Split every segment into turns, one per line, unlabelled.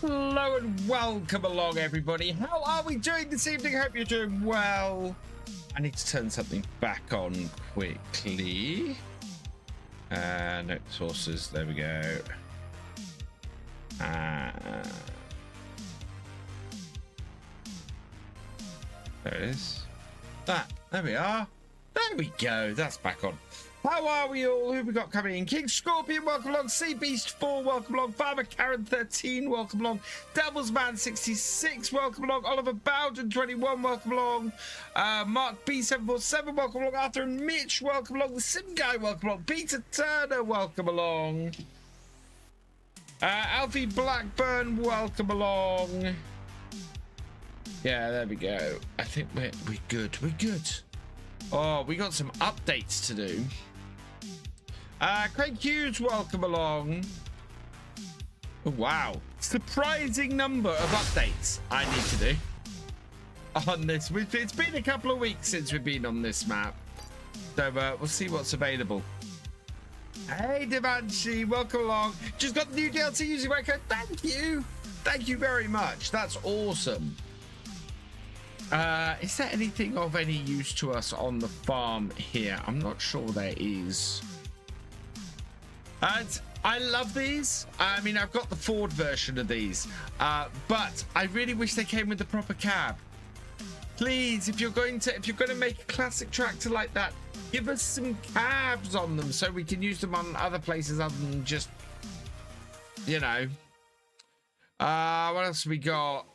Hello and welcome along, everybody. How are we doing this evening? Hope you're doing well. I need to turn something back on quickly. No sources. There we go. There it is. There we are. There we go. That's back on. How are we all? Who we got coming in? King Scorpion, welcome along. Sea Beast 4, welcome along. Farmer Karen 13, welcome along. Devil's Man 66, welcome along. Oliver Bowden 21, welcome along. Mark B747, welcome along. Arthur and Mitch, welcome along. The Sim Guy, welcome along. Peter Turner, welcome along. Alfie Blackburn, welcome along. Yeah, there we go. I think we're good. We're good. Oh, we got some updates to do. Craig Hughes, welcome along. Oh, wow. Surprising number of updates I need to do on this. It's been a couple of weeks since we've been on this map. So we'll see what's available. Hey, Devanshi, welcome along. Just got the new DLC using my code. Thank you. Thank you very much. That's awesome. Is there anything of any use to us on the farm here? I'm not sure there is. I love these. I mean, I've got the Ford version of these, but I really wish they came with the proper cab. Please, if you're going to make a classic tractor like that, give us some cabs on them so we can use them on other places other than just, you know. What else have we got?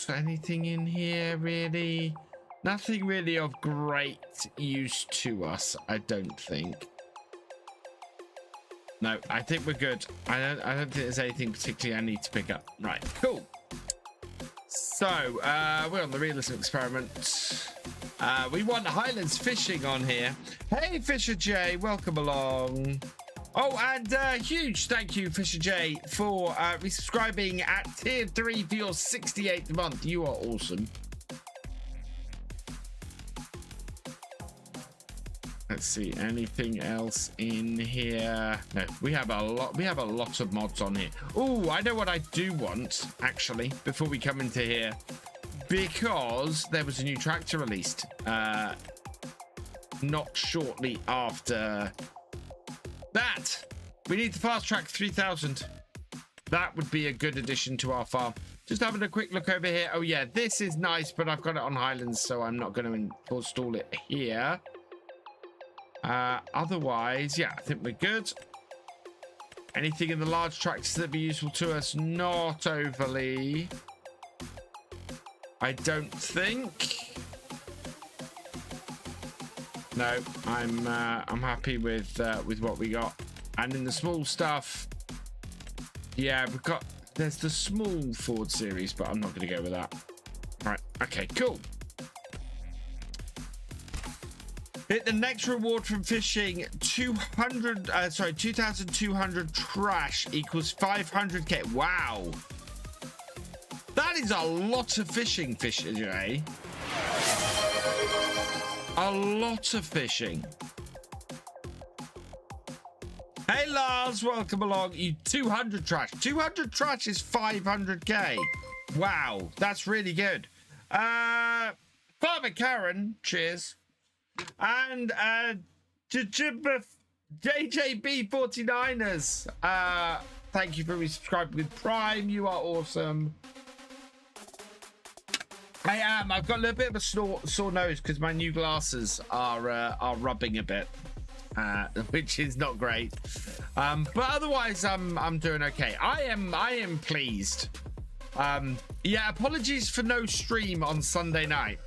Anything in here really? Nothing really of great use to us, I don't think. No, I think we're good. I don't think there's anything particularly I need to pick up. Right, cool. So, we're on the realism experiment. We want Highlands Fishing on here. Hey, Thefisherj, welcome along. Oh, and huge thank you, Thefisherj, for resubscribing at tier 3 for your 68th month. You are awesome. Let's see, anything else in here? No, we have a lot of mods on here. Oh, I know what I do want, actually, before we come into here, because there was a new tractor released not shortly after that. We need the fast track 3000. That would be a good addition to our farm. Just having a quick look over here. Oh yeah, this is nice, but I've got it on Highlands, so I'm not going to install it here. Otherwise, yeah, I think we're good. Anything in the large tractors that'd be useful to us? Not overly. I don't think. No, I'm happy with what we got. And in the small stuff, yeah, there's the small Ford series, but I'm not going to go with that. Right, okay, cool. Hit the next reward from fishing. 2,200 trash equals 500k. Wow, that is a lot of fishing, Thefisherj. A lot of fishing. Hey Lars, welcome along. You 200 trash. 200 trash is 500k. Wow, that's really good. Farmer Karen, cheers. And JJB49ers, thank you for resubscribing with Prime. You are awesome. I am. I've got a little bit of a sore nose because my new glasses are rubbing a bit, which is not great. But otherwise, I'm doing okay. I am pleased. Yeah, apologies for no stream on Sunday night.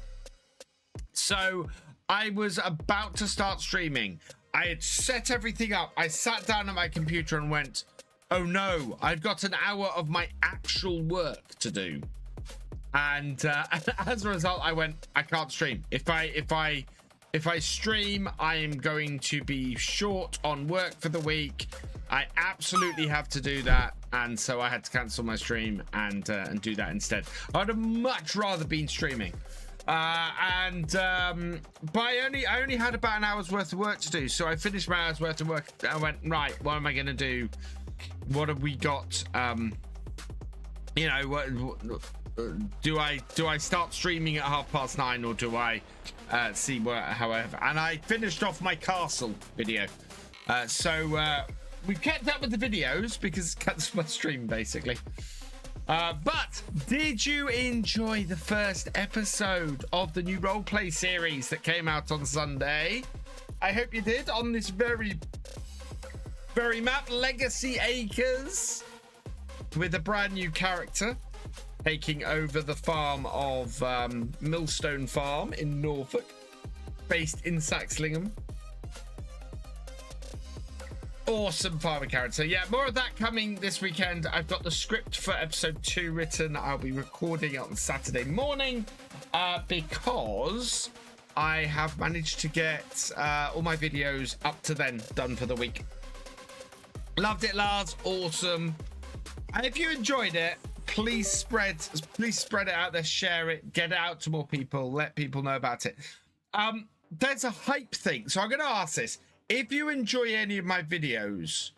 So I was about to start streaming. I had set everything up. I sat down at my computer and went, oh no, I've got an hour of my actual work to do. And as a result, I went, I can't stream. If I stream, I am going to be short on work for the week. I absolutely have to do that. And so I had to cancel my stream and do that instead. I'd have much rather been streaming. But I only had about an hour's worth of work to do, so I finished my hour's worth of work. I went, right, what am I gonna do? What have we got? You know, what do I start streaming at 9:30, or do I see what, however? And I finished off my castle video, so we kept up with the videos because it cuts my stream basically. But did you enjoy the first episode of the new roleplay series that came out on Sunday? I hope you did, on this very map, Legacy Acres, with a brand new character taking over the farm of Millstone Farm in Norfolk, based in Saxlingham. Awesome farmer character. Yeah, more of that coming this weekend. I've got the script for episode 2 written. I'll be recording it on Saturday morning because I have managed to get all my videos up to then done for the week. Loved it, Lars. Awesome. And if you enjoyed it, please spread it out there, share it, get it out to more people, let people know about it. There's a hype thing, so I'm going to ask this. If you enjoy any of my videos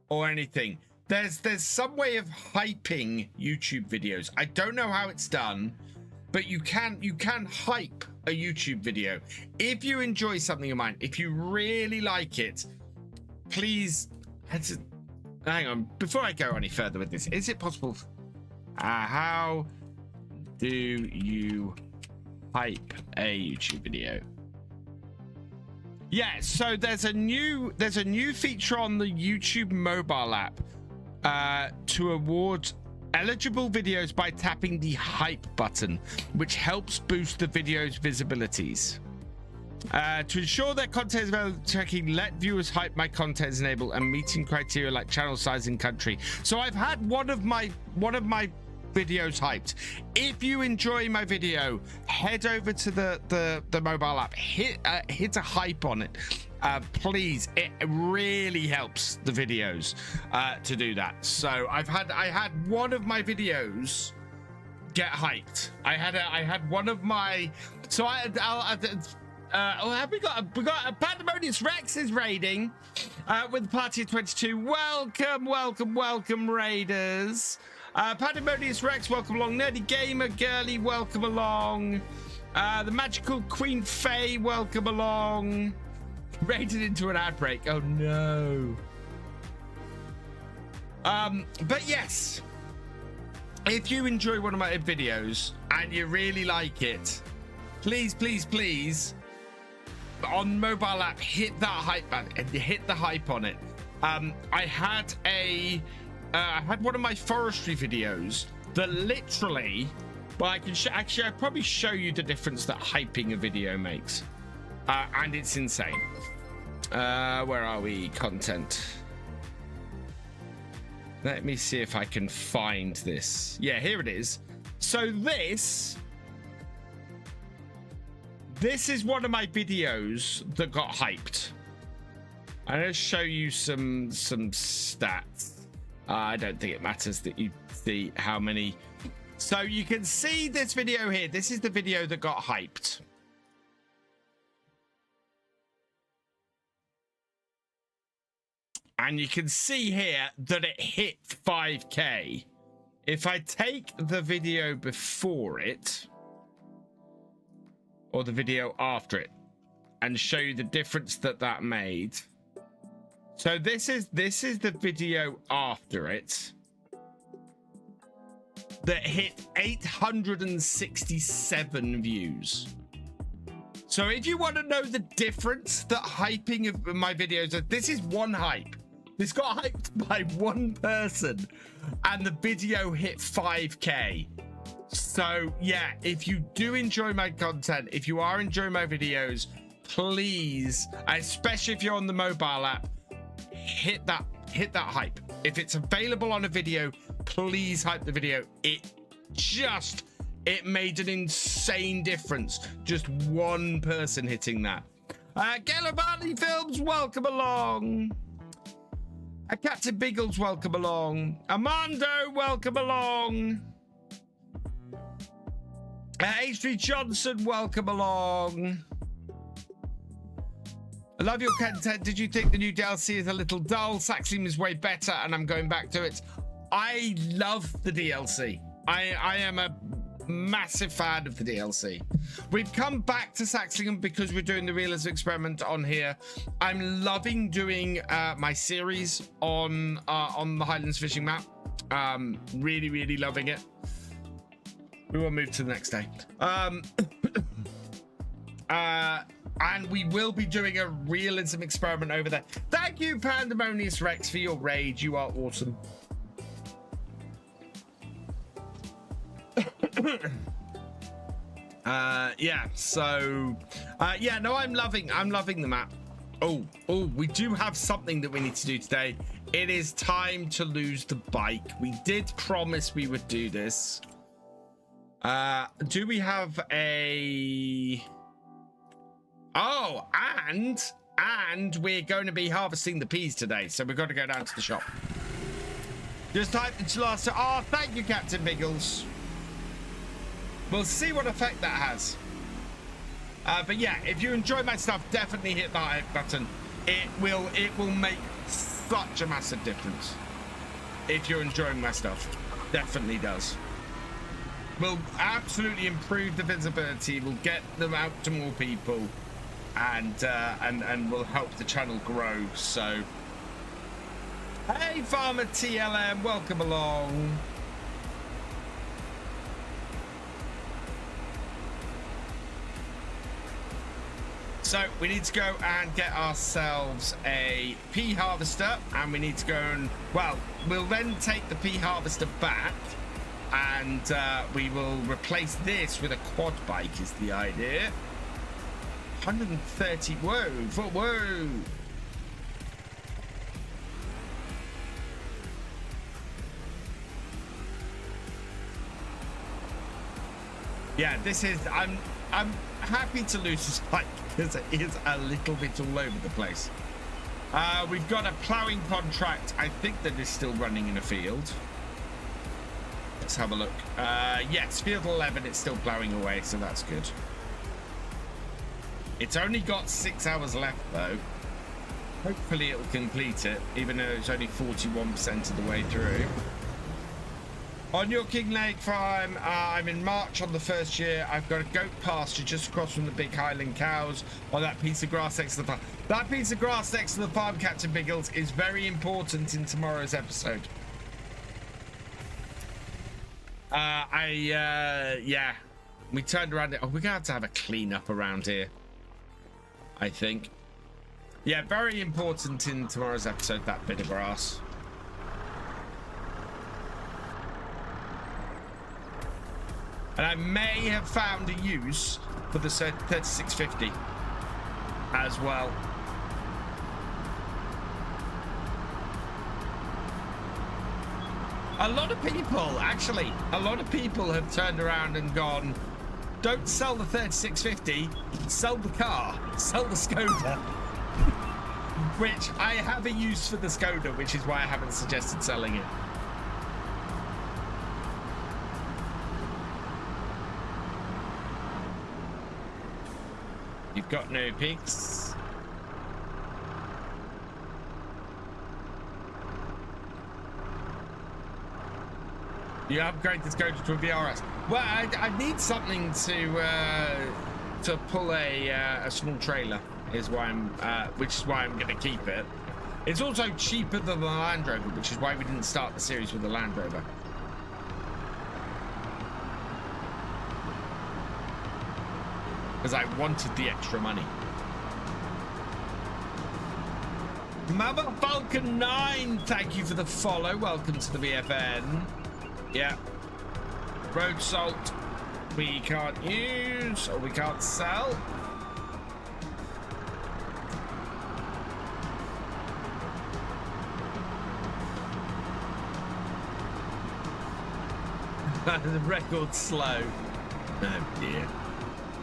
or anything, there's some way of hyping YouTube videos. I don't know how it's done. but you can hype a YouTube video. If you enjoy something of mine, if you really like it, please, hang on, before I go any further with this, is it possible, how do you hype a YouTube video? Yeah, so there's a new feature on the YouTube mobile app to award eligible videos by tapping the hype button, which helps boost the video's visibilities. To ensure that content is available, checking let viewers hype my content is enabled and meeting criteria like channel size and country. So I've had one of my videos hyped. If you enjoy my video, head over to the mobile app, hit a hype on it, please. It really helps the videos to do that. So I had one of my videos get hyped. I had one of my, so we got a Pandemonious Rex is raiding with the party of 22. Welcome raiders. Pandemonious Rex, welcome along. Nerdy Gamer Girly, welcome along. The Magical Queen Faye, welcome along. Raided into an ad break. Oh no. But yes, if you enjoy one of my videos and you really like it, please on mobile app hit that hype button and hit the hype on it. I had one of my forestry videos that literally, well, I can actually I'll probably show you the difference that hyping a video makes, and it's insane. Where are we? Content. Let me see if I can find this. Yeah, here it is. So this is one of my videos that got hyped. I'm going to show you some stats. I don't think it matters that you see how many. So you can see this video here. This is the video that got hyped. And you can see here that it hit 5K. If I take the video before it, or the video after it, and show you the difference that made. So this is the video after it that hit 867 views. So if you want to know the difference that hyping of my videos, this is one hype. This got hyped by one person and the video hit 5K. So yeah, if you do enjoy my content, if you are enjoying my videos, please, especially if you're on the mobile app, hit that hype. If it's available on a video, please hype the video. It made an insane difference. Just one person hitting that. Galcomp Films, welcome along. Captain Biggles, welcome along. Armando, welcome along. H3 Johnson, welcome along. I love your content. Did you think the new DLC is a little dull? Saxlingham is way better, and I'm going back to it. I love the DLC. I am a massive fan of the DLC. We've come back to Saxlingham because we're doing the realism experiment on here. I'm loving doing my series on the Highlands fishing map. Really loving it. We will move to the next day. And we will be doing a realism experiment over there. Thank you, Pandemonious Rex, for your raid. You are awesome. Yeah, so yeah, no, I'm loving the map. Oh, we do have something that we need to do today. It is time to lose the bike. We did promise we would do this. Do we have a... Oh, and we're going to be harvesting the peas today, so we've got to go down to the shop. Just type the last... Oh, thank you, Captain Biggles. We'll see what effect that has. But yeah, if you enjoy my stuff, definitely hit that like button. It will make such a massive difference. If you're enjoying my stuff, definitely does. will absolutely improve the visibility. We'll get them out to more people, and will help the channel grow. So, hey, Farmer TLM, welcome along. So we need to go and get ourselves a pea harvester, and we need to go and, well, we'll then take the pea harvester back, and we will replace this with a quad bike is the idea. 130, whoa. Yeah, this is, I'm happy to lose this bike because it is a little bit all over the place. We've got a ploughing contract, I think, that is still running in a field. Let's have a look. Yes, field 11, it's still ploughing away, so that's good. It's only got 6 hours left, though. Hopefully it'll complete it, even though it's only 41% of the way through. On your King Lake farm, I'm in March on the first year. I've got a goat pasture just across from the big Highland cows on that piece of grass next to the farm. That piece of grass next to the farm, Captain Biggles, is very important in tomorrow's episode. Yeah, we turned around. Oh, we're going to have a clean up around here, I think. Yeah, very important in tomorrow's episode, that bit of grass. And I may have found a use for the 3650 as well. A lot of people have turned around and gone, don't sell the 3650, sell the car, sell the Skoda. Which I have a use for the Skoda, which is why I haven't suggested selling it. You've got no pigs. You upgrade this Skoda to a VRS. Well, I need something to pull a small trailer. Is why which is why I'm going to keep it. It's also cheaper than the Land Rover, which is why we didn't start the series with the Land Rover. Because I wanted the extra money. Mama Falcon 9, thank you for the follow. Welcome to the BFN. Yeah. Road salt we can't use or we can't sell. The record's slow. Oh dear.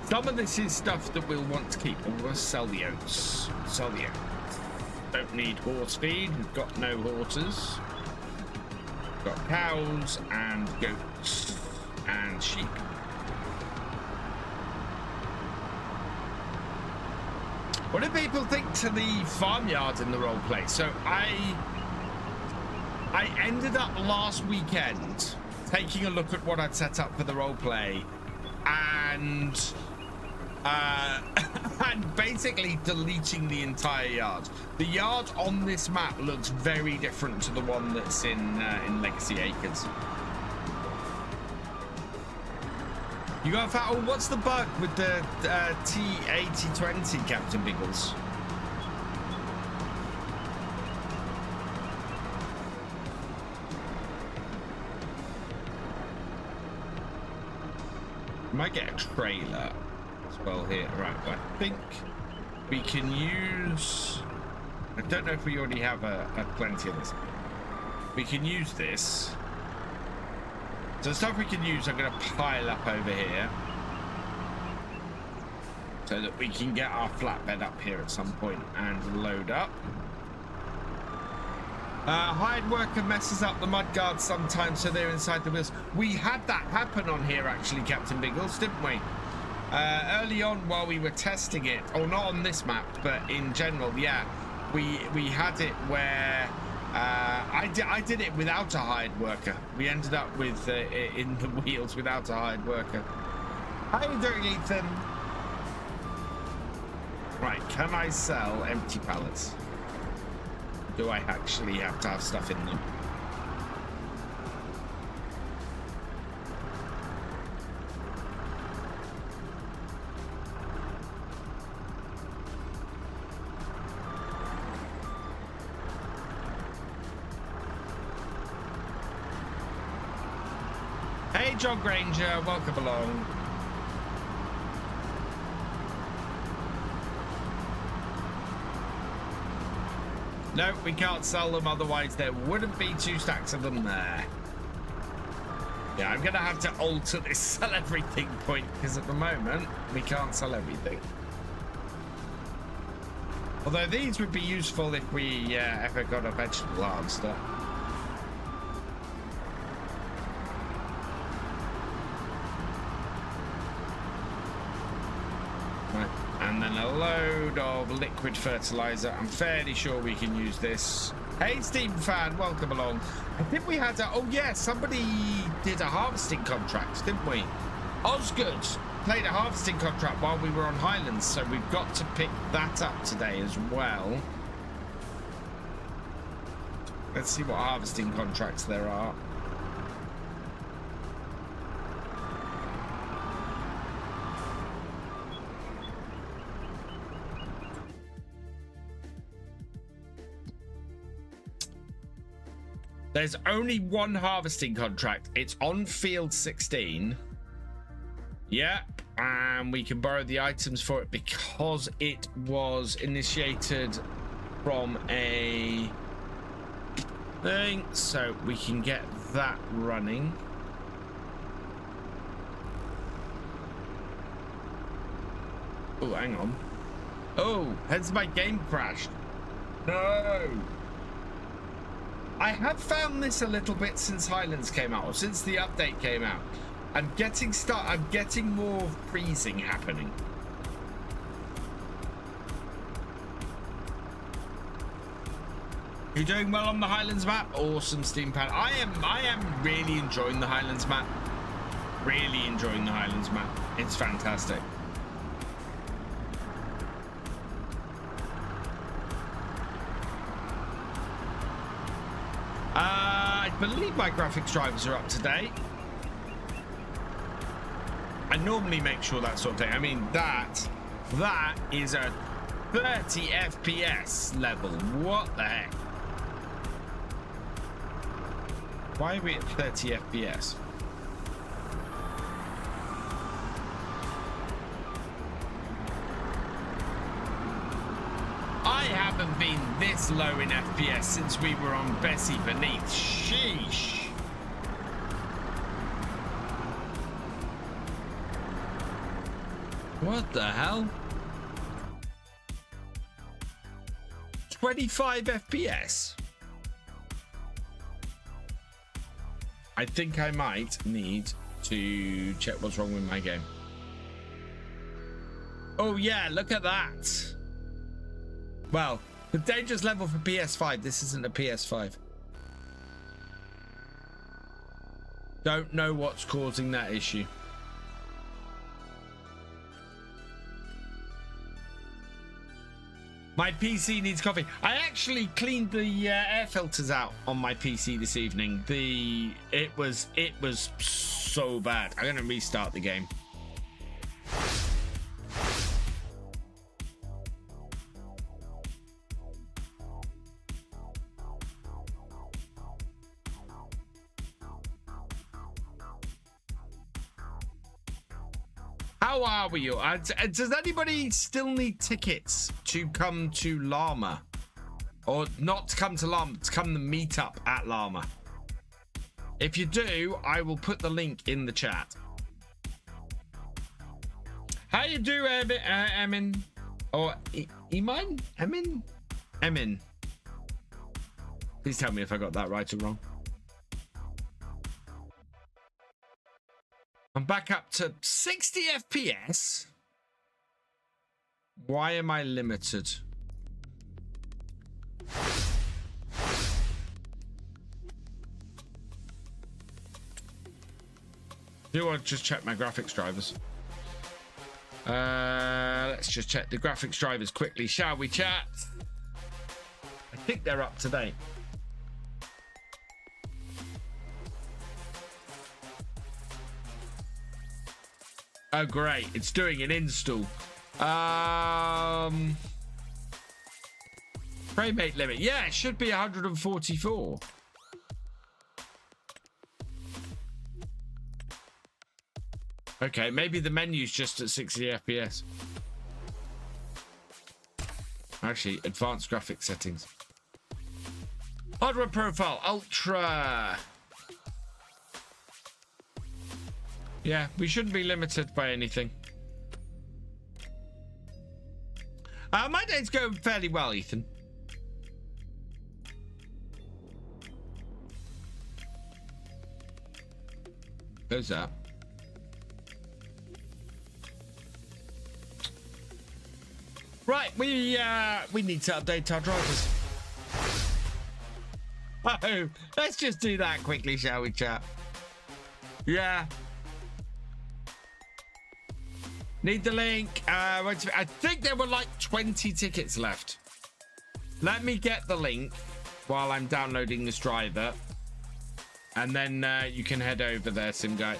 Some of this is stuff that we'll want to keep. And we'll sell the oats. Sell the oats. Don't need horse feed. We've got no horses. We've got cows and goats and sheep. What do people think to the farmyard in the roleplay? So I ended up last weekend taking a look at what I'd set up for the roleplay and basically deleting the entire yard. The yard on this map looks very different to the one that's in Legacy Acres. You got a oh, what's the bug with the T8020, Captain Biggles? Might get a trailer as well here. Right, but I think we can use, I don't know if we already have a plenty of this. We can use this. So the stuff we can use, I'm going to pile up over here so that we can get our flatbed up here at some point and load up. Hired worker messes up the mudguards sometimes, so they're inside the wheels. We had that happen on here, actually, Captain Biggles, didn't we? Early on, while we were testing it, or not on this map, but in general, yeah, we had it where I did it without a hired worker. We ended up with in the wheels without a hired worker. How you doing, Ethan? Right, can I sell empty pallets? Do I actually have to have stuff in them? Hey, John Granger, welcome along. No, we can't sell them, otherwise there wouldn't be 2 stacks of them there. Yeah, I'm gonna have to alter this sell everything point, because at the moment we can't sell everything. Although these would be useful if we ever got a vegetable harvester. And then a load of liquid fertilizer. I'm fairly sure we can use this. Hey, Steam fan, welcome along. I think we had a... Oh, yeah, somebody did a harvesting contract, didn't we? Osgood played a harvesting contract while we were on Highlands, so we've got to pick that up today as well. Let's see what harvesting contracts there are. There's only one harvesting contract. It's on field 16. Yep. And we can borrow the items for it because it was initiated from a thing. So we can get that running. Oh, hang on. Oh, has my game crashed? No. I have found this a little bit since Highlands came out, or since the update came out. I'm getting more freezing happening. You're doing well on the Highlands map. Awesome, Steam Pan. I am really enjoying the Highlands map. Really enjoying the Highlands map. It's fantastic. I believe my graphics drivers are up to date. I normally make sure that sort of thing. I mean, that is a 30 FPS level. What the heck? Why are we at 30 FPS? I haven't been this low in FPS since we were on Bessie Beneath. Sheesh. What the hell? 25 FPS. I think I might need to check what's wrong with my game. Oh yeah, look at that. Well, the dangerous level for PS5. This isn't a PS5. Don't know what's causing that issue. My PC needs coffee. I actually cleaned the air filters out on my PC this evening. It was so bad. I'm gonna restart the game. How are we? Does anybody still need tickets to come to Llama? Or not to come to Llama, to come to meet up at Llama? If you do, I will put the link in the chat. How you do, Emin? Or Emin? Emin? Emin. Please tell me if I got that right or wrong. I'm back up to 60 FPS. Why am I limited? Do I just check my graphics drivers? Let's just check the graphics drivers quickly, shall we, chat? I think they're up to date. Oh, great. It's doing an install. Frame rate limit. Yeah, it should be 144. Okay, maybe the menu's just at 60 FPS. Actually, advanced graphics settings. Hardware profile, ultra. Yeah, we shouldn't be limited by anything. My day's going fairly well, Ethan. Who's that? Right, we need to update our drivers. Oh, let's just do that quickly, shall we, chat? Yeah. Need the link. I think there were like 20 tickets left. Let me get the link while I'm downloading this driver. And then you can head over there, Sim Guy.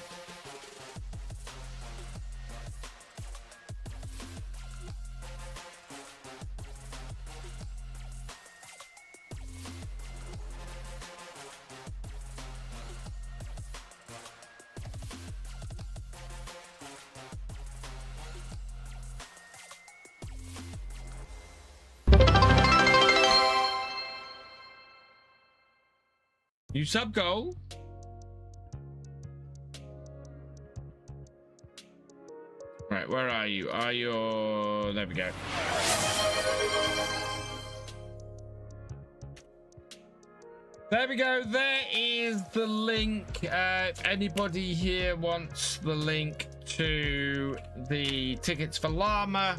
New sub goal. Right, where are you? Are you? There we go. There we go. There is the link. If anybody here wants the link to the tickets for Llama,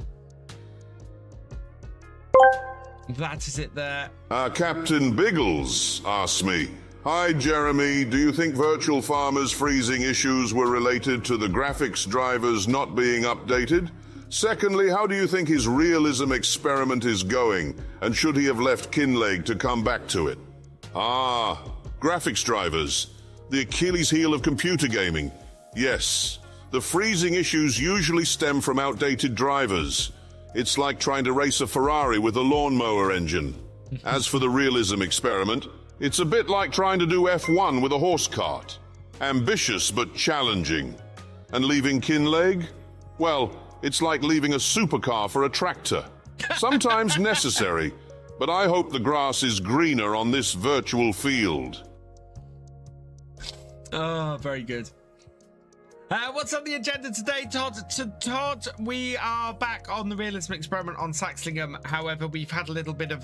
that is it there.
Captain Biggles asked me, "Hi Jeremy, do you think Virtual Farmer's freezing issues were related to the graphics drivers not being updated? Secondly, how do you think his realism experiment is going, and should he have left Kinleg to come back to it?" Graphics drivers, the Achilles heel of computer gaming. Yes, the freezing issues usually stem from outdated drivers. It's like trying to race a Ferrari with a lawnmower engine. As for the realism experiment, it's a bit like trying to do F1 with a horse cart. Ambitious but challenging. And leaving Kinleg? Well, it's like leaving a supercar for a tractor. Sometimes necessary, but I hope the grass is greener on this virtual field.
Oh, very good. What's on the agenda today, Todd? Todd, we are back on the realism experiment on Saxlingham. However, we've had a little bit of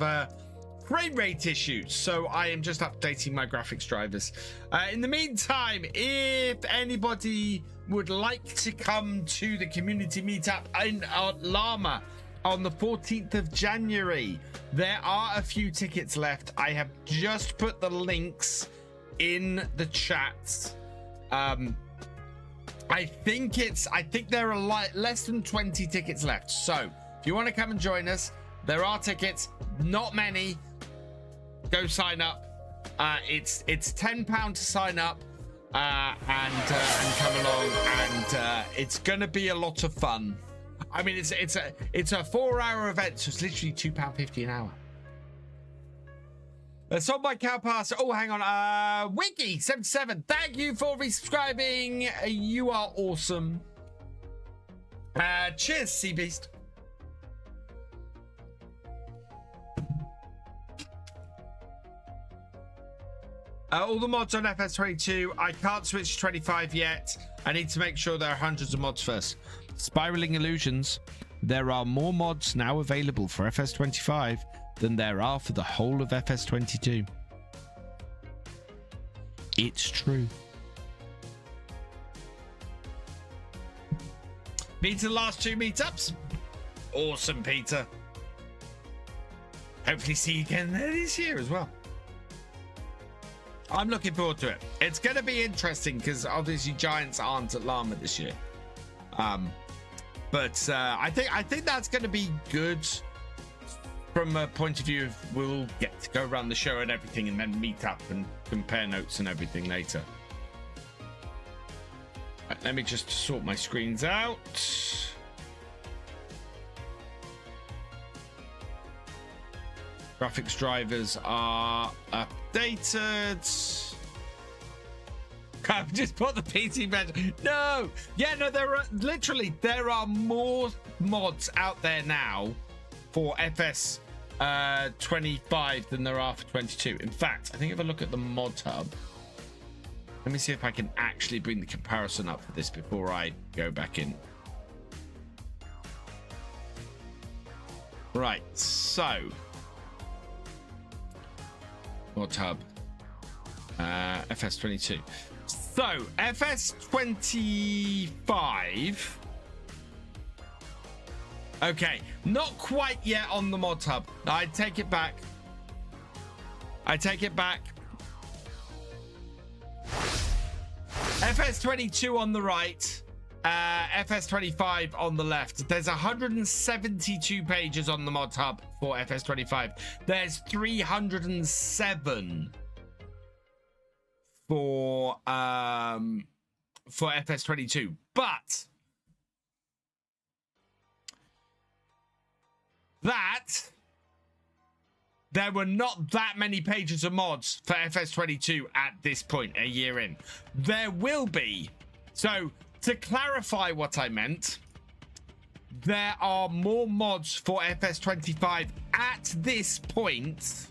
frame rate issues, so I am just updating my graphics drivers. In the meantime, if anybody would like to come to the community meetup in Llama on the 14th of January, there are a few tickets left. I have just put the links in the chat. I think there are less than 20 tickets left. So if you want to come and join us, there are tickets, not many. Go sign up. It's £10 to sign up and come along, and it's gonna be a lot of fun. I mean, it's a 4-hour event, so it's literally £2.50 an hour. Sold my cow pass. Oh, hang on. Wiggy77, thank you for resubscribing. You are awesome. Cheers, Sea Beast. All the mods on FS22. I can't switch to 25 yet. I need to make sure there are hundreds of mods first. Spiraling Illusions. There are more mods now available for FS25 than there are for the whole of FS22. It's true. Peter, the last 2 meetups. Awesome, Peter. Hopefully see you again there this year as well. I'm looking forward to it. It's going to be interesting because obviously Giants aren't at Llama this year. But I think that's going to be good from a point of view of we'll get to go around the show and everything and then meet up and compare notes and everything later. Right, let me just sort my screens out. Graphics drivers are updated. I've just put the PC bench. No, yeah, no, there are more mods out there now for FS25 than there are for 22. In fact, I think if I look at the mod hub, let me see if I can actually bring the comparison up for this before I go back in. Right, so mod hub, FS22. So FS25. Okay, not quite yet on the mod hub. I take it back. FS22 on the right, FS25 on the left. There's 172 pages on the mod hub for FS25. There's 307 for FS22, but there were not that many pages of mods for FS22 at this point, a year in. There will be. So to clarify what I meant, there are more mods for FS25 at this point.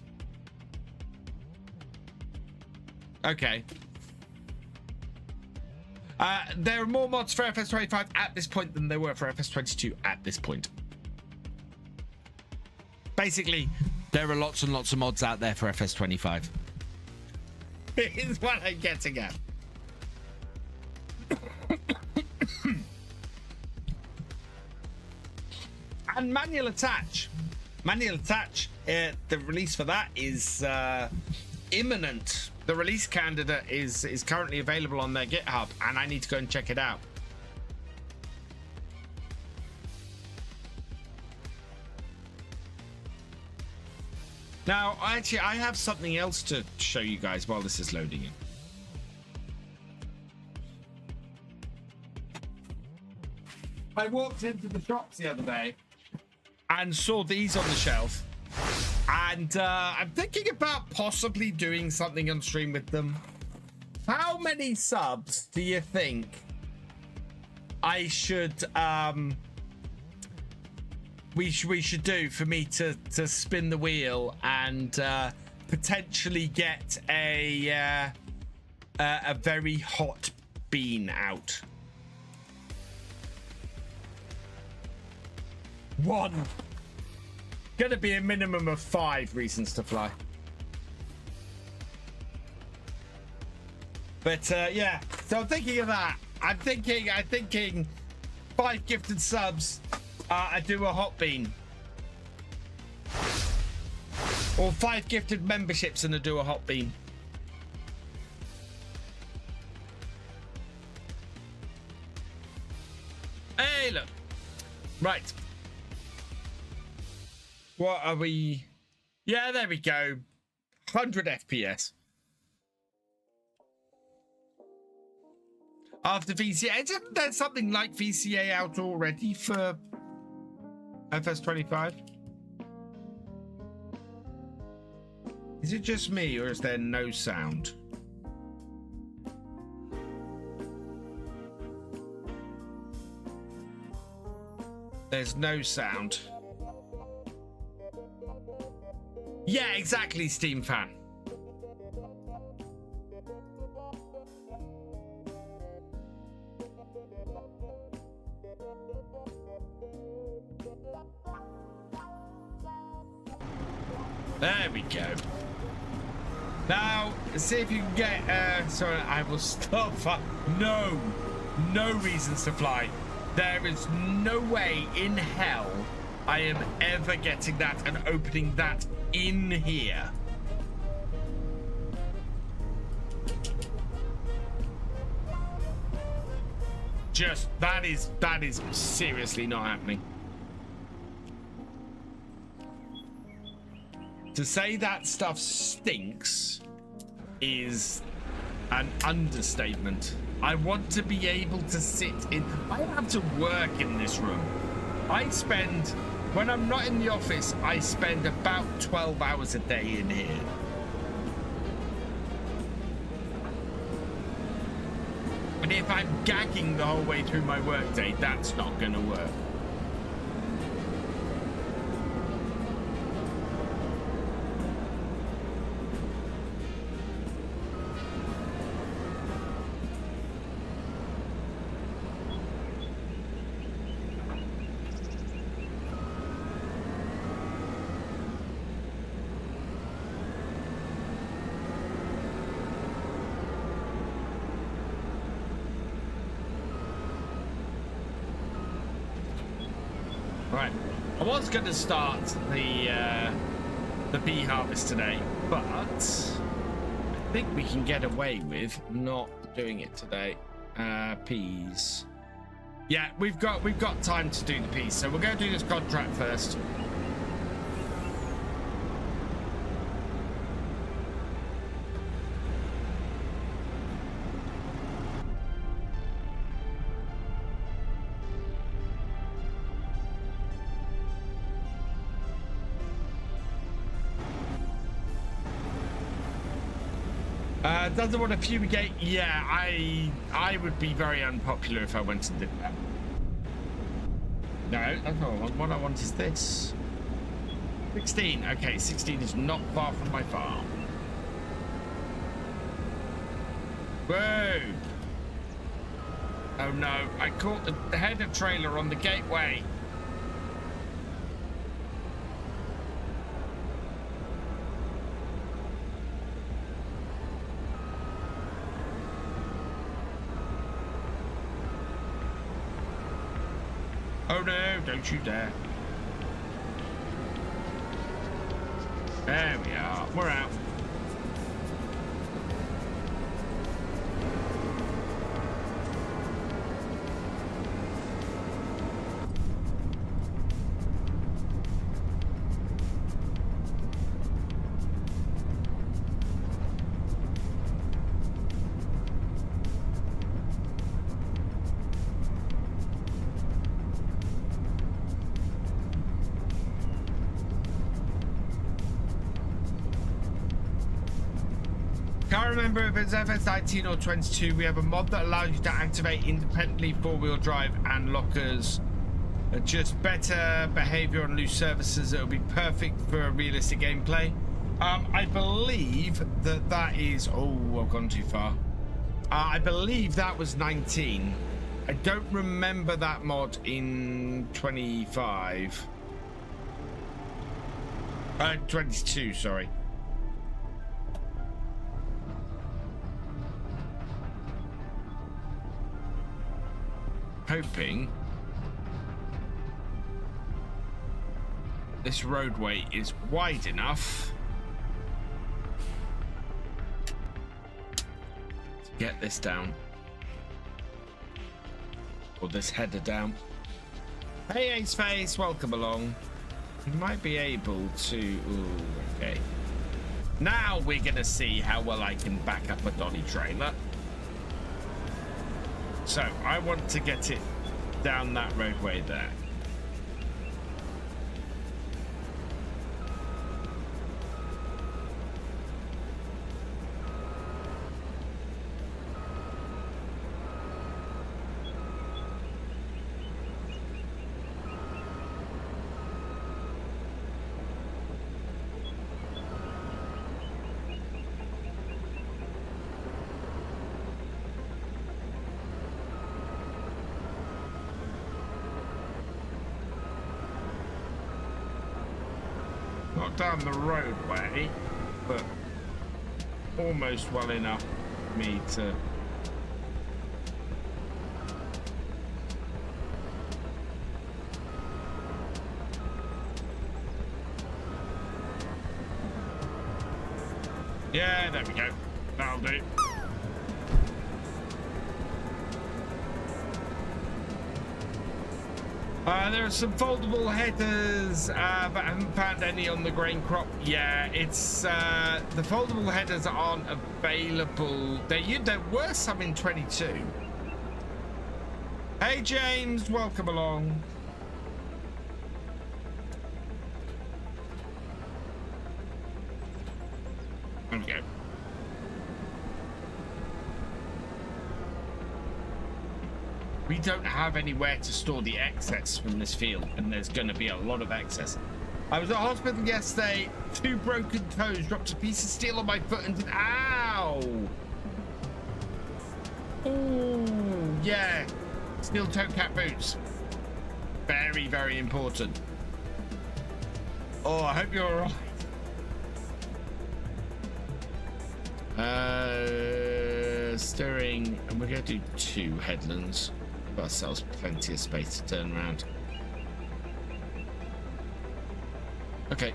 Okay. There are more mods for FS25 at this point than there were for FS22 at this point. Basically, there are lots and lots of mods out there for FS25. Is what I'm getting at. And manual attach. The release for that is imminent. The release candidate is currently available on their GitHub, and I need to go and check it out. Now, actually, I have something else to show you guys while this is loading in. I walked into the shops the other day and saw these on the shelf. And I'm thinking about possibly doing something on stream with them. How many subs do you think I should we should do for me to spin the wheel and potentially get a very hot bean out? One. Gonna be a minimum of 5 reasons to fly. But yeah, so I'm thinking of that. I'm thinking 5 gifted subs. I do a hot bean. Or 5 gifted memberships and I do a hot bean. Hey, look. Right. What are we? Yeah, there we go. 100 FPS. After VCA, isn't there something like VCA out already for FS25? Is it just me or is there no sound? There's no sound. Yeah, exactly, Steam fan. There we go. Now, see if you can get... sorry, I will stop. No reasons to fly. There is no way in hell I am ever getting that and opening that in here. just, that is seriously not happening. To say that stuff stinks is an understatement. I want to be able to sit in. I have to work in this room. I spend, when I'm not in the office, I spend about 12 hours a day in here. And if I'm gagging the whole way through my workday, that's not going to work. Right, I was going to start the bee harvest today, but I think we can get away with not doing it today. Peas. Yeah, we've got time to do the peas, so we're going to do this contract first. Doesn't want to fumigate. Yeah, I would be very unpopular if I went and did that. No, that's not what I want. What I want is this. 16. Okay, 16 is not far from my farm. Whoa! Oh no, I caught the header trailer on the gateway. Oh no, don't you dare. There we are, we're out. Can't remember if it's FS19 or 22. We have a mod that allows you to activate independently four-wheel drive and lockers. Just better behavior on loose surfaces. It'll be perfect for realistic gameplay. I believe that is... Oh, I've gone too far. I believe that was 19. I don't remember that mod in 25. 22, sorry. Hoping this roadway is wide enough to get this down, or this header down. Hey Ace Face, welcome along. You might be able to... Ooh, okay. Now we're gonna see how well I can back up a dolly trailer. So, I want to get it down that roadway there. Down the roadway, but almost well enough for me to... Yeah, there we go. That'll do. There are some foldable headers, but I haven't found any on the grain crop. Yeah, it's the foldable headers aren't available. There were some in 22. Hey James, welcome along. There we go. We don't have anywhere to store the excess from this field, and there's going to be a lot of excess. I was at hospital yesterday, 2 broken toes, dropped a piece of steel on my foot and did, ow! Ooh, yeah, steel toe cap boots. Very, very important. Oh, I hope you're all right. Stirring, and we're going to do 2 headlands. Give ourselves plenty of space to turn around. Okay.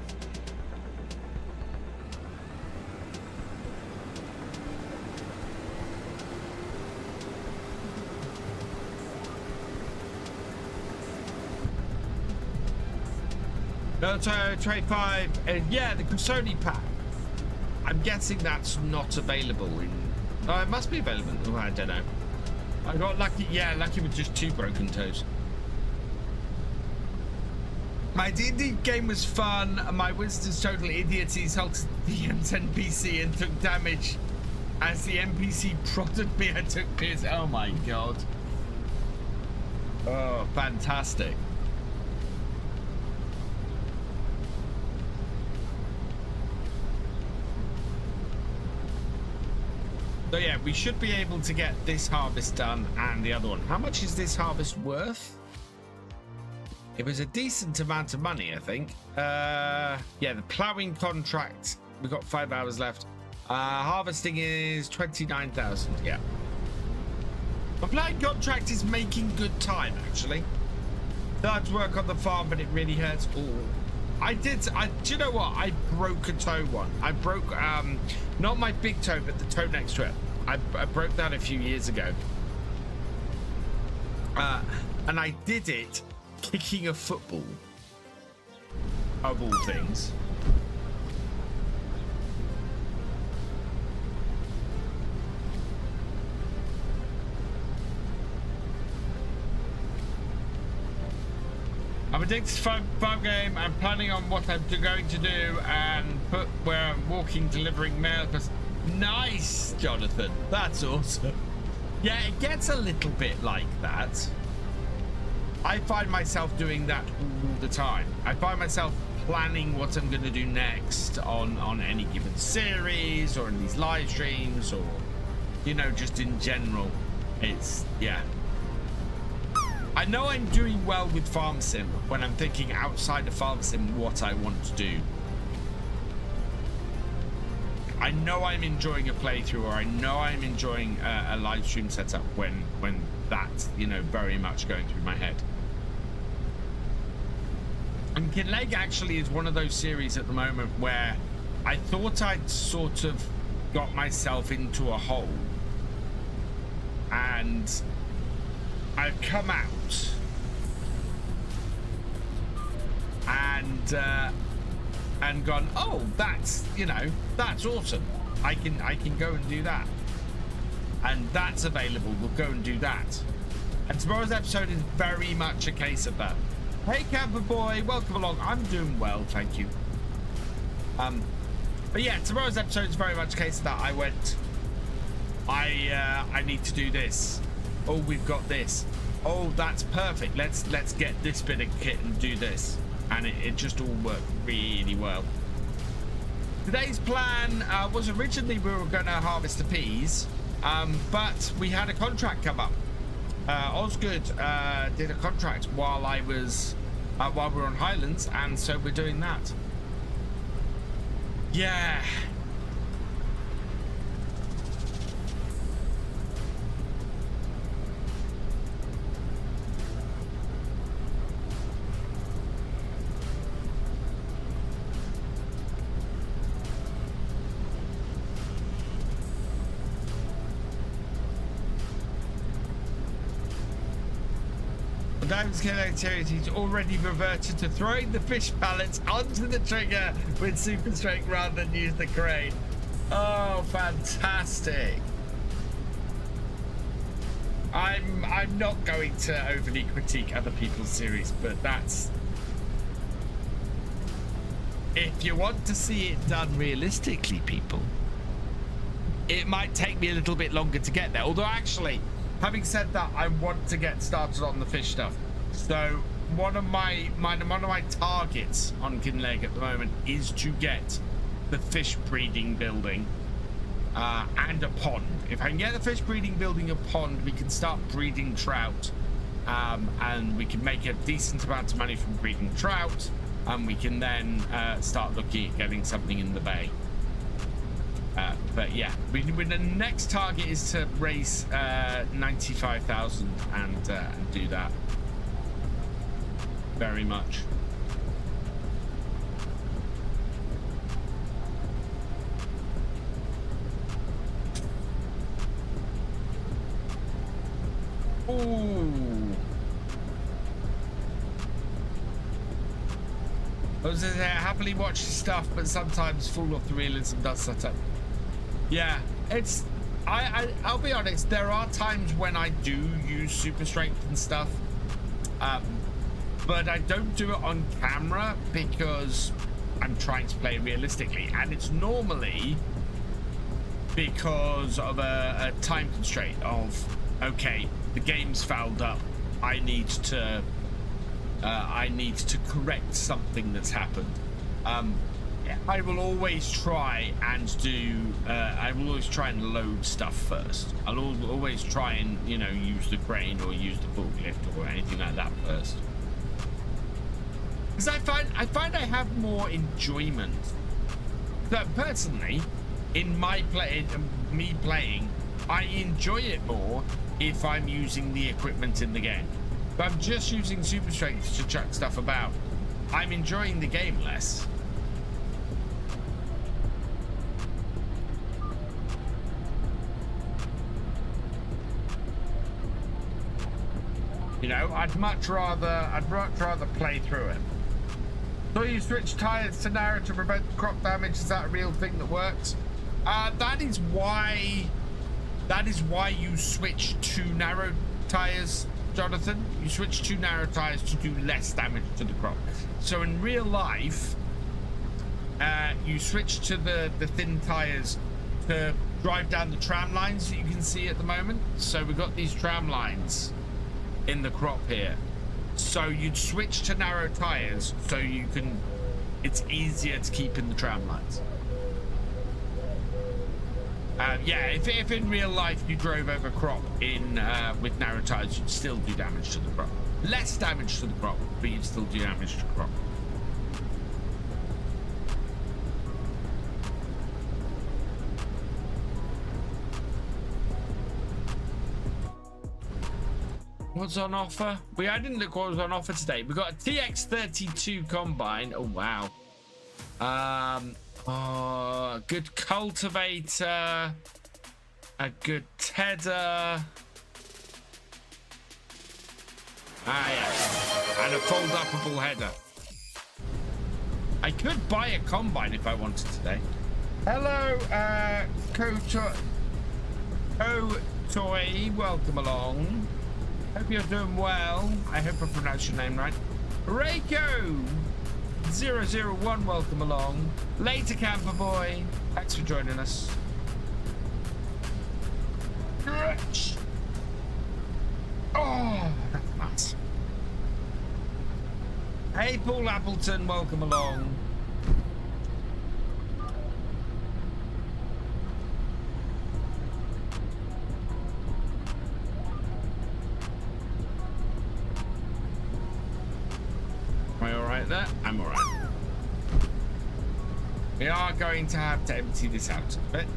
Tray 5, yeah, the Custody pack. I'm guessing that's not available in. Oh, it must be available. Oh, I don't know. I got lucky. Yeah, lucky with just 2 broken toes. My D&D game was fun. My wizard's total idiot. He salted the NPC and took damage as the NPC prodded me. I took piss. Oh my god. Oh, fantastic. So yeah, we should be able to get this harvest done and the other one. How much is this harvest worth? It was a decent amount of money, I think. Yeah, the ploughing contract, we've got 5 hours left. Harvesting is 29,000, yeah. The ploughing contract is making good time, actually. Hard to work on the farm, but it really hurts. Ooh. Do you know what? I broke a toe one. I broke, not my big toe, but the toe next to it. I broke that a few years ago. And I did it kicking a football, of all things. I'm addicted to farm game. I'm planning on what I'm going to do and put where I'm walking, delivering mail. Because nice, Jonathan. That's awesome. Yeah, it gets a little bit like that. I find myself doing that all the time. I find myself planning what I'm going to do next on any given series or in these live streams or, you know, just in general. It's, yeah. I know I'm doing well with Farm Sim when I'm thinking outside of Farm Sim what I want to do. I know I'm enjoying a playthrough, or I know I'm enjoying a live stream setup when that's, you know, very much going through my head. And Kinleg actually is one of those series at the moment where I thought I'd sort of got myself into a hole, and I've come out and gone, oh, that's, you know, that's awesome. I can go and do that, and that's available. We'll go and do that. And tomorrow's episode is very much a case of that. Hey, Camper Boy, welcome along. I'm doing well, thank you. But yeah, tomorrow's episode is very much a case of that. I went, I need to do this. Oh, we've got this. Oh, that's perfect. Let's get this bit of kit and do this. And it just all worked really well. Today's plan was originally we were going to harvest the peas, but we had a contract come up. Osgood did a contract while I was while we were on Highlands, and so we're doing that. Yeah. Diamond's killing activity is already reverted to throwing the fish pallets onto the trigger with super strength rather than use the crane. Oh, fantastic. I'm not going to overly critique other people's series, but that's... If you want to see it done realistically, people, it might take me a little bit longer to get there. Although, actually, having said that, I want to get started on the fish stuff. So one of my targets on Kinleg at the moment is to get the fish breeding building and a pond. If I can get the fish breeding building a pond, we can start breeding trout, and we can make a decent amount of money from breeding trout, and we can then start looking at getting something in the bay. But yeah, the next target is to raise 95,000 and do that. Very much. Ooh. I was gonna say, I happily watch stuff, but sometimes fall off the realism does set up. Yeah, it's... I'll be honest, there are times when I do use super strength and stuff, but I don't do it on camera because I'm trying to play realistically, and it's normally because of a time constraint of, okay, the game's fouled up, I need to correct something that's happened. I will always try and do I will always try and load stuff first. I'll always try and, you know, use the crane or use the forklift or anything like that first, because I find I have more enjoyment. But personally, in my me playing, I enjoy it more if I'm using the equipment in the game. If I'm just using super strength to chuck stuff about, I'm enjoying the game less. You know, I'd much rather play through it. So you switch tires to narrow to prevent crop damage. Is that a real thing that works? That is why you switch to narrow tires, Jonathan. You switch to narrow tires to do less damage to the crop. So in real life, you switch to the thin tires to drive down the tram lines that you can see at the moment. So we've got these tram lines in the crop here. So you'd switch to narrow tires so you can, it's easier to keep in the tram lines. Yeah, if in real life you drove over crop in with narrow tires, you'd still do damage to the crop. Less damage to the crop, but you'd still do damage to the crop. What's on offer? I didn't look what was on offer today. We got a TX32 combine. Oh wow. Good cultivator, a good tedder. Yeah. And a fold-upable header. I could buy a combine if I wanted today. Hello, Toy, welcome along. Hope you're doing well. I hope I pronounced your name right. Reiko 001, welcome along. Later, camper boy. Thanks for joining us. Oh, that's nice. Hey, Paul Appleton, welcome along. Am I all right there? I'm all right. We are going to have to empty this out a bit.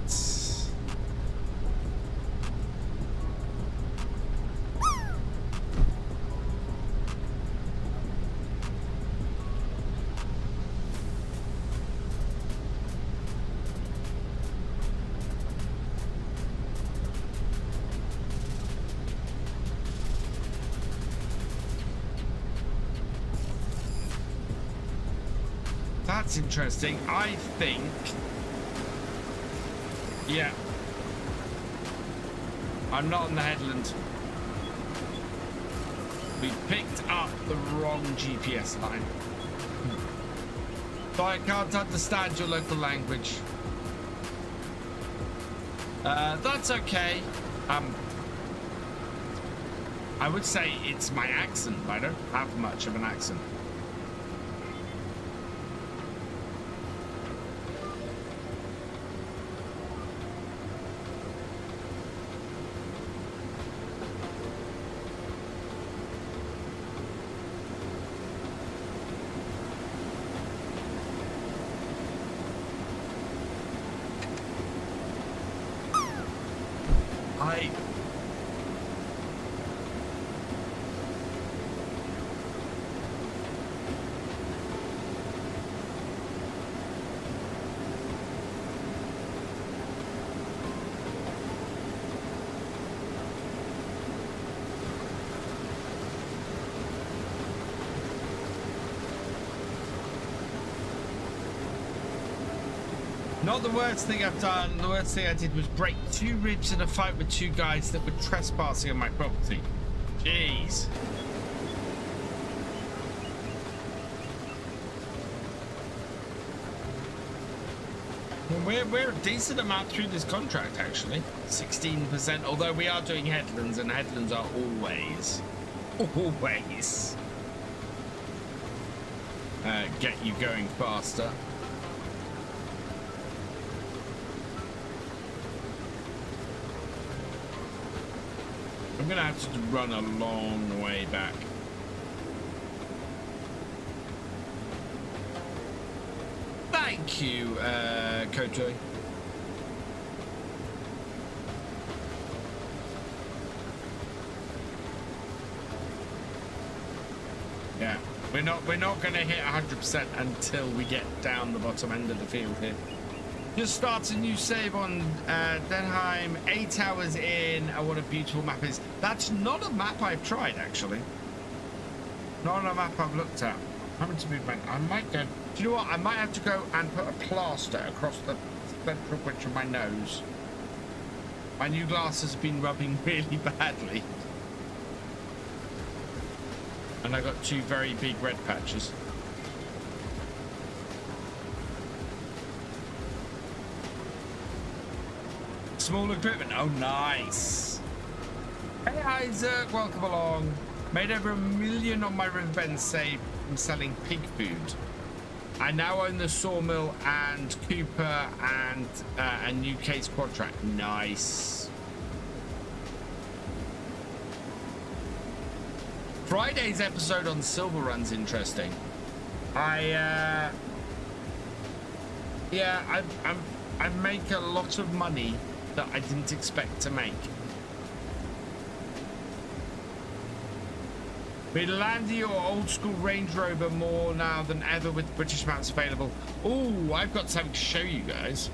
that's interesting. I think... Yeah. I'm not on the headland. We picked up the wrong GPS line. So I can't understand your local language. That's okay. I would say it's my accent, but I don't have much of an accent. Not the worst thing I've done. The worst thing I did was break 2 ribs in a fight with 2 guys that were trespassing on my property. Jeez. Well, we're a decent amount through this contract, actually. 16%, although we are doing headlands, and headlands are always get you going faster. I'm gonna have to run a long way back. Thank you, Kojoy. Yeah, we're not gonna hit 100% until we get down the bottom end of the field here. Just start a new save on Denheim, 8 hours in. Oh, what a beautiful map is. That's not a map I've tried, actually. Not a map I've looked at. Having to move back. I might go. Do you know what? I might have to go and put a plaster across the central bridge of my nose. My new glasses have been rubbing really badly. And I got 2 very big red patches. Small equipment. Oh, nice. Hey, Isaac. Welcome along. Made over $1 million on my riverbend save from selling pig food. I now own the sawmill and Cooper and a new case quad track. Nice. Friday's episode on Silver Run's interesting. I make a lot of money that I didn't expect to make. We landed your old school Range Rover more now than ever with British maps available. Oh, I've got something to show you guys.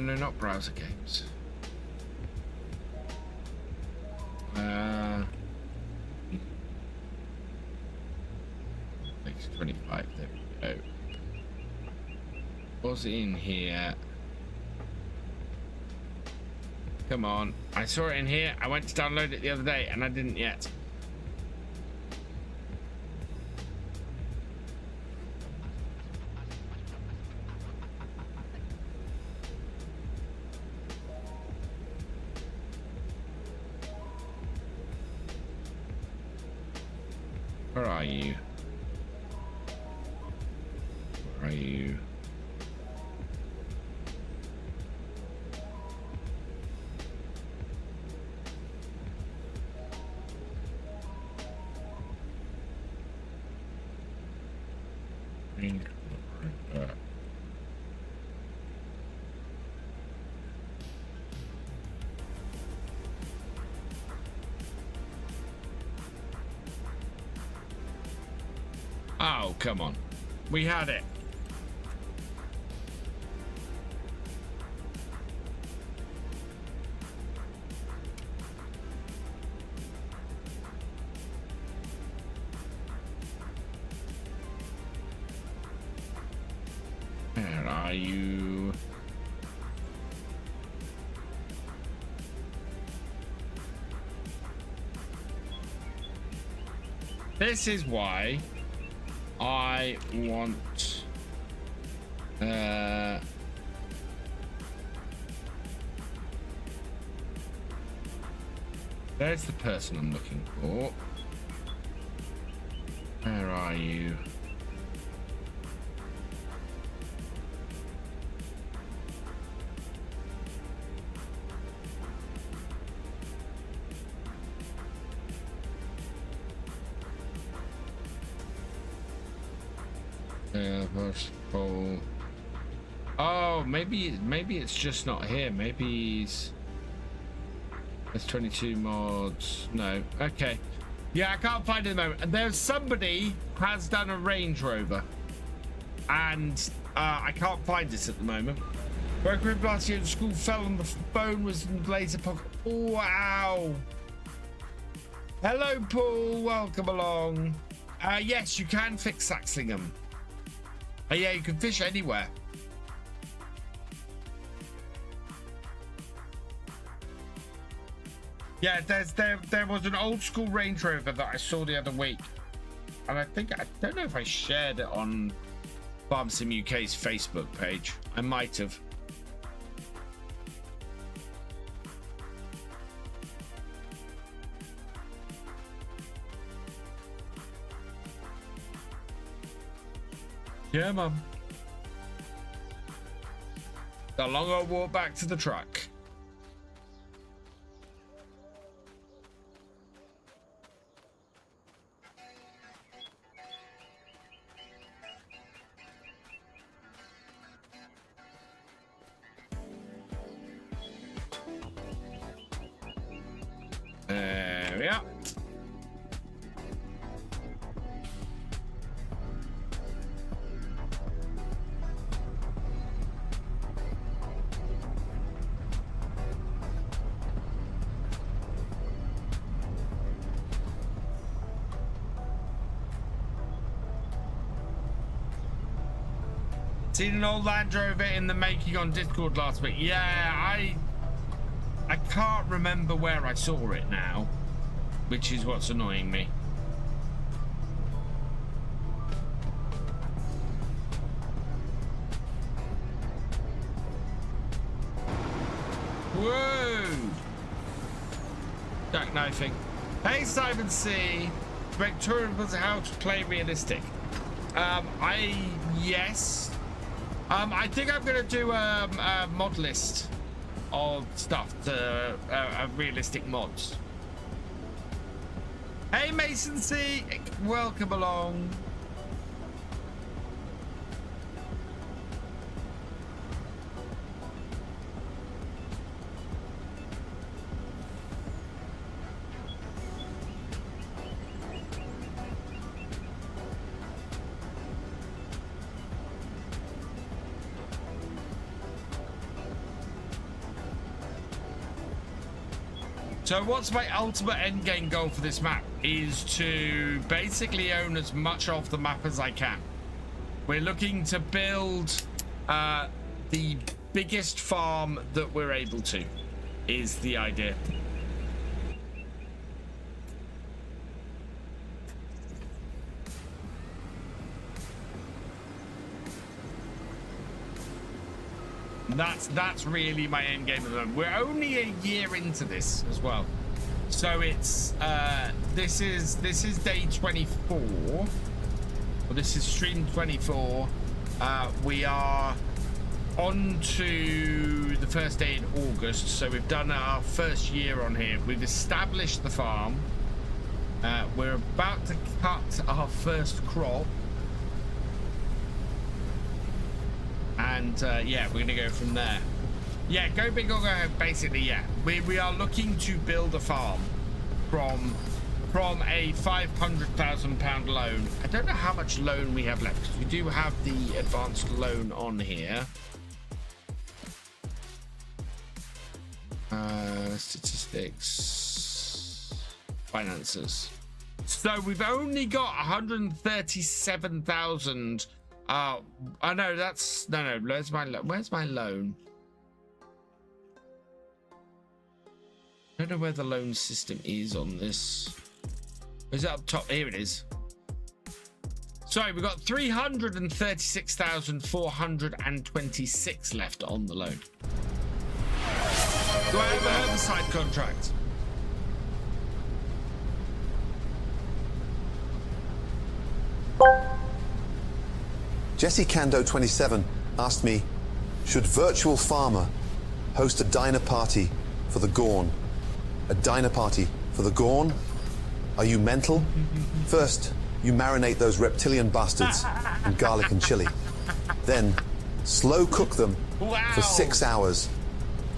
No, not browser games. X25, there we go. Was it in here? Come on. I saw it in here. I went to download it the other day and I didn't yet. Where are you? Where are you? Oh, come on. We had it. Where are you? This is why I want there's the person I'm looking for. Where are you? Oh, maybe it's just not here. Maybe he's... There's 22 mods. No. Okay. Yeah, I can't find it at the moment. There's somebody has done a Range Rover, and I can't find it at the moment. Broke rib last year in school, fell on the phone, was in laser pocket. Oh, wow. Hello, Paul. Welcome along. Yes, you can fix Saxlingham. Yeah, you can fish anywhere. Yeah, there was an old school Range Rover that I saw the other week, and I don't know if I shared it on Farm Sim UK's Facebook page. I might have. Yeah, Mum. The longer walk back to the truck. There we are. Seen an old Land Rover in the making on Discord last week. Yeah, I can't remember where I saw it now, which is what's annoying me. Whoa! Jackknifing. Hey, Simon C. Victoria was how to play realistic. Yes. I think I'm gonna do a mod list of stuff to realistic mods. Hey, Mason C, welcome along. So what's my ultimate endgame goal for this map is to basically own as much of the map as I can. We're looking to build the biggest farm that we're able to, is the idea. That's really my end game at the moment. We're only a year into this as well, so it's this is day 24, or this is stream 24. We are on to the first day in August, so we've done our first year on here. We've established the farm. We're about to cut our first crop. And yeah, we're gonna go from there. Yeah, go big or go home. Basically, yeah, we are looking to build a farm from from a £500,000 loan. I don't know how much loan we have left, because we do have the advanced loan on here. Statistics, finances. So we've only got 137,000. Oh no, that's no. Where's my loan? I don't know where the loan system is on this. Is it up top? Here it is. Sorry, we've got 336,426 left on the loan. Do I have a herbicide contract?
Jesse Kando 27 asked me, should Virtual Farmer host a diner party for the Gorn? A diner party for the Gorn? Are you mental? First, you marinate those reptilian bastards in garlic and chili. Then, slow cook them for 6 hours.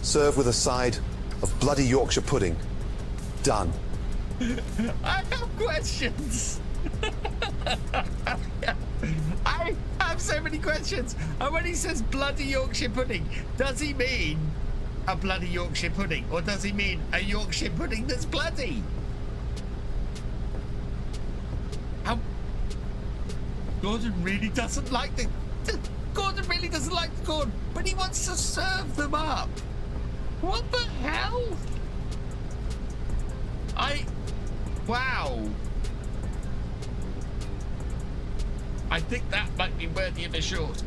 Serve with a side of bloody Yorkshire pudding. Done.
I have questions. I have so many questions. And when he says bloody Yorkshire pudding, does he mean a bloody Yorkshire pudding, or does he mean a Yorkshire pudding that's bloody? How? Gordon really doesn't like the Corn, but he wants to serve them up. What the hell? Wow. I think that might be worthy of a short.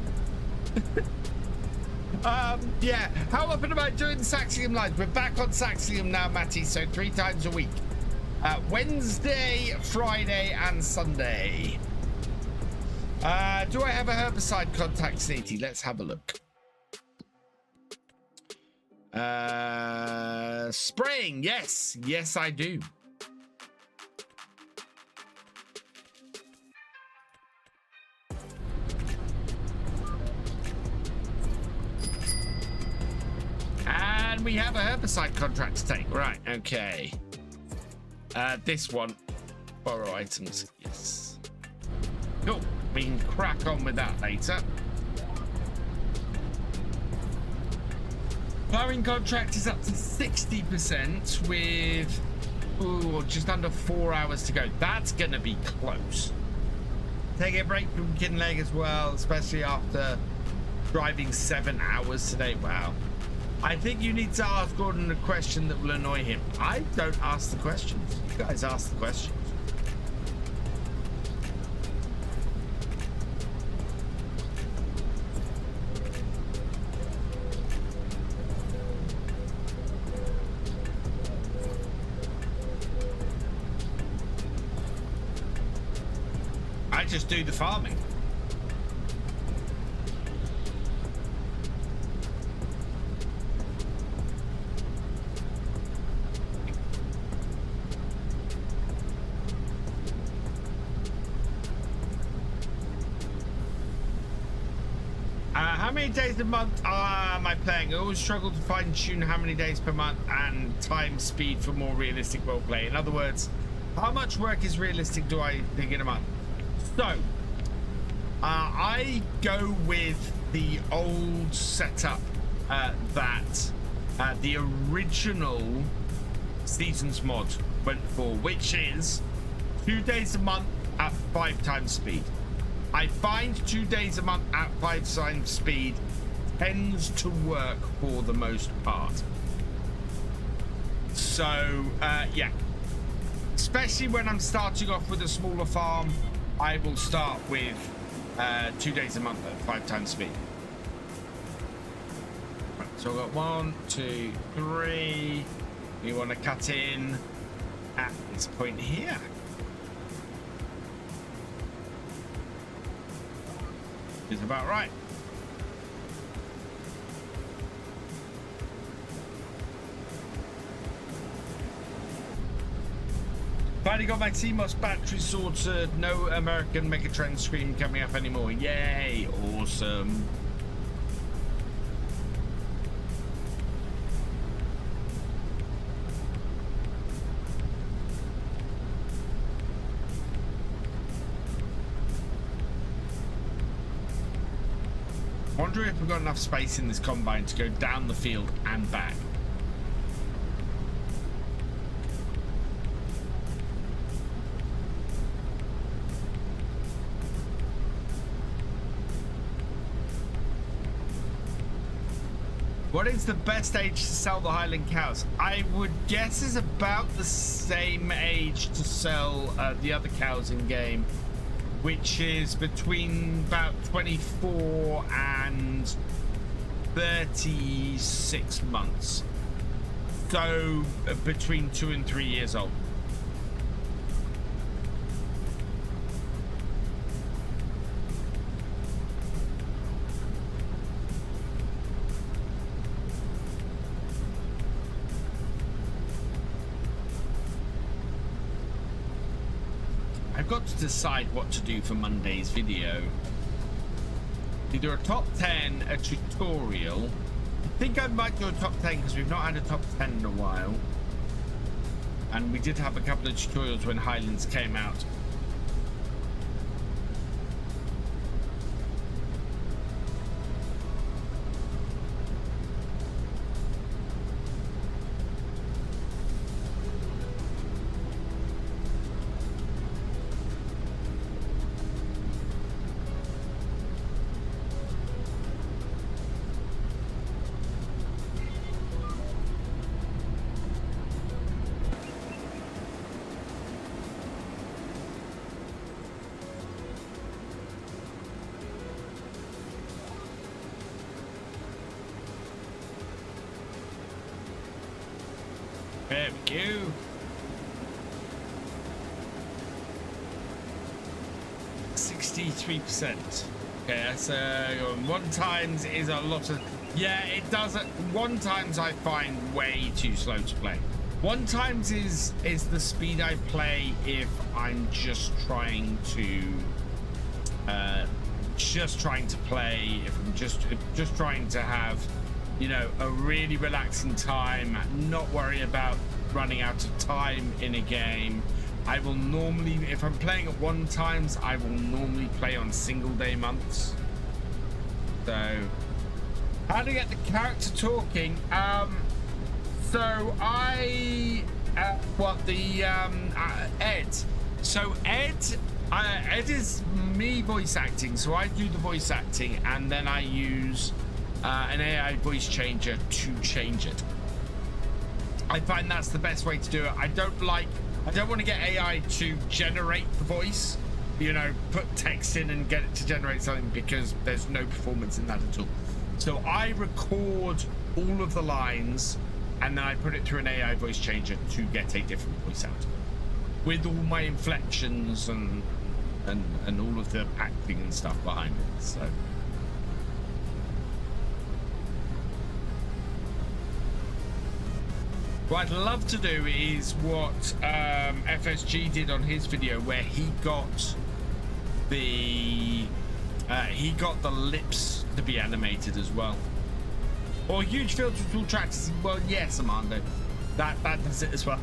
Yeah. How often am I doing Saxlingham Live? We're back on Saxlingham now, Matty, so 3 times a week. Wednesday, Friday, and Sunday. Do I have a herbicide contact, Snitty? Let's have a look. Spraying, yes. Yes, I do. And we have a herbicide contract to take. Right, okay. This one. Borrow items. Yes. Cool. We can crack on with that later. Plowing contract is up to 60% with just under 4 hours to go. That's going to be close. Take a break from Kinleg as well, especially after driving 7 hours today. Wow. I think you need to ask Gordon a question that will annoy him. I don't ask the questions. You guys ask the questions. I just do the farming. How many days a month am I playing? I always struggle to fine-tune how many days per month and time speed for more realistic roleplay. In other words, how much work is realistic do I think in a month? So, I go with the old setup that the original Seasons mod went for, which is 2 days a month at 5 times speed. I find 2 days a month at 5 times speed tends to work for the most part. So, yeah. Especially when I'm starting off with a smaller farm, I will start with 2 days a month at 5 times speed. Right, so I've got 1, 2, 3. You want to cut in at this point here. Is about right. Finally got my CMOS battery sorted. No American Megatrend screen coming up anymore. Yay! Awesome. wondering if we've got enough space in this combine to go down the field and back. What is the best age to sell the Highland cows? I would guess is about the same age to sell the other cows in game, which is between about 24 and 36 months. So between 2 and 3 years old. I've got to decide what to do for Monday's video. Either a top 10, a tutorial. I think I might do a top 10 because we've not had a top 10 in a while. And we did have a couple of tutorials when Highlands came out. There we go. 63%. Okay, so 1 times is a lot of. Yeah, it doesn't. 1 times I find way too slow to play. 1 times is the speed I play if I'm just trying to play. If I'm just trying to have, you know, a really relaxing time, not worry about running out of time in a game. I will normally, if I'm playing at 1 times, I will normally play on single day months. So, how to get the character talking? So I, Ed. So Ed is me voice acting. So I do the voice acting, and then I use an AI voice changer to change it. I find that's the best way to do it. I don't want to get AI to generate the voice, you know, put text in and get it to generate something, because there's no performance in that at all. So I record all of the lines and then I put it through an AI voice changer to get a different voice out with all my inflections and all of the acting and stuff behind it. So what I'd love to do is what FSG did on his video, where he got the lips to be animated as well. Or huge filter tool tracks. Well, yes, Amando, that does it as well.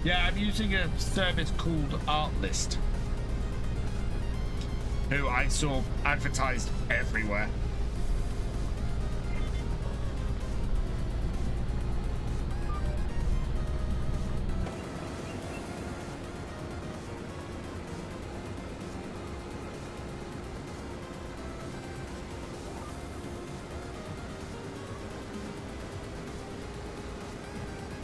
Yeah, I'm using a service called Artlist, who I saw advertised everywhere.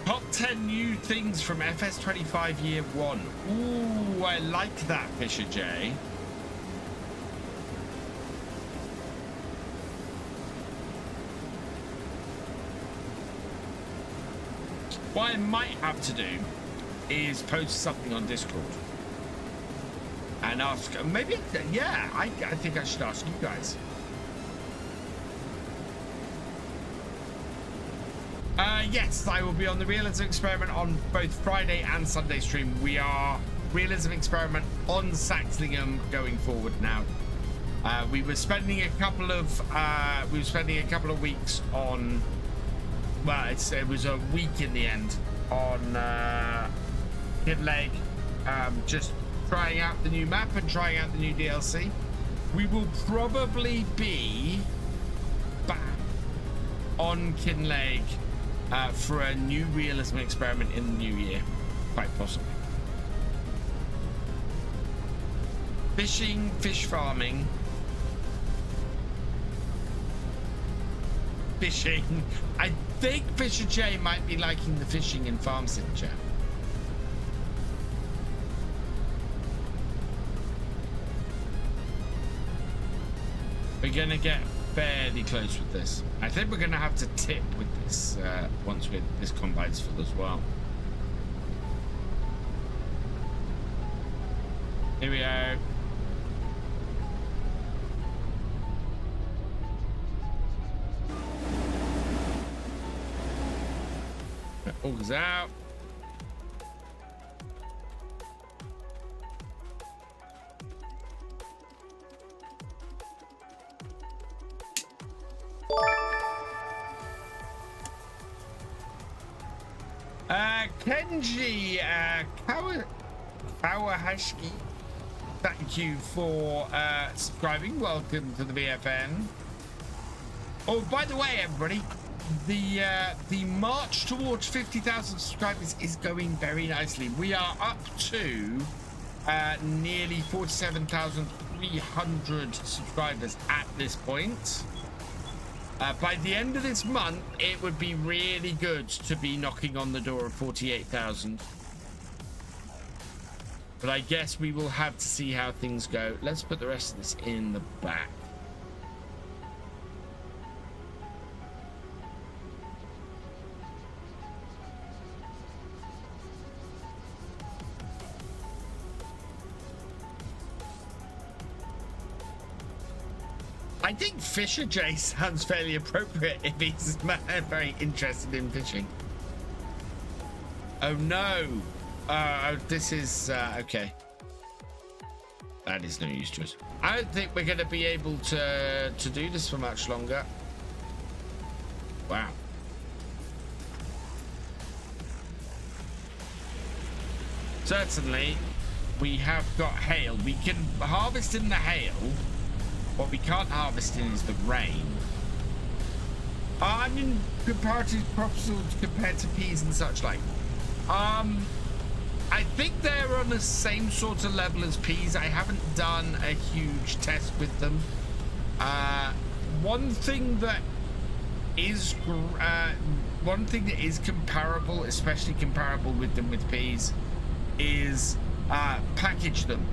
Top 10 new things from FS25 Year 1. Ooh, I like that, Thefisherj. What I might have to do is post something on Discord and ask, maybe, yeah, I think I should ask you guys. Yes, I will be on the Realism Experiment on both Friday and Sunday stream. We are Realism Experiment on Saxlingham going forward now. We were spending a couple of weeks on. Well, it was a week in the end on Kid Leg, just trying out the new map and trying out the new DLC. We will probably be back on Kinleg for a new realism experiment in the new year, quite possibly. Fishing, fish farming. Fishing. I think Thefisherj might be liking the fishing in Farm Sim chat. We're gonna get fairly close with this. I think we're gonna have to tip with this once this combine's full as well. Here we go. Augers out. Kenji Kawahashiki, thank you for subscribing. Welcome to the VFN. Oh, by the way, everybody, the march towards 50,000 subscribers is going very nicely. We are up to nearly 47,300 subscribers at this point. By the end of this month, it would be really good to be knocking on the door of 48,000. But I guess we will have to see how things go. Let's put the rest of this in the back. I think Thefisherj sounds fairly appropriate if he's very interested in fishing. Oh no! This is okay. That is no use to us. I don't think we're going to be able to do this for much longer. Wow. Certainly, we have got hail. We can harvest in the hail. What we can't harvest in is the rain. Onion comparative proposals compared to peas and such like. I think they're on the same sort of level as peas. I haven't done a huge test with them. One thing that is comparable, especially comparable with them with peas, is package them.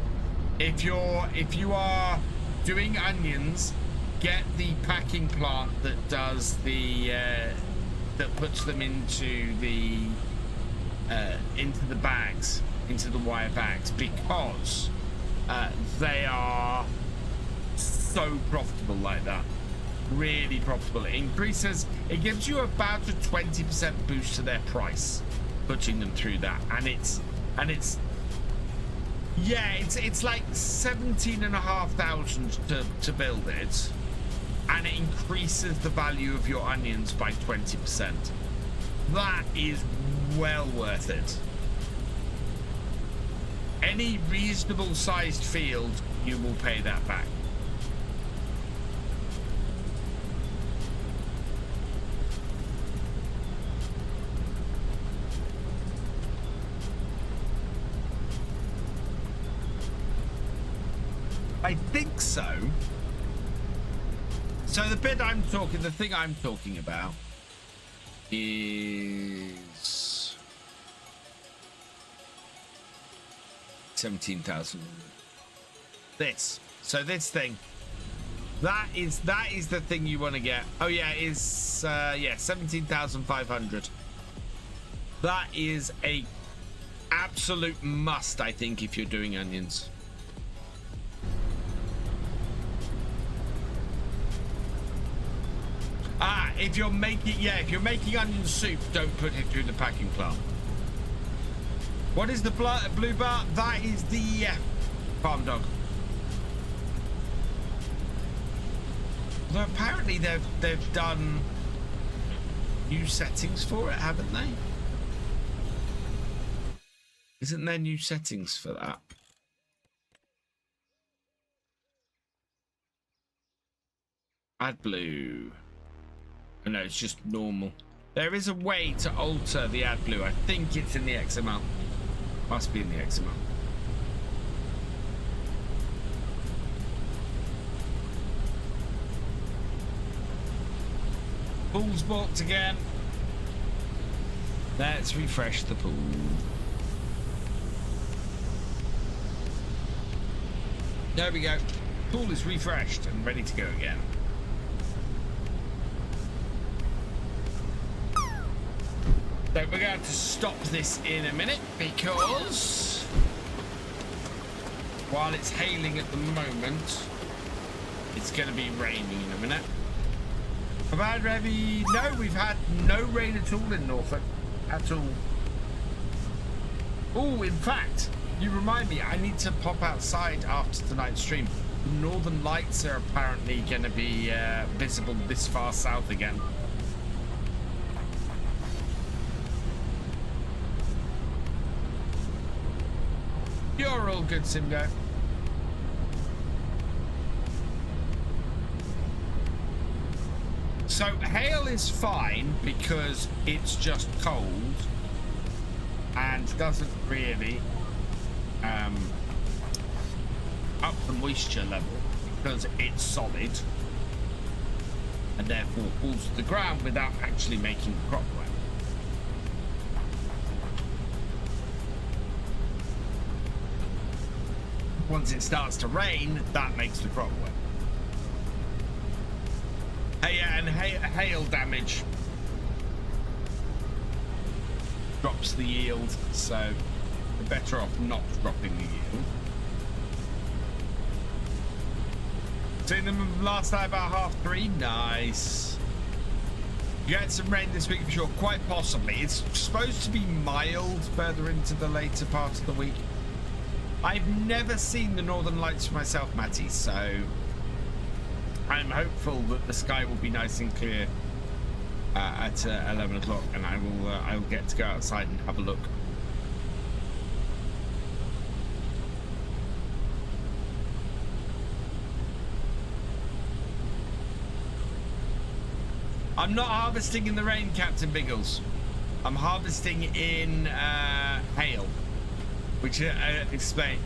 If you are doing onions, get the packing plant that does the that puts them into the bags, into the wire bags, because they are so profitable like that. Really profitable. It increases, it gives you about a 20% boost to their price, putting them through that, and it's yeah, it's like 17,500 to build it, and it increases the value of your onions by 20%. That is well worth it. Any reasonable sized field, you will pay that back. I think so. So the thing I'm talking about is 17,000. This thing. That is the thing you want to get. Oh yeah, it is yeah, 17,500. That is a absolute must, I think, if you're doing onions. If you're making onion soup, don't put it through the packing plant. What is the blue bar? That is the farm dog. Although apparently they've done new settings for it, haven't they? Isn't there new settings for that? AdBlue. Oh, no, it's just normal. There is a way to alter the AdBlue. I think it's in the XML. Must be in the XML. Pool's booked again. Let's refresh the pool. There we go. Pool is refreshed and ready to go again. So we're going to stop this in a minute because while it's hailing at the moment, it's going to be raining in a minute. Have I had heavy? No, we've had no rain at all in Norfolk. At all. Oh, in fact, you remind me, I need to pop outside after tonight's stream. The northern lights are apparently going to be visible this far south again. You're all good, Simgo. So hail is fine because it's just cold and doesn't really up the moisture level because it's solid and therefore falls to the ground without actually making the crop wet. Once it starts to rain, that makes the crop wet. Yeah, and hail damage drops the yield, so we're better off not dropping the yield. Seen them last night about 3:30. Nice. You had some rain this week for sure, quite possibly. It's supposed to be mild further into the later part of the week. I've never seen the Northern Lights for myself, Matty, so I'm hopeful that the sky will be nice and clear at 11 o'clock, and I will get to go outside and have a look. I'm not harvesting in the rain, Captain Biggles. I'm harvesting in hail, which I explain.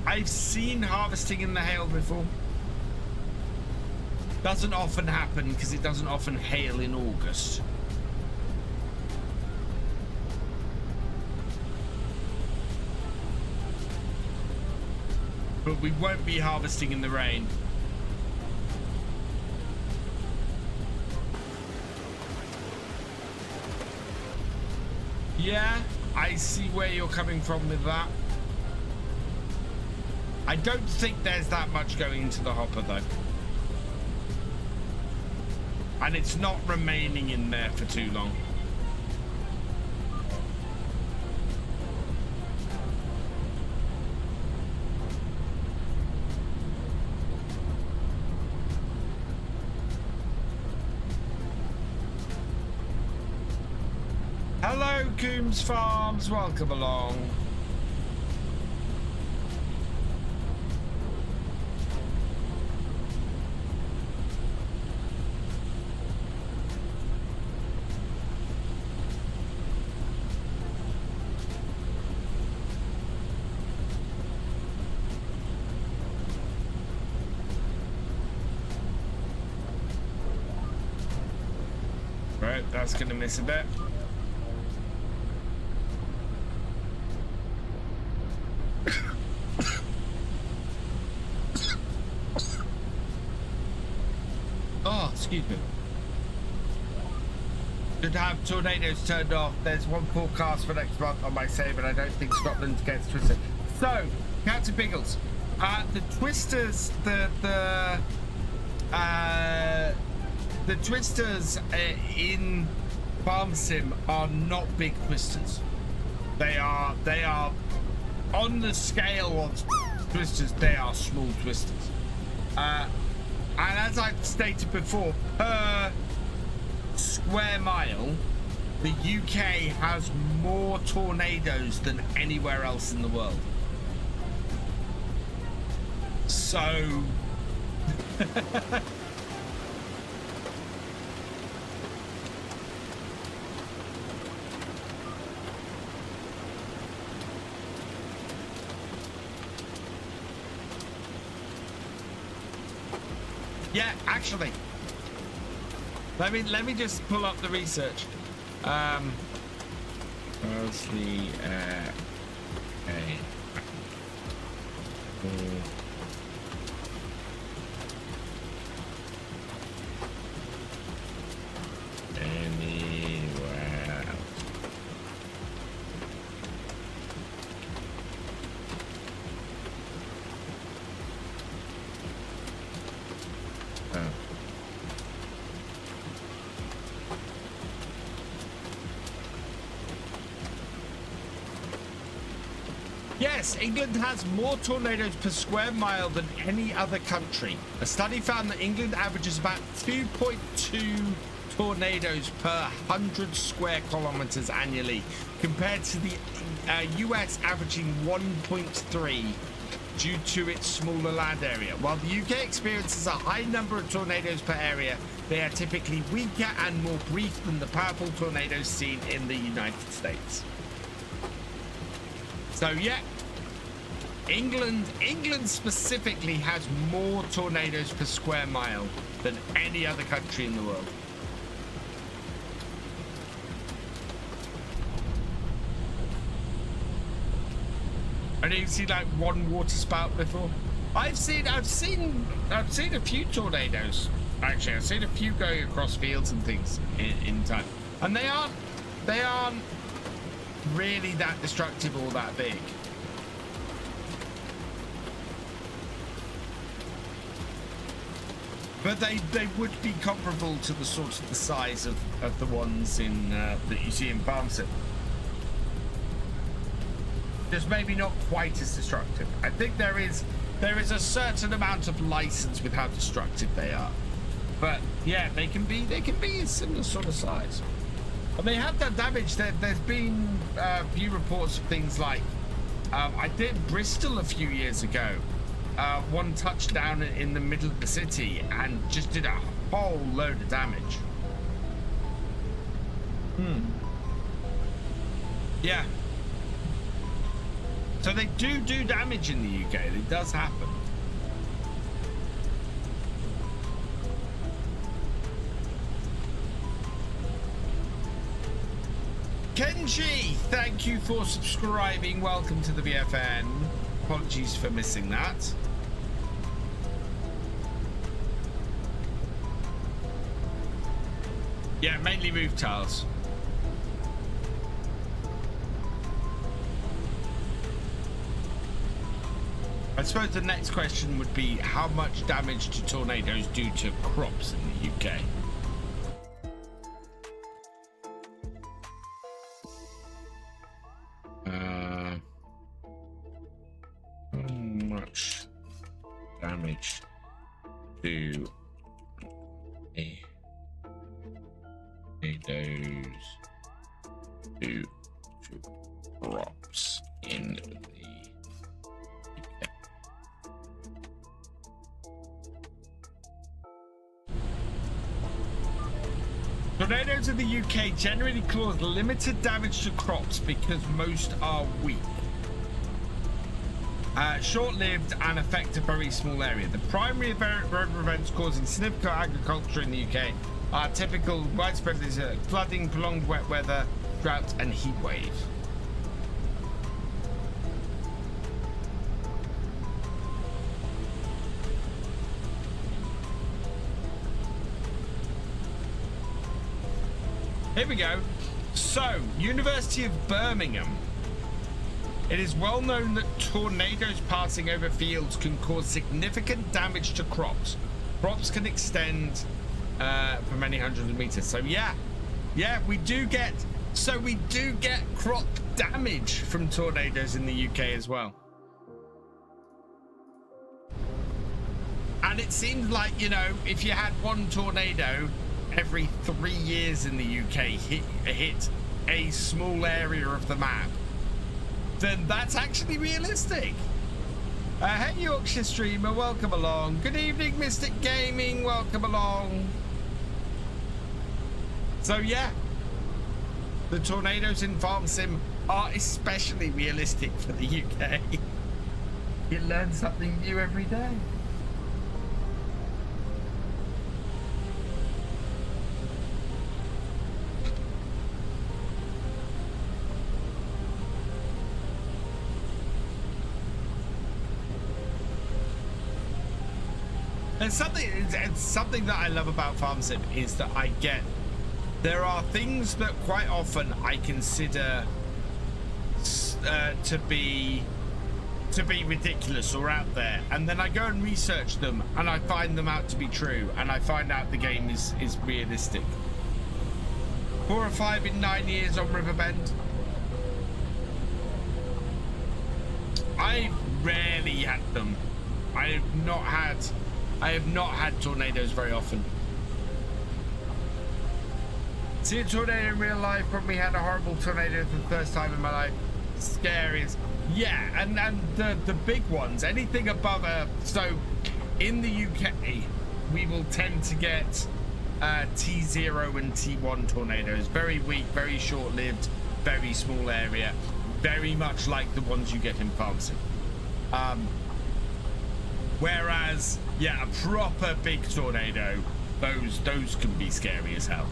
I've seen harvesting in the hail before. Doesn't often happen because it doesn't often hail in August. But we won't be harvesting in the rain. Yeah, I see where you're coming from with that. I don't think there's that much going into the hopper though. And it's not remaining in there for too long. Hello, Coombs Farms, welcome along. Right, that's gonna miss a bit. Oh, excuse me. Should have tornadoes turned off. There's one forecast for next month on my save, and I don't think Scotland gets twisted. So, Captain Biggles, the twisters, the twisters in Farm Sim are not big twisters. They are on the scale of twisters. They are small twisters. And as I've stated before, per square mile, the UK has more tornadoes than anywhere else in the world. So Yeah, actually, let me just pull up the research. What's the anywhere else? Yes, England has more tornadoes per square mile than any other country. A study found that England averages about 2.2 tornadoes per 100 square kilometers annually, compared to the US averaging 1.3 due to its smaller land area. While the UK experiences a high number of tornadoes per area, they are typically weaker and more brief than the powerful tornadoes seen in the United States. So yeah, England specifically has more tornadoes per square mile than any other country in the world. I didn't see like one water spout before. I've seen a few tornadoes. Actually, I've seen a few going across fields and things in time, and they aren't really that destructive or that big. But they would be comparable to the sort of the size of the ones in that you see in Farmstead. Just maybe not quite as destructive. I think there is a certain amount of license with how destructive they are. But yeah, they can be a similar sort of size. And they have done damage. There's been a few reports of things like I did Bristol a few years ago. One touchdown in the middle of the city and just did a whole load of damage. Yeah. So they do damage in the UK. It does happen. Kenji, thank you for subscribing. Welcome to the VFN. Apologies for missing that. Yeah, mainly roof tiles. I suppose the next question would be how much damage do tornadoes do to crops in the UK? How much damage do tornadoes do to crops in the UK? Tornadoes in the UK generally cause limited damage to crops because most are weak. Short-lived and affect a very small area. The primary events causing significant agriculture in the UK are typical widespread flooding, prolonged wet weather, drought, and heat wave. Here we go. So, University of Birmingham. It is well known that tornadoes passing over fields can cause significant damage to crops. Crops can extend for many hundreds of meters. So yeah, we do get crop damage from tornadoes in the UK as well. And it seems like, you know, if you had one tornado every 3 years in the UK hit a small area of the map, then that's actually realistic. Hey Yorkshire streamer, welcome along. Good evening, Mystic Gaming, welcome along. So yeah, the tornadoes in Farm Sim are especially realistic for the UK. You learn something new every day. And something that I love about Farm Sim is that there are things that quite often I consider to be ridiculous or out there, and then I go and research them and I find them out to be true, and I find out the game is realistic. 4 or 5 in 9 years on Riverbend. I've rarely had them. I have not had tornadoes very often. See a tornado in real life, probably had a horrible tornado for the first time in my life. Scariest. Yeah, and the big ones, anything above so in the UK, we will tend to get T0 and T1 tornadoes. Very weak, very short-lived, very small area. Very much like the ones you get in Farm Sim. Whereas, yeah, a proper big tornado, those can be scary as hell.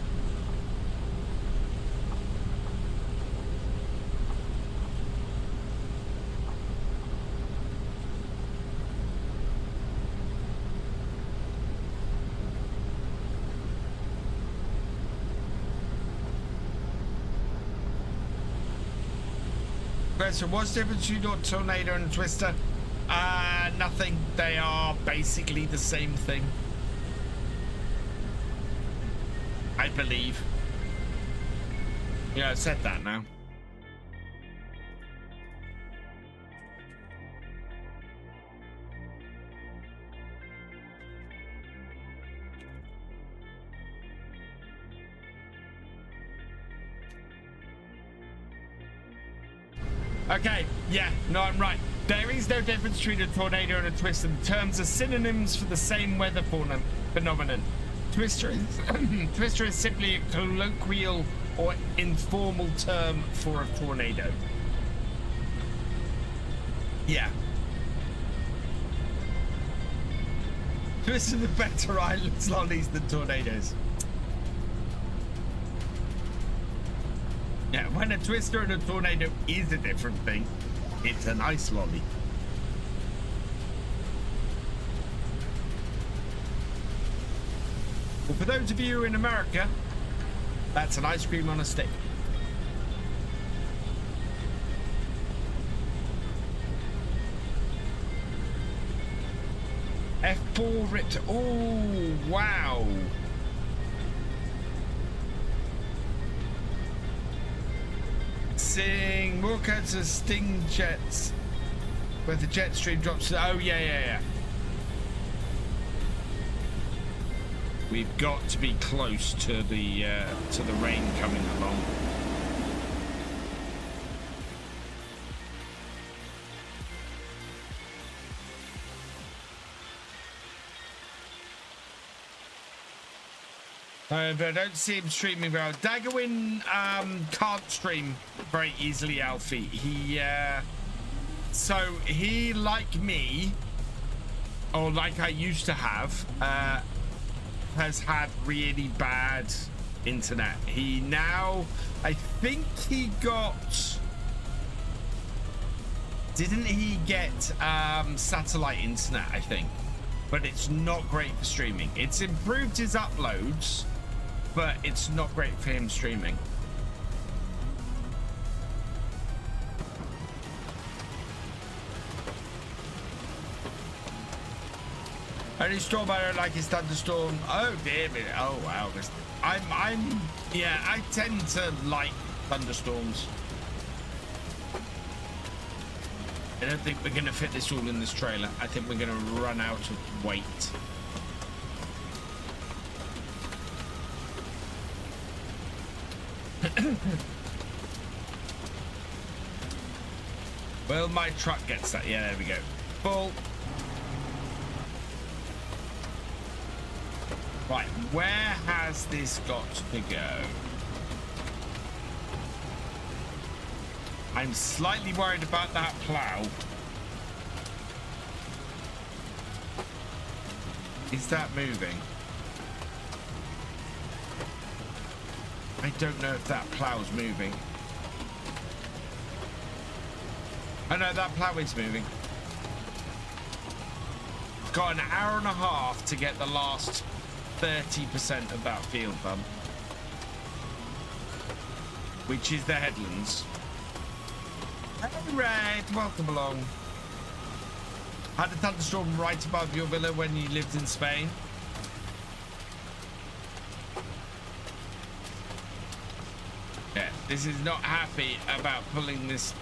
So what's the difference between a tornado and a twister? Nothing. They are basically the same thing, I believe. Yeah, I said that now. Okay, yeah, no, I'm right. There is no difference between a tornado and a twister. The terms are synonyms for the same weather phenomenon. Twister is simply a colloquial or informal term for a tornado. Yeah. Twisters are better islands lollies than tornadoes. Yeah, when a twister and a tornado is a different thing, it's an ice lolly. Well, for those of you in America, that's an ice cream on a stick. F4 ripped. Oh, wow. Seeing more cuts of sting jets where the jet stream drops. Oh yeah. We've got to be close to the rain coming along. But I don't see him streaming well. Daggerwin can't stream very easily, Alfie. He like me, or like I used to have, has had really bad internet. He now, I think he got, didn't he get satellite internet, I think, but it's not great for streaming. It's improved his uploads, but it's not great for him streaming. Only storm I don't like is thunderstorm. Oh dear me. Oh wow. Yeah, I tend to like thunderstorms. I don't think we're gonna fit this all in this trailer. I think we're gonna run out of weight. Well, my truck gets that. Yeah, there we go. full. Right, where has this got to go? I'm slightly worried about that plow. Is that moving? I don't know if that plow's moving. Oh no, that plow is moving. Got an hour and a half to get the last 30% of that field done, which is the headlands. Hey Red, welcome along. Had a thunderstorm right above your villa when you lived in Spain. Yeah, this is not happy about pulling this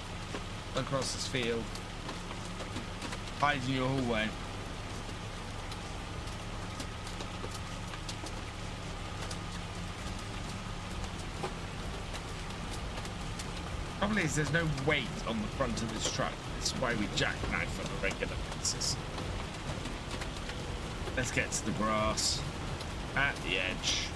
across this field. Hide in your hallway. Probably is there's no weight on the front of this truck. That's why we jackknife on a regular basis. Let's get to the grass at the edge.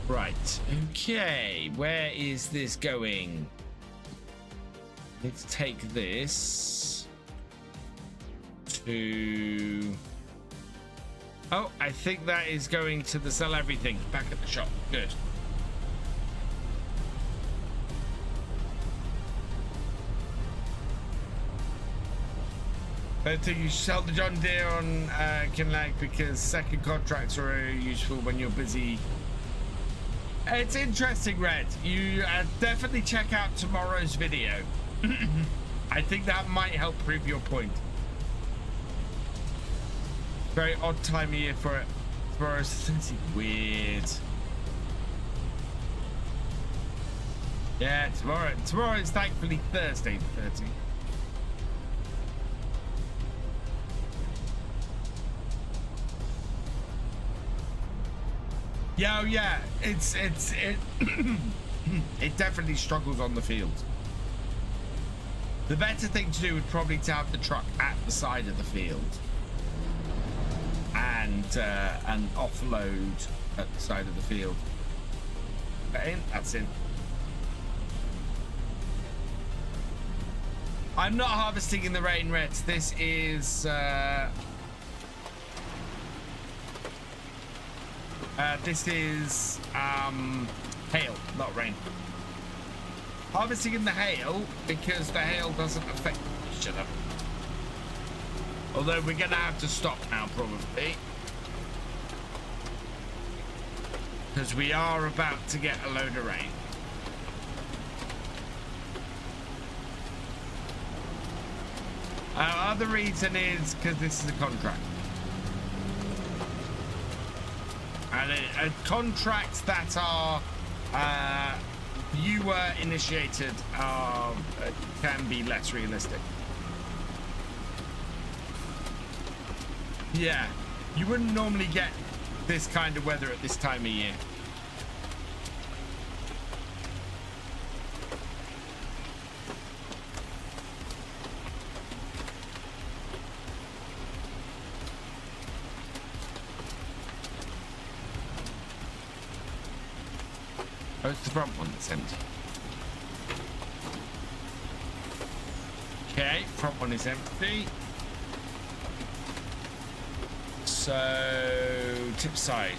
Right, okay, where is this going? Let's take this to... Oh, I think that is going to the sell everything back at the shop. Good. I think you should sell the John Deere on Kinlag because second contracts are useful when you're busy. It's interesting, Red. You definitely check out tomorrow's video. I think that might help prove your point. Very odd time of year for it. For us, it's weird. Yeah, tomorrow. Tomorrow is thankfully Thursday the 13th. Yeah, oh yeah, it it definitely struggles on the field. The better thing to do would probably to have the truck at the side of the field and offload at the side of the field. That in? That's in. I'm not harvesting in the rain, Reds. This is hail, not rain. Harvesting in the hail because the hail doesn't affect each other. Although we're gonna have to stop now probably because we are about to get a load of rain. Other reason is because this is a contract. And contracts that are viewer initiated can be less realistic. Yeah, you wouldn't normally get this kind of weather at this time of year. Oh, it's the front one that's empty. Okay, front one is empty. So, tip side.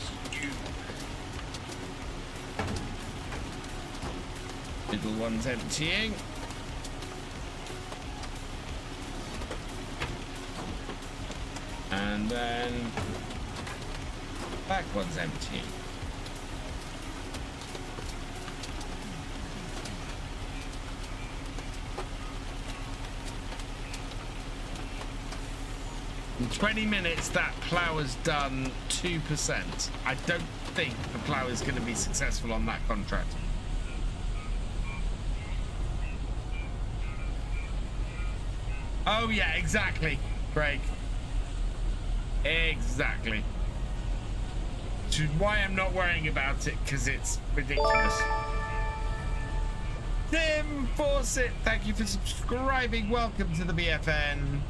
Middle one's emptying. And then back one's emptying. In 20 minutes, that plow has done 2%. I don't think the plow is going to be successful on that contract. Oh, yeah, exactly, Craig. Exactly. Which is why I'm not worrying about it, because it's ridiculous. Tim Fawcett, thank you for subscribing. Welcome to the BFN.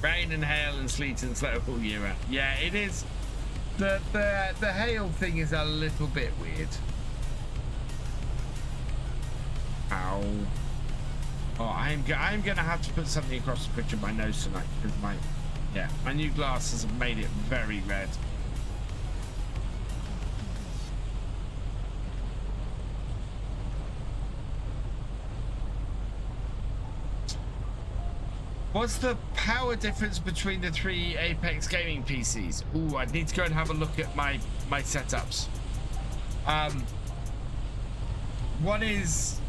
Rain and hail and sleet and snow all year round. Yeah, it is. The hail thing is a little bit weird. Ow. Oh, I'm gonna have to put something across the bridge of my nose tonight because my new glasses have made it very red. What's the power difference between the 3 Apex gaming PCs? Ooh, I'd need to go and have a look at my setups. One is,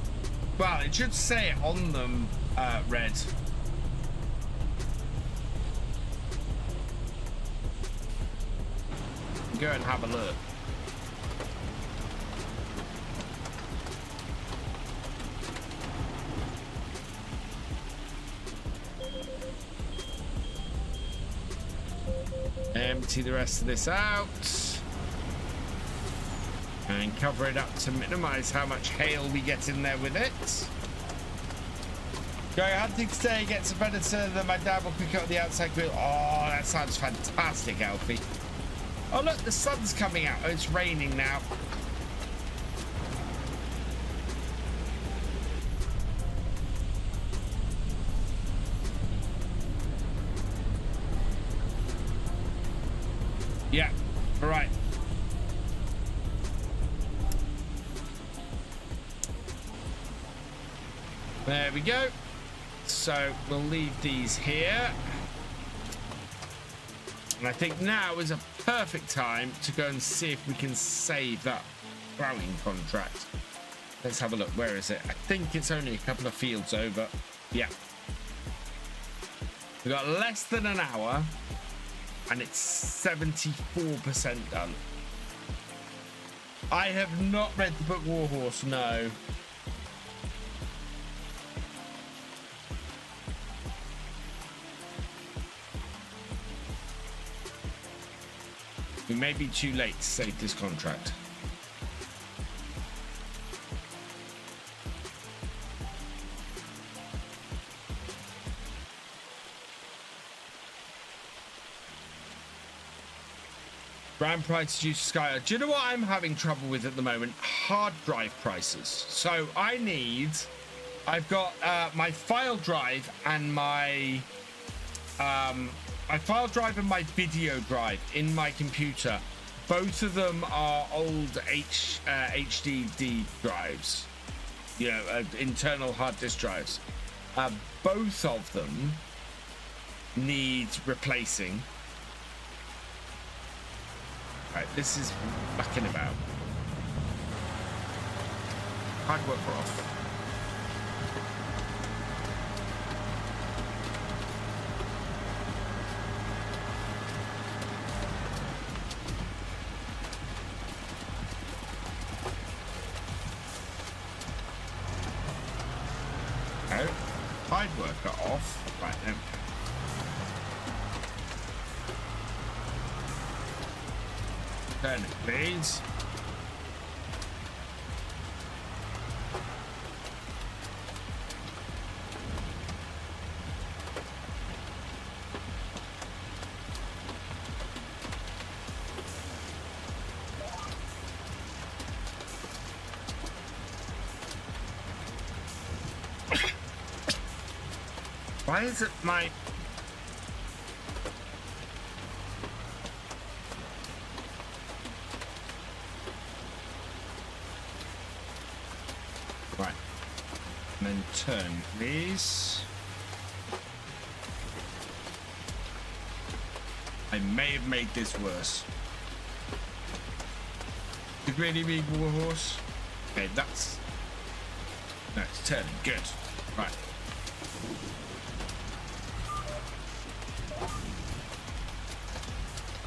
well, it should say it on them, red. Go and have a look. Empty the rest of this out and cover it up to minimize how much hail we get in there with it. Going hunting today gets a predator that my dad will pick up the outside grill. Oh, that sounds fantastic, Alfie. Oh look, the sun's coming out. Oh, it's raining now. Yeah, all right. There we go. So we'll leave these here. And I think now is a perfect time to go and see if we can save that plowing contract. Let's have a look. Where is it? I think it's only a couple of fields over. Yeah. We've got less than an hour. And it's 74% done. I have not read the book Warhorse, no. We may be too late to save this contract. Brand prices due to Sky. Do you know what I'm having trouble with at the moment? Hard drive prices. So I've got my file drive and my file drive and my video drive in my computer. Both of them are old HDD drives, you know, internal hard disk drives. Both of them need replacing. Right, this is mucking about. Hard work off. No, hard worker off. Right, then. Turn it, please. Why is it my... Right. And then turn, please. I may have made this worse. The really big warhorse. Okay, that's... No, it's turning. Good. Right.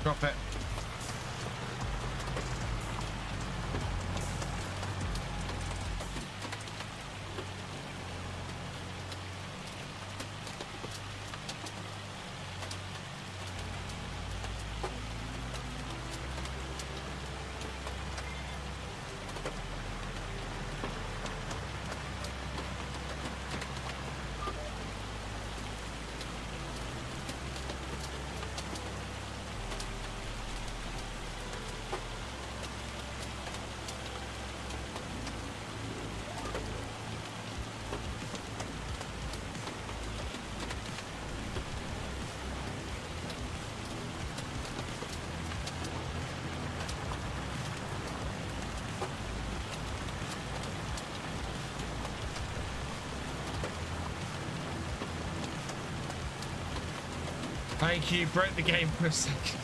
Drop it. Thank you. Broke the game for a second.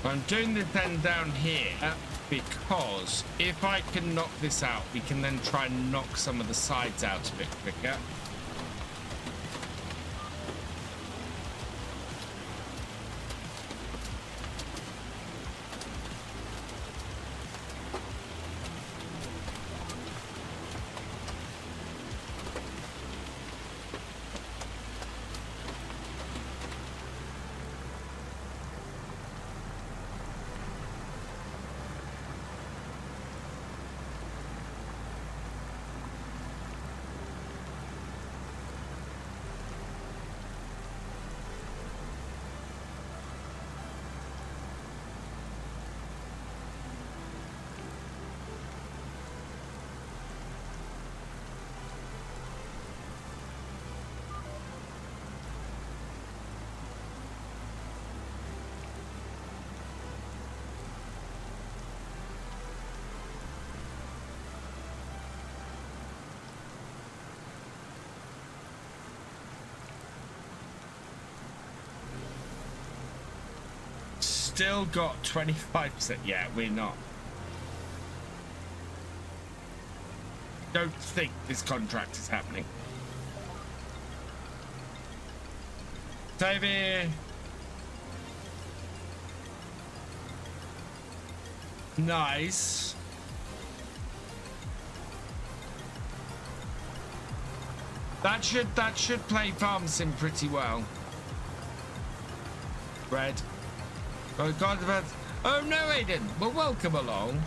I'm doing this then down here because if I can knock this out, we can then try and knock some of the sides out a bit quicker. Still got 25%. Yeah, we're not. Don't think this contract is happening. Davey. Nice. That should play farm sim pretty well. Red. Oh God! Oh no, Aiden. Well, welcome along.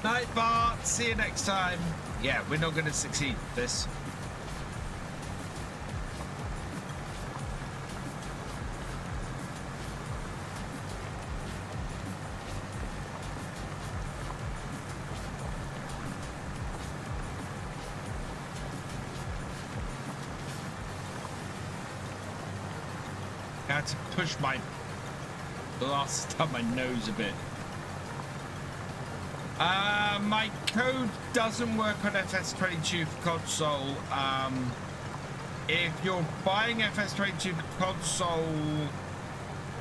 Night, Bart. See you next time. Yeah, we're not going to succeed with this. I had to push my glass down my nose a bit. My code doesn't work on FS22 for console. If you're buying FS22 for console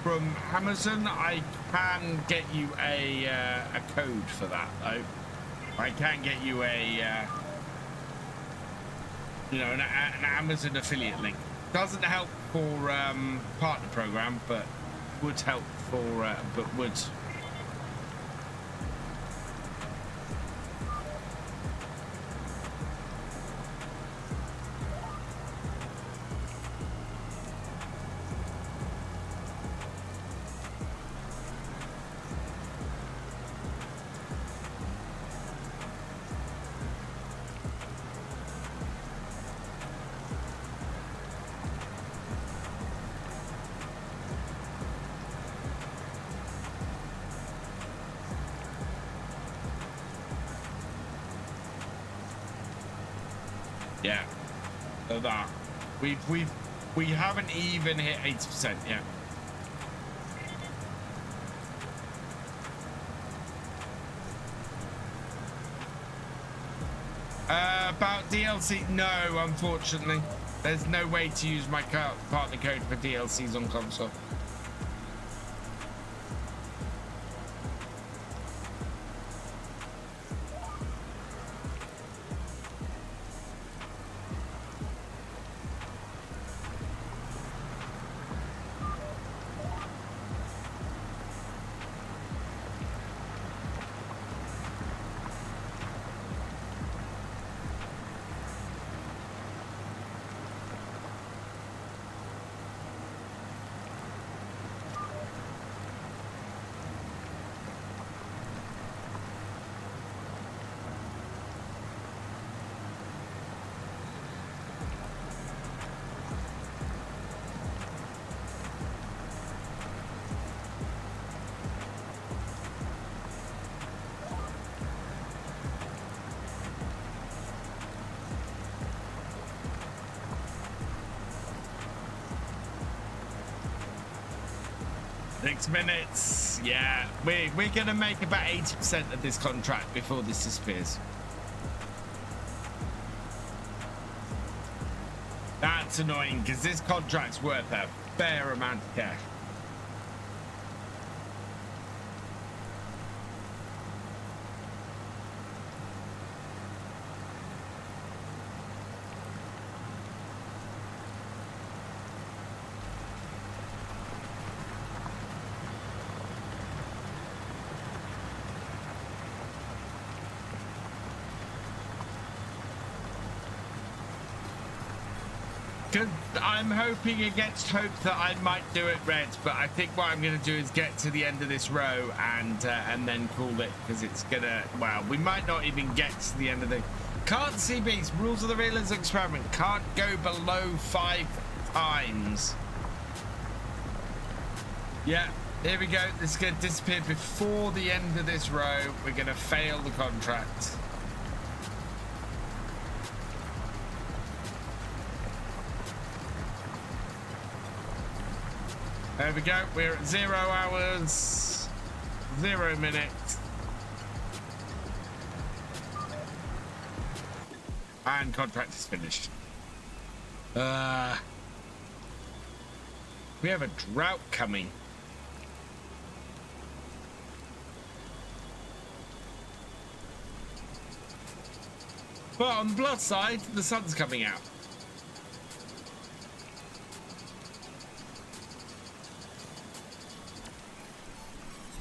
from Amazon, I can get you a code for that, though. I can get you a, you know, an Amazon affiliate link. Doesn't help for partner program, but would help for, but would. Yeah, so that we haven't even hit 80% yet. About DLC, no, unfortunately. There's no way to use my partner code for DLCs on console. Minutes. Yeah, we're gonna make about 80% of this contract before this disappears. That's annoying because this contract's worth a fair amount of cash. I'm hoping against hope that I might do it red, but I think what I'm going to do is get to the end of this row and then call it, because it's gonna, well, we might not even get to the end of the can't see beats. Rules of the realism experiment: can't go below 5 times. Yeah, here we go. This is going to disappear before the end of this row. We're going to fail the contract. There we go. We're at 0 hours, 0 minutes. And contract is finished. We have a drought coming. But on the plus side, the sun's coming out.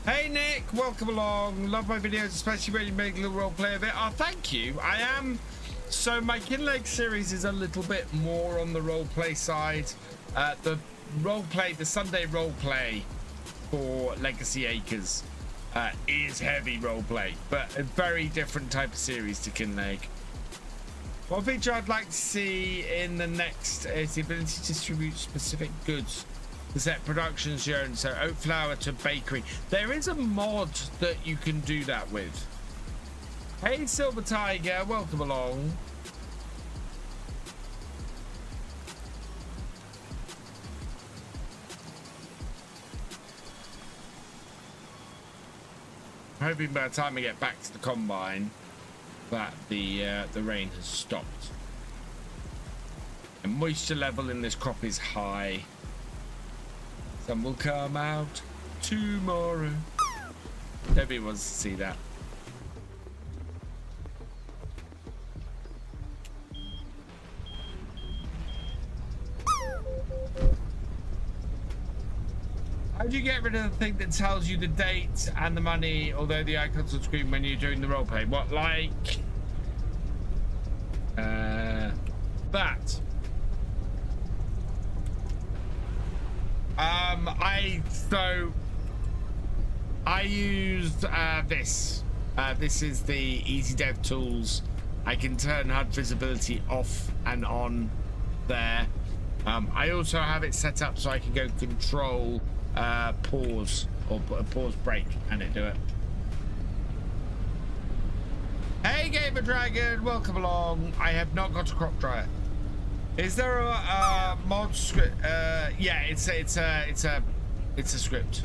Hey Nick, welcome along. Love my videos, especially when you make a little role play of it. Oh, thank you. I am. So my Kinleg series is a little bit more on the role play side. The role play, the Sunday role play for Legacy Acres is heavy role play, but a very different type of series to Kinleg. One feature I'd like to see in the next is the ability to distribute specific goods. The set production zone, so oat flour to bakery. There is a mod that you can do that with. Hey Silver Tiger, welcome along. I'm hoping by the time I get back to the combine that the rain has stopped. The moisture level in this crop is high. Some will come out tomorrow. Nobody wants to see that. How do you get rid of the thing that tells you the date and the money, although the icon's on screen when you're doing the roleplay? What, like that? I used this. This is the Easy Dev Tools. I can turn HUD visibility off and on there. I also have it set up so I can go control pause or pause break and it do it. Hey Gamer Dragon, welcome along. I have not got a crop dryer. Is there a mod script? Yeah, it's a script.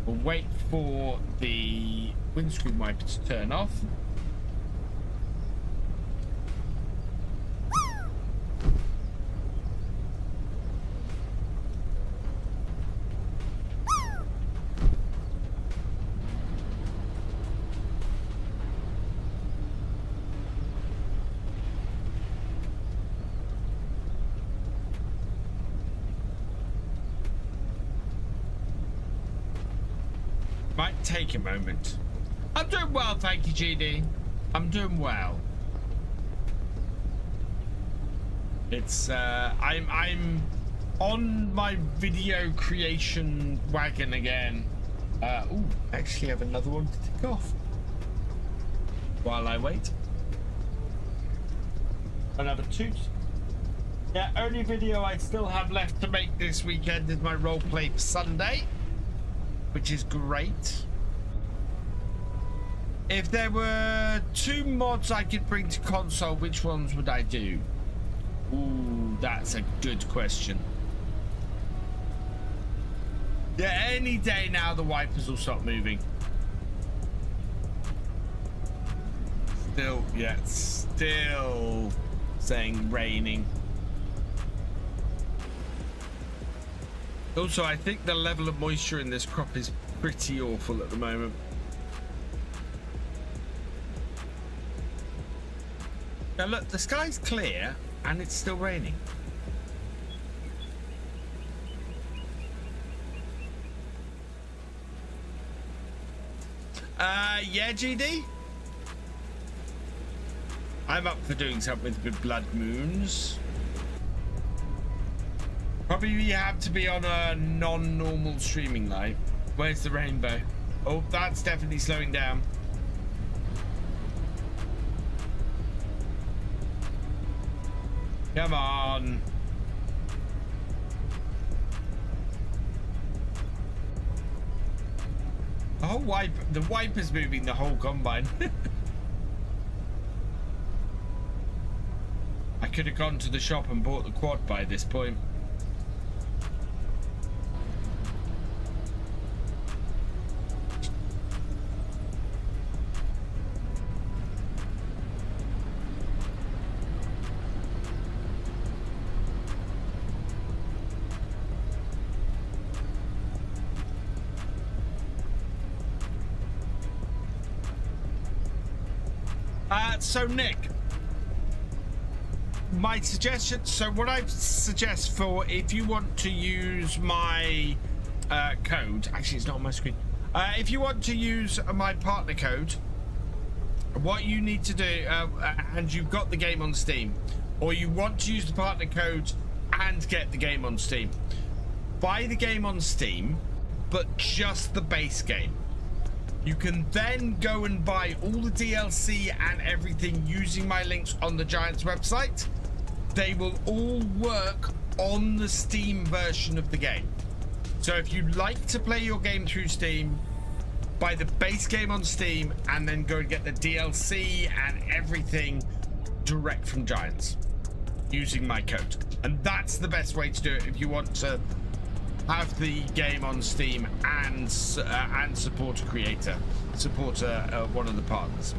We'll wait for the windscreen wiper to turn off. Might take a moment. I'm doing well, thank you, GD. I'm doing well. It's I'm on my video creation wagon again. Ooh, actually have another one to tick off while I wait. Another toot. Yeah, only video I still have left to make this weekend is my roleplay for Sunday, which is great. If there were 2 mods I could bring to console, which ones would I do? Ooh, that's a good question. Yeah, any day now the wipers will stop moving. Still, yeah, still saying raining. Also, I think the level of moisture in this crop is pretty awful at the moment. Now look, the sky's clear and it's still raining. Yeah, GD? I'm up for doing something with blood moons. Probably you have to be on a non-normal streaming light. Where's the rainbow? Oh, that's definitely slowing down. Come on. The wiper's moving the whole combine. I could have gone to the shop and bought the quad by this point. So Nick, my suggestion, so what I suggest for if you want to use my code, actually it's not on my screen, if you want to use my partner code, what you need to do, and you've got the game on Steam, or you want to use the partner code and get the game on Steam, buy the game on Steam, but just the base game. You can then go and buy all the DLC and everything using my links on the Giants website. They will all work on the Steam version of the game. So if you like to play your game through Steam, buy the base game on Steam and then go and get the DLC and everything direct from Giants using my code. And that's the best way to do it if you want to have the game on Steam and support a creator, support one of the partners.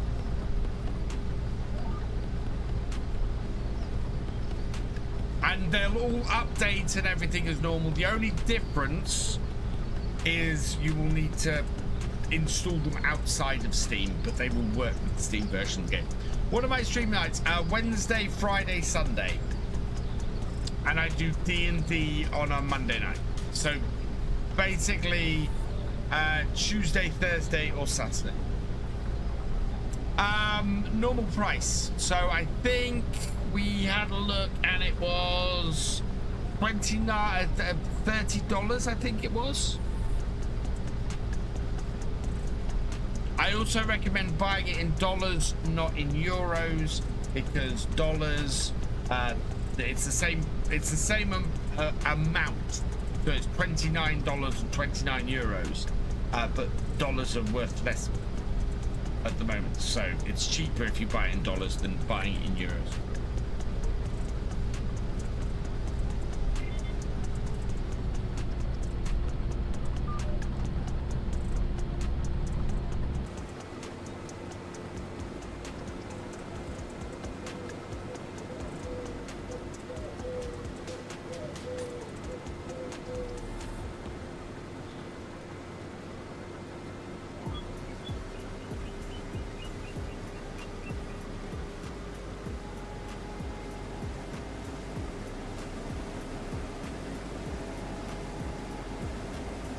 And they'll all update and everything as normal. The only difference is you will need to install them outside of Steam, but they will work with the Steam version of the game. One of my stream nights, Wednesday, Friday, Sunday, and I do D&D on a Monday night. So basically Tuesday, Thursday or Saturday. Normal price. So I think we had a look and it was $30, I think it was. I also recommend buying it in dollars, not in euros, because dollars, it's the same amount. So it's $29.29, but dollars are worth less at the moment. So it's cheaper if you buy it in dollars than buying it in euros.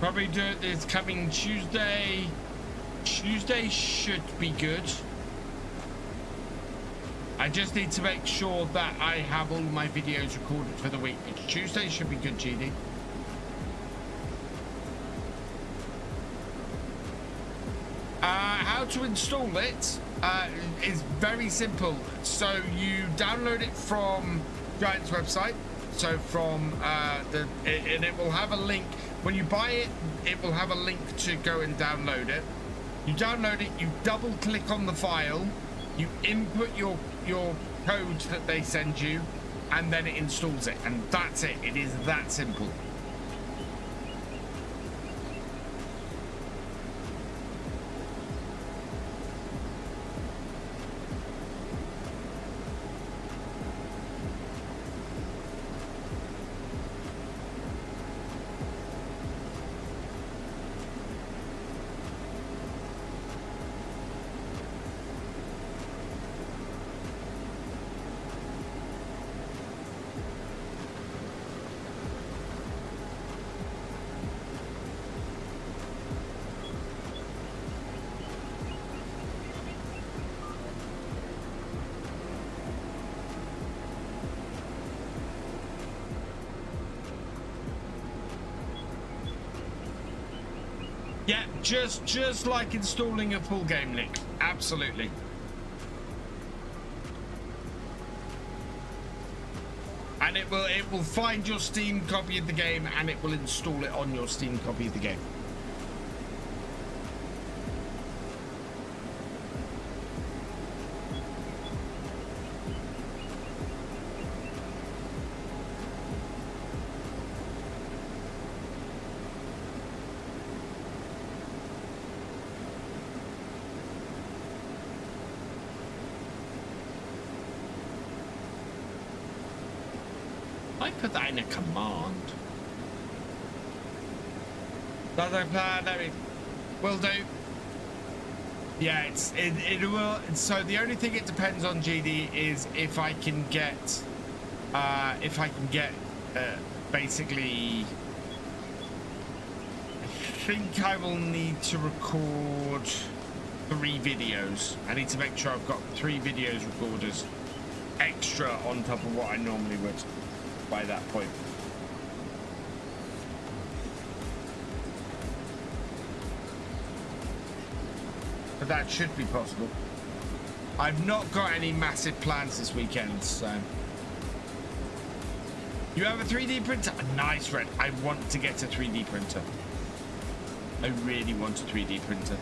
Probably do it this coming Tuesday. Tuesday should be good. I just need to make sure that I have all my videos recorded for the week. Tuesday should be good, GD. How to install it is very simple. So you download it from Giant's website. So from and it will have a link. When you buy it, it will have a link to go and download it. You download it, you double click on the file, you input your code that they send you, and then it installs it. And that's it. It is that simple. Yeah, just like installing a full game, Nick. Absolutely. And it will find your Steam copy of the game and it will install it on your Steam copy of the game. Put that in a command. Does I plan? No, it will do. Yeah, it will. So the only thing it depends on, GD, is if I can get basically. I think I will need to record 3 videos. I need to make sure I've got 3 videos recorders extra on top of what I normally would. By that point. But that should be possible. I've not got any massive plans this weekend, so. You have a 3D printer? Nice, Red. I want to get a 3D printer. I really want a 3D printer.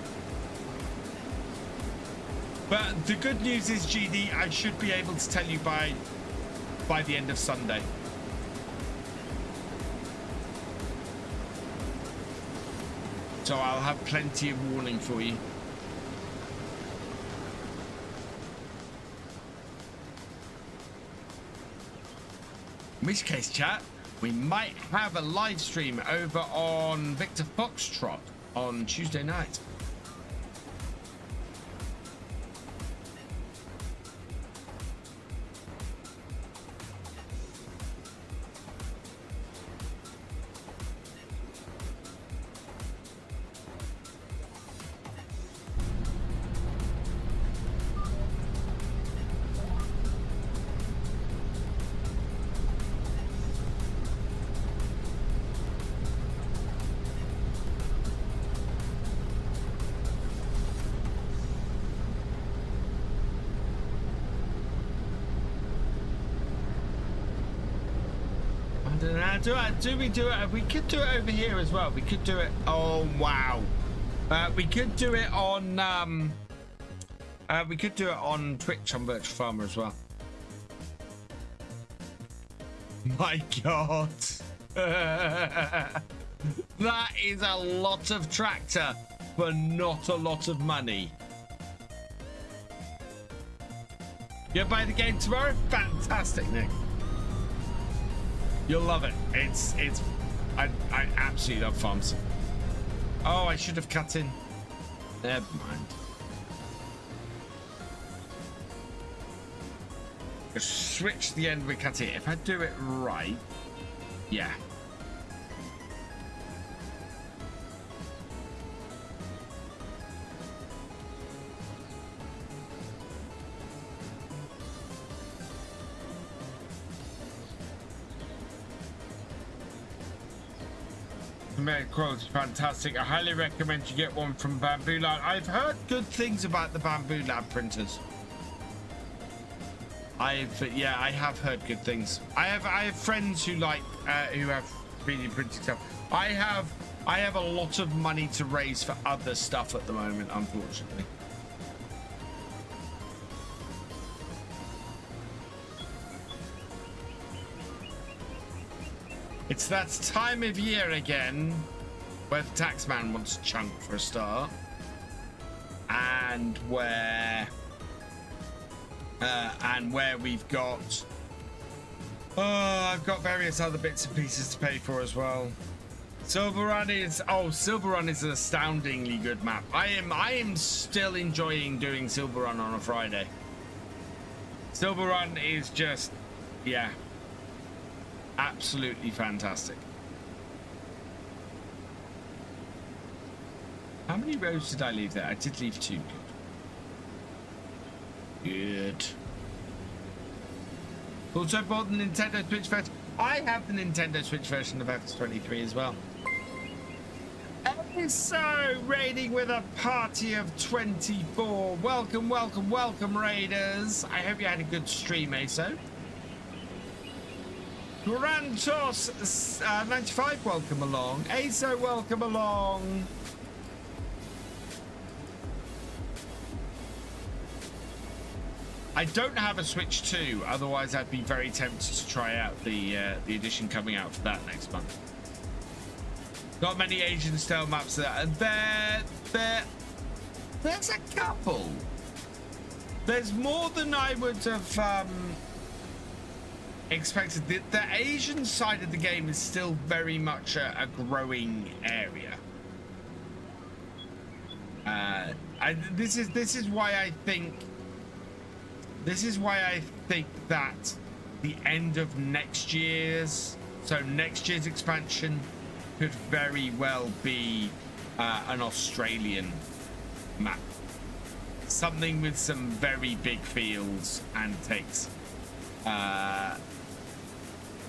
But the good news is, GD, I should be able to tell you by the end of Sunday. So I'll have plenty of warning for you. In which case, chat, we might have a live stream over on Victor Foxtrot on Tuesday night. Do we do it? We could do it over here as well. We could do it. Oh wow! We could do it on. We could do it on Twitch on Virtual Farmer as well. My God, that is a lot of tractor for not a lot of money. You're buying the game tomorrow? Fantastic, Nick. You'll love it. I absolutely love farms. Oh, I should have cut in. Never mind. Just switch the end we cut it. If I do it right, yeah. quality fantastic. I highly recommend you get one from Bamboo Lab. I've heard good things about the Bamboo Lab printers. I have heard good things. I have friends who like who have 3D printing stuff. I have a lot of money to raise for other stuff at the moment, unfortunately. It's that time of year again where the taxman wants a chunk for a start, and where we've got I've got various other bits and pieces to pay for as well. Silver Run is an astoundingly good map. I am still enjoying doing Silver Run on a Friday. Silver Run is just, yeah, absolutely fantastic. How many rows did I leave there? I did leave 2. Good. Also bought the Nintendo Switch version. I have the Nintendo Switch version of FS23 as well. So, raiding with a party of 24. Welcome, welcome, welcome, raiders. I hope you had a good stream, ASO. Grantos 95, welcome along. ASO, welcome along. I don't have a Switch 2, otherwise I'd be very tempted to try out the edition coming out for that next month. Not many Asian style maps there, and there's a couple. There's more than I would have expected. The Asian side of the game is still very much a growing area. This is why I think that the end of next year's expansion could very well be an Australian map. Something with some very big fields and takes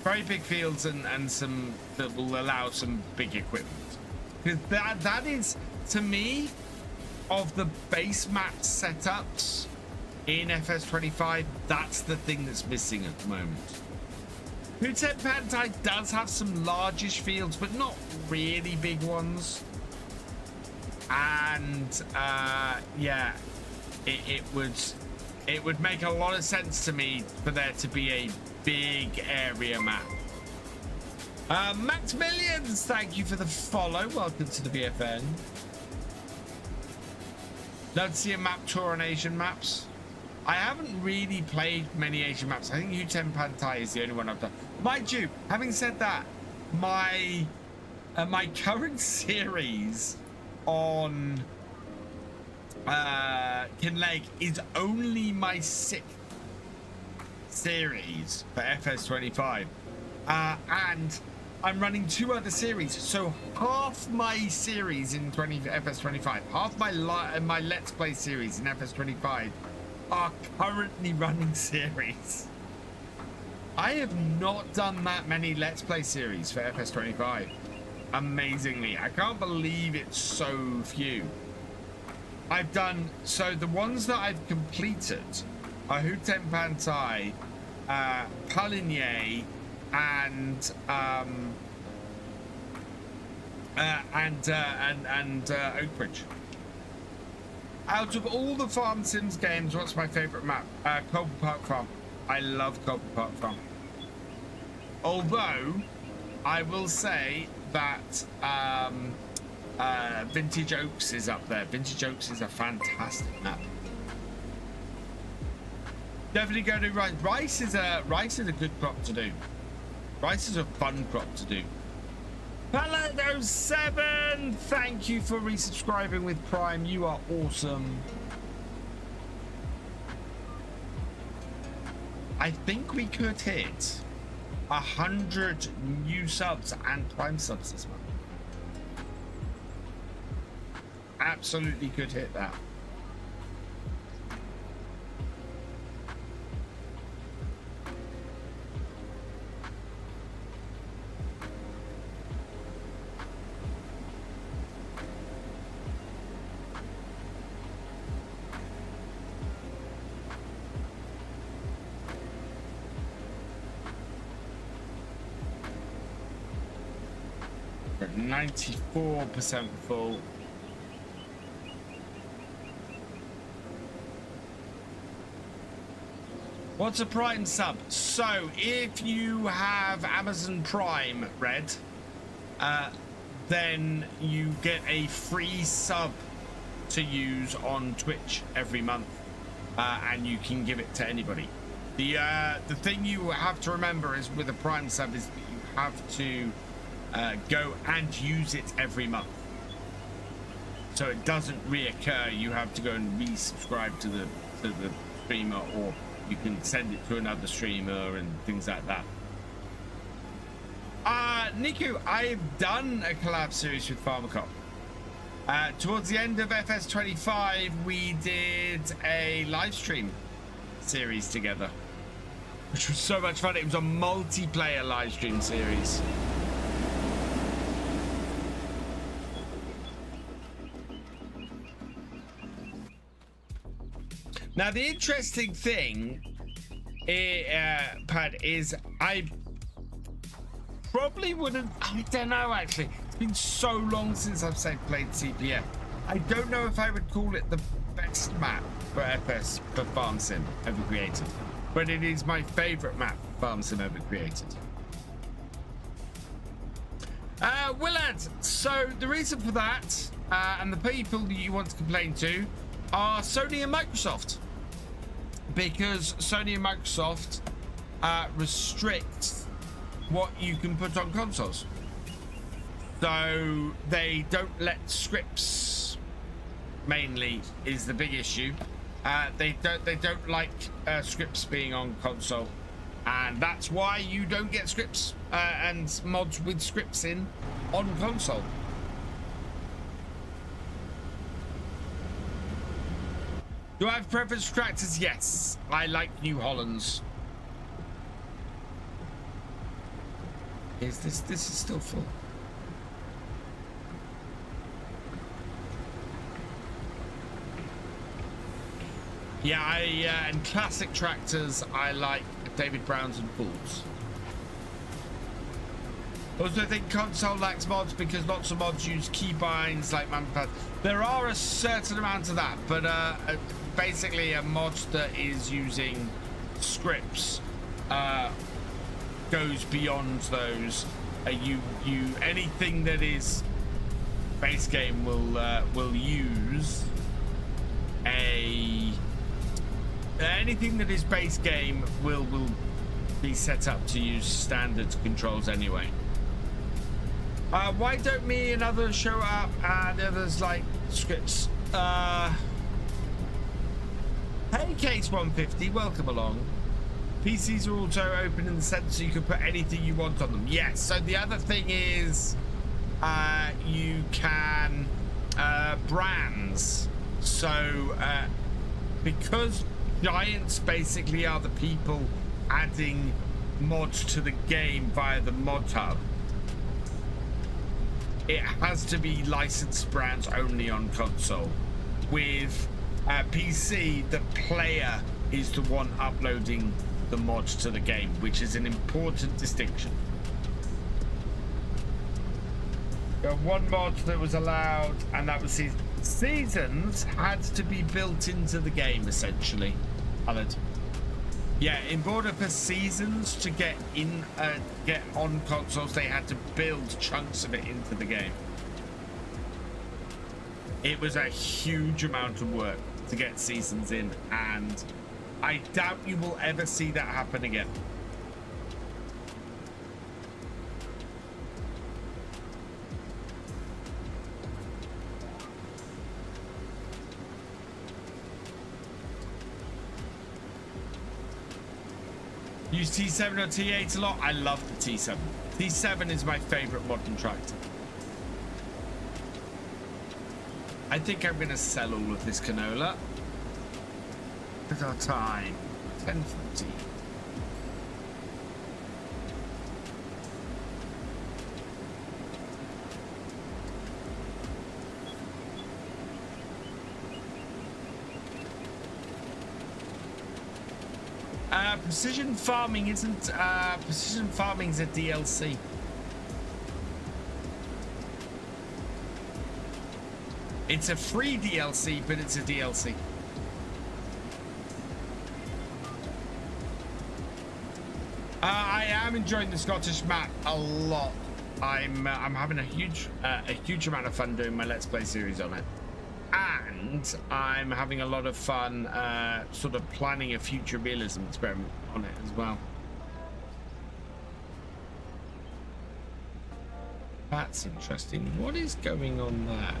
very big fields and some that will allow some big equipment. Because that is, to me, of the base map setups in FS25, that's the thing that's missing at the moment. Hutet Pantai does have some largish fields, but not really big ones. And yeah, it would make a lot of sense to me for there to be a big area map. Max Millions, thank you for the follow. Welcome to the BFN. Love to see a map tour on Asian maps. I haven't really played many Asian maps. I think Hutet Pantai is the only one I've done. Mind you, having said that, my current series on Kinleg is only my 6th series for FS25, and I'm running 2 other series, so half my series in FS25, half my Let's Play series in FS25 are currently running series. I have not done that many Let's Play series for FS25. Amazingly, I can't believe it's so few. I've done, so the ones that I've completed are Hutet Pantai, Paligny, and Oakbridge. Out of all the Farm Sims games, what's my favorite map? Cobble Park Farm. I love Cobble Park Farm. Although, I will say that Vintage Oaks is up there. Vintage Oaks is a fantastic map. Definitely go to Rice. Rice is a good crop to do. Rice is a fun crop to do. Palado7, thank you for resubscribing with Prime. You are awesome. I think we could hit 100 new subs and Prime subs this month. Absolutely could hit that. 94% full. What's a Prime sub? So if you have Amazon Prime, Red, then you get a free sub to use on Twitch every month, and you can give it to anybody. The thing you have to remember is with a Prime sub is that you have to go and use it every month, so it doesn't reoccur. You have to go and resubscribe to the streamer, or you can send it to another streamer and things like that. Niku, I've done a collab series with Pharmacop. Towards the end of FS25, we did a live stream series together, which was so much fun. It was a multiplayer live stream series. Now, the interesting thing, Pad, is I probably wouldn't, I don't know actually. It's been so long since I've played CPM. I don't know if I would call it the best map for FS for Farm Sim ever created, but it is my favorite map for Farm Sim ever created. Willard, so the reason for that, and the people that you want to complain to, are Sony and Microsoft, because Sony and Microsoft restrict what you can put on consoles. So they don't let scripts, mainly, is the big issue. They don't like scripts being on console, and that's why you don't get scripts and mods with scripts in on console. Do I have preference for tractors? Yes, I like New Hollands. Is this is still full? Yeah, and classic tractors, I like David Browns and Fools. Also, I think console lacks mods because lots of mods use keybinds like Manpad. There are a certain amount of that, but basically a mod that is using scripts goes beyond those. Anything that is base game will use anything that is base game will be set up to use standard controls anyway. Why don't me and others show up and others like scripts? Hey Case 150, welcome along. PCs are also open in the sense so you can put anything you want on them. Yes, so the other thing is you can brands. So because giants basically are the people adding mods to the game via the mod hub, it has to be licensed brands only on console. With PC, the player is the one uploading the mod to the game, which is an important distinction. One mod that was allowed, and that was Seasons had to be built into the game essentially. Yeah, in order for Seasons to get on consoles, they had to build chunks of it into the game. It was a huge amount of work to get Seasons in, and I doubt you will ever see that happen again. Use T7 or T8 a lot. I love the T7. T7 is my favorite modern tractor. I think I'm gonna sell all of this canola. At our time, 10:40. Precision farming isn't. Precision farming is a DLC. It's a free DLC, but it's a DLC. I am enjoying the Scottish map a lot. I'm having a huge amount of fun doing my Let's Play series on it, and I'm having a lot of fun sort of planning a future realism experiment on it as well. That's interesting. What is going on there?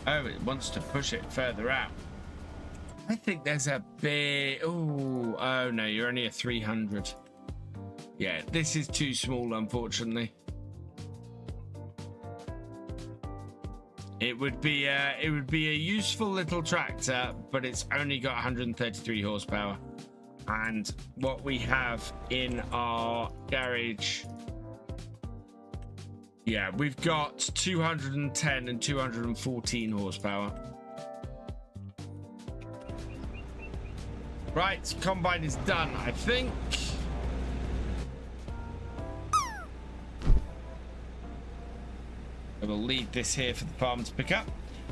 Oh, it wants to push it further out. I think there's a big... Oh no, you're only a 300. Yeah, this is too small, unfortunately. It would be a useful little tractor, but it's only got 133 horsepower. And what we have in our garage... Yeah, we've got 210 and 214 horsepower. Right, combine is done, I think. I will leave this here for the farm to pick up.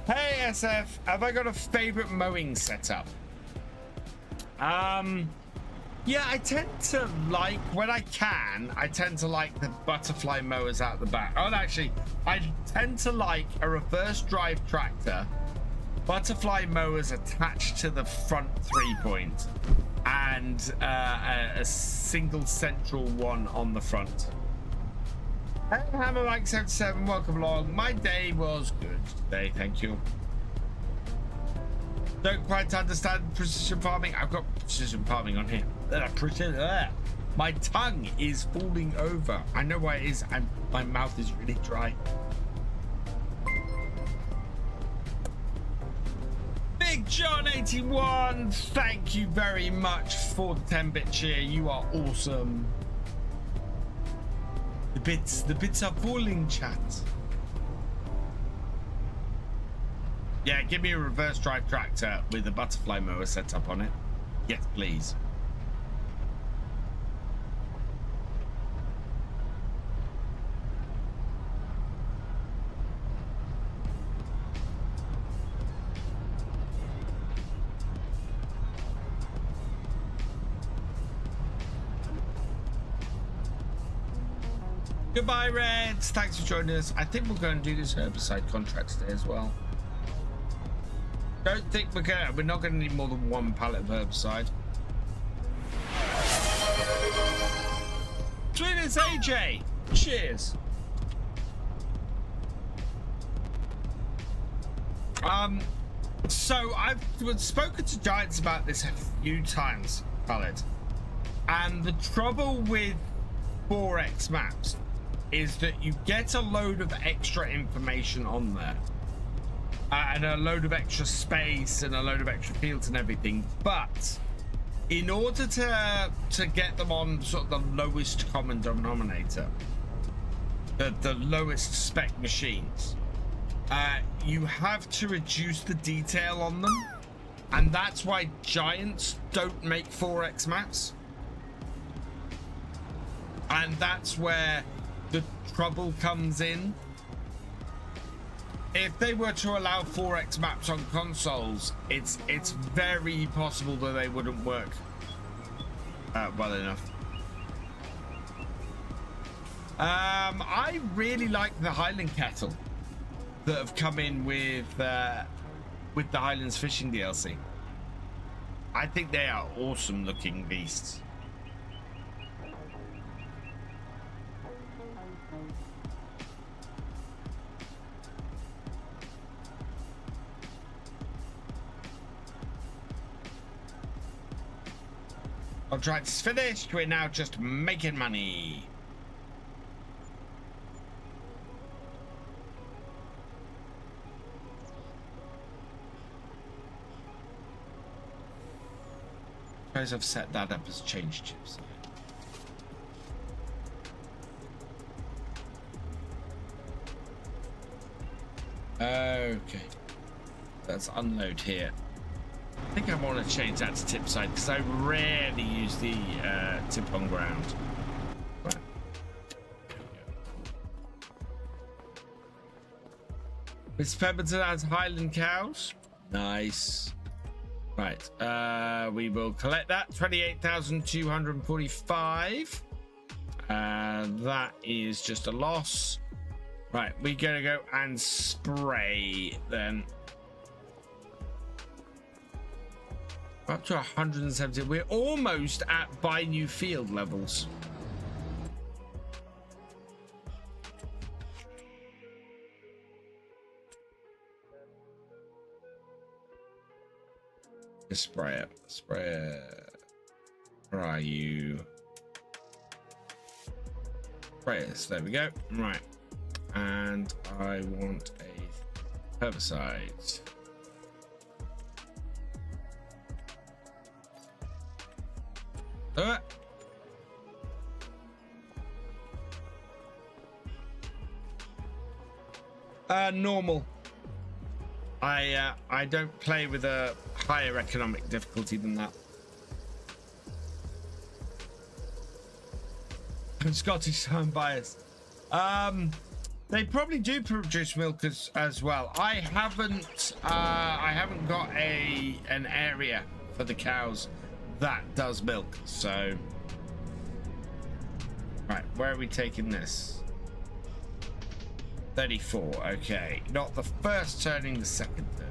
Hey, SF, have I got a favorite mowing setup? Yeah, I tend to like, when I can, I tend to like the butterfly mowers out the back. Oh, actually, I tend to like a reverse drive tractor, butterfly mowers attached to the front 3-point, and a single central one on the front. Hey, Hammer Mike 77, welcome along. My day was good today, thank you. Don't quite understand precision farming. I've got precision farming on here. My tongue is falling over. I know why it is. My mouth is really dry. Big John 81, thank you very much for the 10-bit cheer. You are awesome. The bits are falling, chat. Yeah, give me a reverse drive tractor with a butterfly mower set up on it. Yes, please. Goodbye, Reds. Thanks for joining us. I think we're going to do this herbicide contract today as well. Don't think we're not going to need more than one pallet of herbicide. Sweetest AJ. Cheers. So I've spoken to Giants about this a few times, pallet, and the trouble with 4X maps is that you get a load of extra information on there, and a load of extra space and a load of extra fields and everything, but in order to get them on sort of the lowest common denominator, the lowest spec machines, you have to reduce the detail on them, and that's why Giants don't make 4X maps, and that's where the trouble comes in. If they were to allow 4X maps on consoles, it's very possible that they wouldn't work well enough. I really like the Highland cattle that have come in with the Highlands Fishing DLC. I think they are awesome looking beasts. Contract is finished. We're now just making money. I suppose I've set that up as change chips. Okay. Let's unload here. I think I want to change that to tip side because I rarely use the tip on ground. Right. Miss Pemberton has Highland cows. Nice. Right. We will collect that. 28,245. That is just a loss. Right. We're going to go and spray then. Up to 170. We're almost at buy new field levels. Just spray it. Spray it. Where are you? Spray it. There we go. Right. And I want a herbicide. Normal. I don't play with a higher economic difficulty than that. I'm Scottish, so I'm biased. They probably do produce milk as well. I haven't got an area for the cows that does milk, so right, where are we taking this? 34. Okay, not the first turning, the second turn.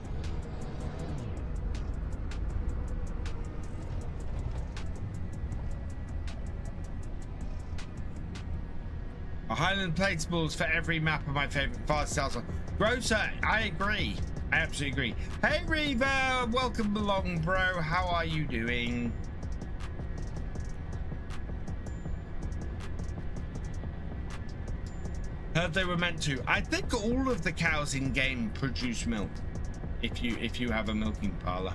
A Highland Platables for every map of my favorite fast styles. Grocer, I agree. I absolutely agree. Hey Reaver, welcome along, bro. How are you doing? Heard they were meant to. I think all of the cows in game produce milk. If you have a milking parlor.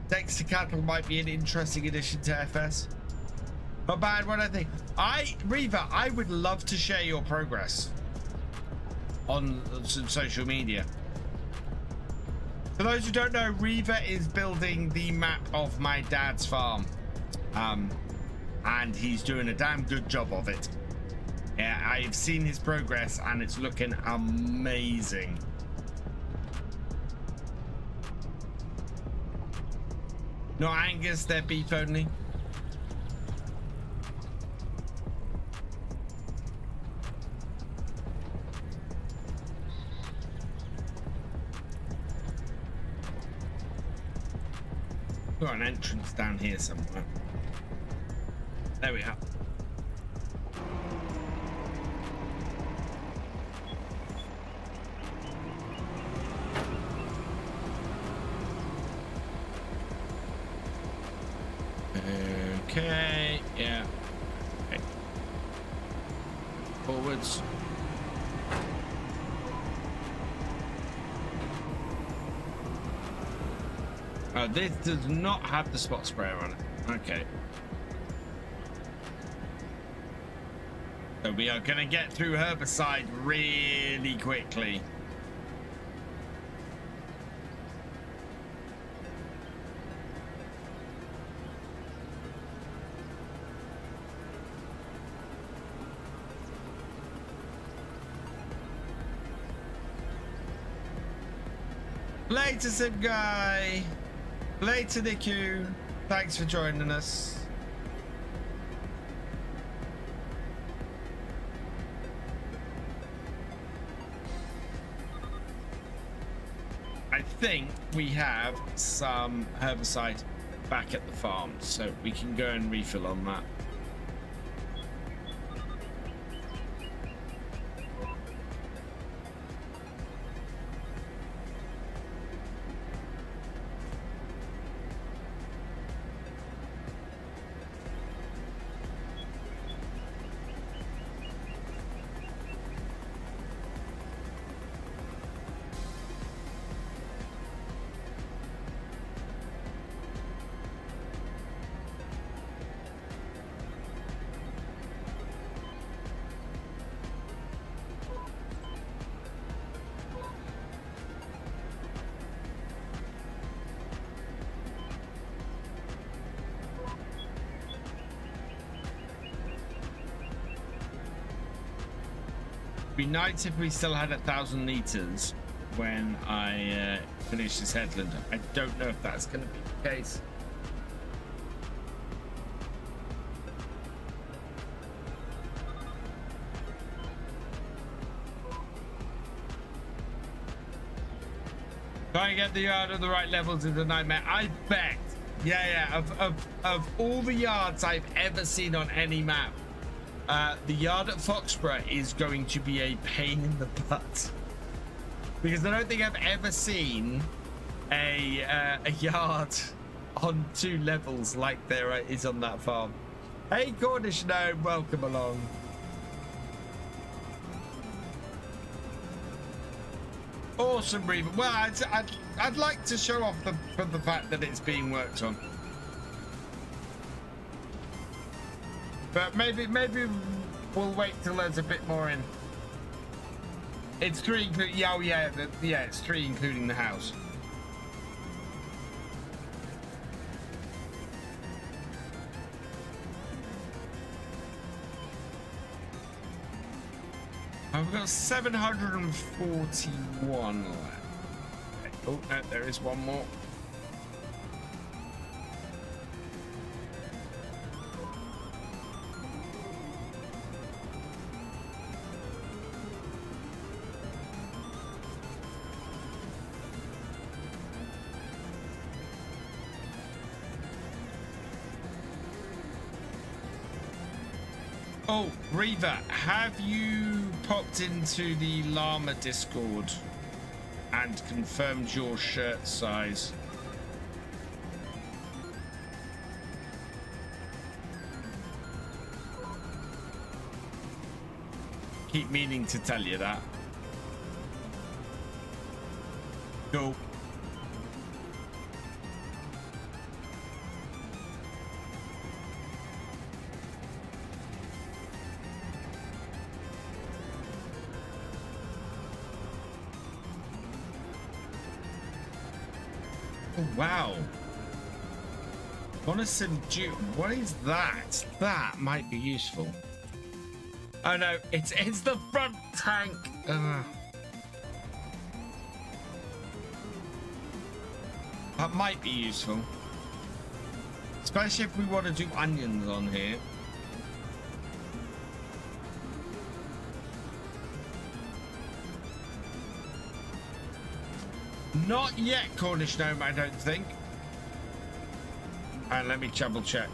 Dexter cattle might be an interesting addition to FS. Not bad, what I think. Reaver, I would love to share your progress on some social media. For those who don't know, Reaver is building the map of my dad's farm. And he's doing a damn good job of it. Yeah, I've seen his progress and it's looking amazing. No Angus, they're beef only. Got an entrance down here somewhere. There we are. Okay, yeah. Okay. Forwards. Oh, this does not have the spot sprayer on it. Okay. So we are going to get through herbicide really quickly. Later, Sim Guy. Later, Niku. Thanks for joining us. I think we have some herbicide back at the farm, so we can go and refill on that. be nice if we still had 1,000 liters when I finish this headland. I don't know if that's going to be the case. Trying to get the yard at the right levels is a nightmare. I bet. Yeah. Of all the yards I've ever seen on any map, the yard at Foxborough is going to be a pain in the butt, because I don't think I've ever seen a yard on 2 levels like there is on that farm. Hey Cornish Gnome, welcome along. Awesome, Reaver. Well, I'd like to show off the fact that it's being worked on, but maybe we'll wait till there's a bit more in. It's 3 including, yeah, it's 3 including the house. I've got 741 left. Oh, no, there is one more. Oh, Reaver, have you popped into the llama Discord and confirmed your shirt size? Keep meaning to tell you that. Cool. Wow. Honestly, what is that? That might be useful. Oh no, it's the front tank. That might be useful, especially if we want to do onions on here. Not yet, Cornish Gnome, I don't think. And let me double check.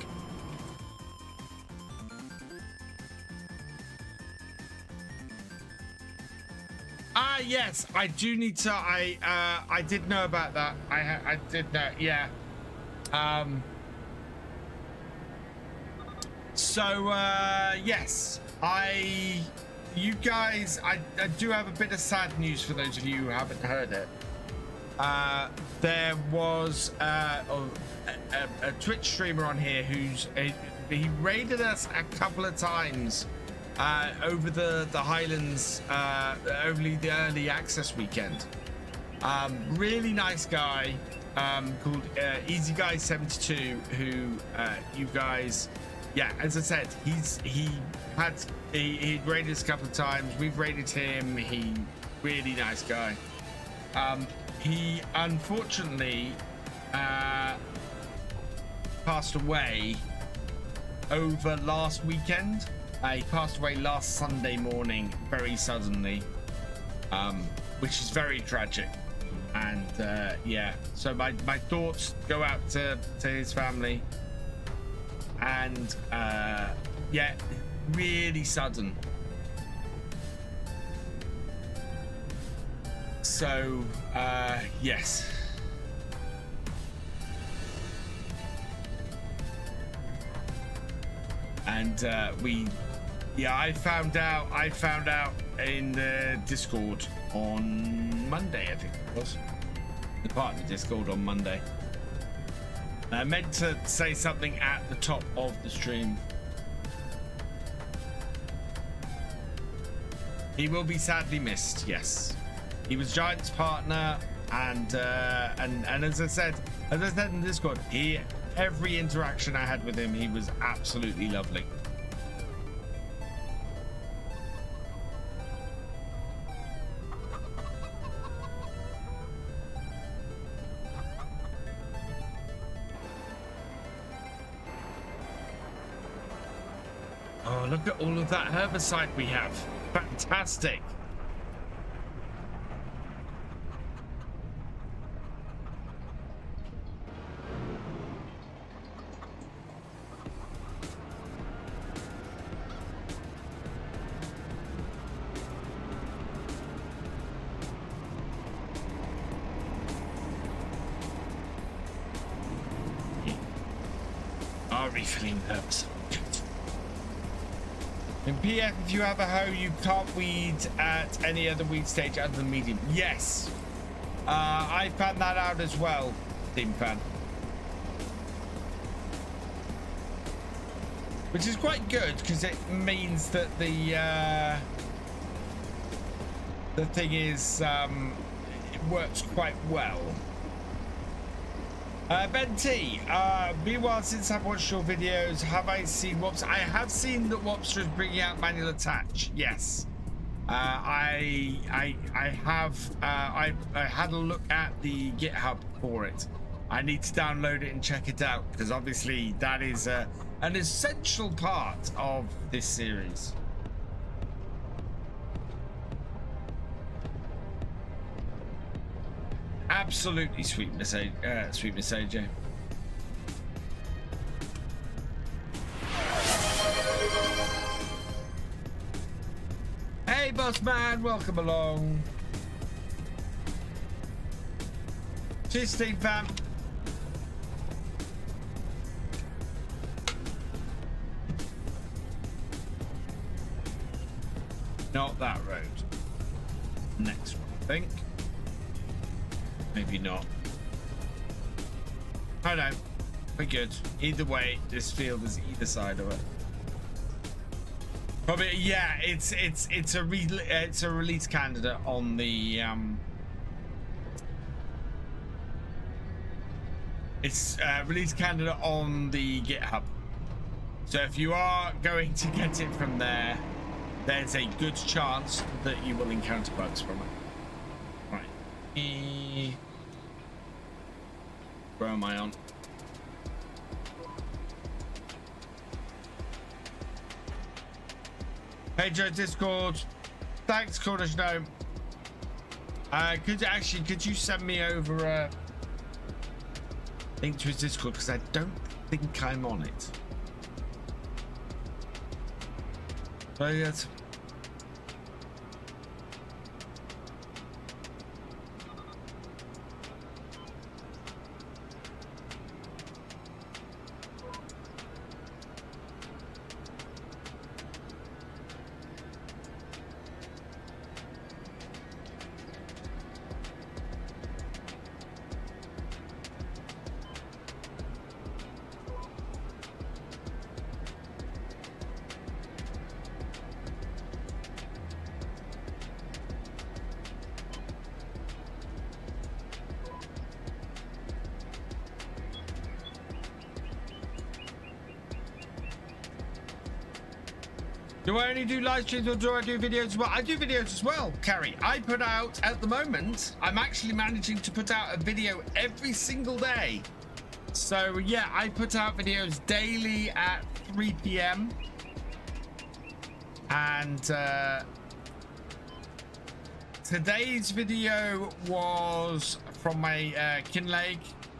Ah, yes, I do need to. I did know about that. I did know. Yeah. So yes, you guys, I do have a bit of sad news for those of you who haven't heard it. There was a Twitch streamer on here he raided us a couple of times over the Highlands over the early access weekend. Really nice guy called Easy Guy 72, who you guys, yeah, as I said, he'd raided us a couple of times. We've raided him. He really nice guy. He unfortunately passed away over last weekend. He passed away last Sunday morning, very suddenly, which is very tragic. And yeah, so my thoughts go out to his family. And yeah, really sudden. So yes. And I found out in the Discord on Monday, I think it was. The part of the Discord on Monday. I meant to say something at the top of the stream. He will be sadly missed, yes. He was Giant's partner, and as I said in the Discord, every interaction I had with him, he was absolutely lovely. look at all of that herbicide we have. Fantastic. Refilling herbs. In PF, if you have a hoe, you can't weed at any other weed stage other than medium. Yes, I found that out as well, Team Fan. Which is quite good because it means that the thing is it works quite well. Ben T, been a while since I've watched your videos. Have I seen Wops? I have seen that Wopster is bringing out manual attach. Yes, I had a look at the GitHub for it. I need to download it and check it out because obviously that is an essential part of this series. Absolutely, sweet Miss AJ. Hey, boss man, welcome along. Cheers, Steve fam. Not that road. Next one, I think. Maybe not. I know. We're good. Either way, this field is either side of it. Probably, yeah. It's a release candidate on the It's a release candidate on the GitHub. So if you are going to get it from there, there's a good chance that you will encounter bugs from it. Right. Where am I on? Hey Joe Discord. Thanks, Cornish Gnome. Could you send me over a link to his Discord because I don't think I'm on it. So yes. Do I only do live streams or do I do videos as well? I do videos as well, Carrie. I put out, at the moment, I'm actually managing to put out a video every single day. So yeah, I put out videos daily at 3 p.m. And today's video was from my Kinleg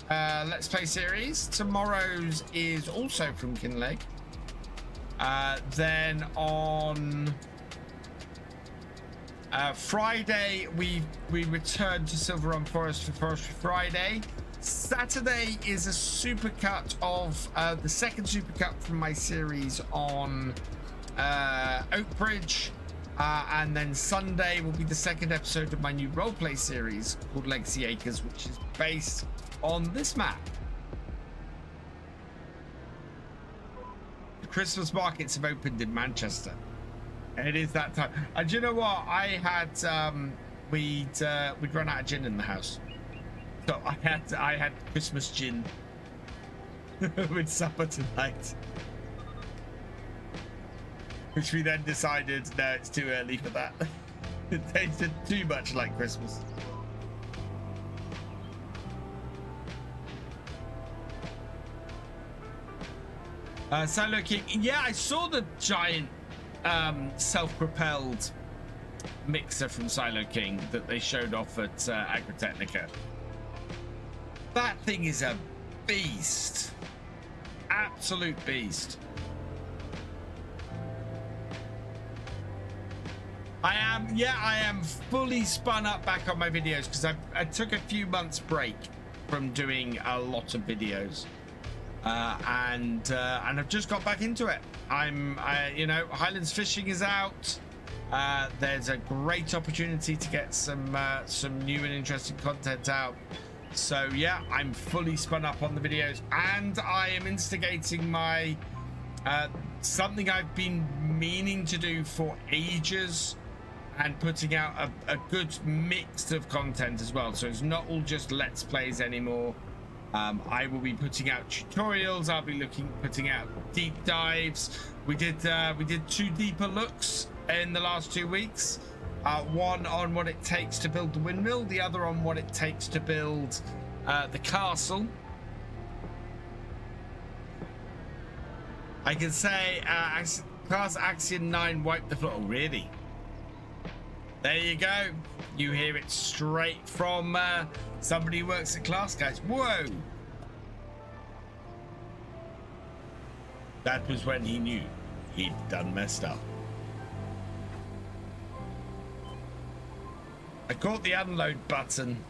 Let's Play series. Tomorrow's is also from Kinleg. Then on Friday we return to Silver Run Forest for Forestry Friday. Saturday is a supercut of the second supercut from my series on Oakbridge, and then Sunday will be the second episode of my new roleplay series called Legacy Acres, which is based on this map. Christmas markets have opened in Manchester. It is that time. And you know what? I had we'd run out of gin in the house, so I had Christmas gin with supper tonight, which we then decided no, it's too early for that. It tasted too much like Christmas. Silo King, yeah, I saw the giant self-propelled mixer from Silo King that they showed off at Agritechnica. That thing is a beast. Absolute beast. I am fully spun up back on my videos because I took a few months break from doing a lot of videos, and I've just got back into it. You know, Highlands Fishing is out. There's a great opportunity to get some new and interesting content out. So yeah, I'm fully spun up on the videos, and I am instigating my something I've been meaning to do for ages, and putting out a good mix of content as well. So it's not all just Let's Plays anymore. I will be putting out tutorials. I'll be putting out deep dives. We did 2 deeper looks in the last 2 weeks. One on what it takes to build the windmill, the other on what it takes to build the castle. I can say Class Axiom 9 wiped the floor. Oh, really? There you go. You hear it straight from somebody who works at Class, guys. Whoa! That was when he knew he'd done messed up. I caught the unload button.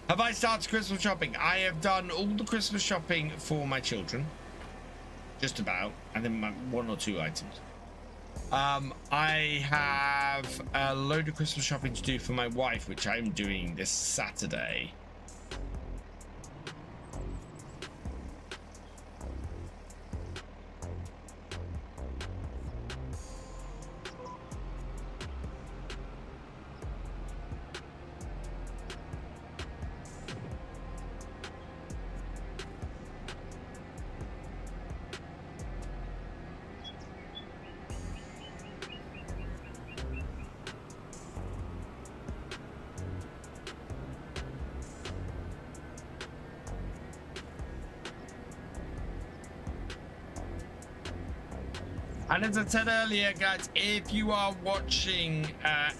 Have I started Christmas shopping? I have done all the Christmas shopping for my children. Just about. And then 1 or 2 items. I have a load of Christmas shopping to do for my wife, which I'm doing this Saturday. And as I said earlier, guys, if you are watching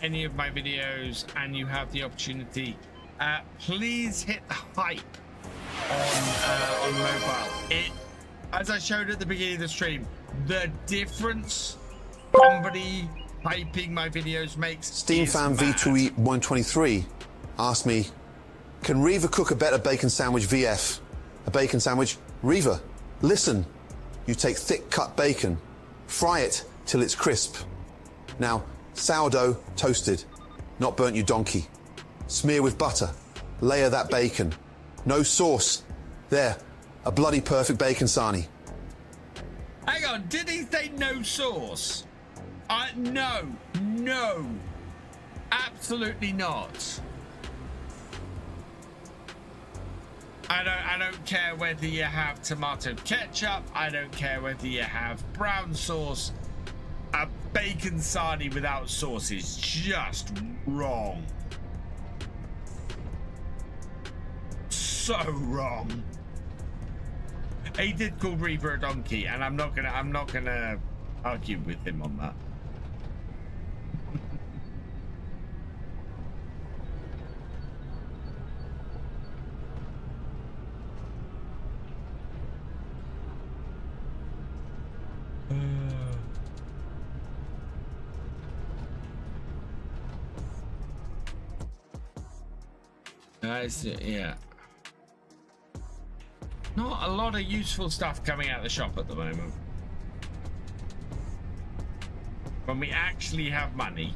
any of my videos and you have the opportunity, please hit the hype on mobile. As I showed at the beginning of the stream, the difference somebody hyping my videos makes.
Steam Fan V2E 123 asked me, can Reva cook a better bacon sandwich VF? A bacon sandwich? Reva, listen, you take thick cut bacon, fry it till it's crisp. Now, sourdough toasted, not burnt, you donkey. Smear with butter, layer that bacon. No sauce. There, a bloody perfect bacon sarnie.
Hang on, did he say no sauce? No, absolutely not. I don't care whether you have tomato ketchup. I don't care whether you have brown sauce. A bacon sarnie without sauce is just wrong. So wrong. He did call Reaper a donkey, and I'm not gonna argue with him on that. Yeah. Not a lot of useful stuff coming out of the shop at the moment. When we actually have money.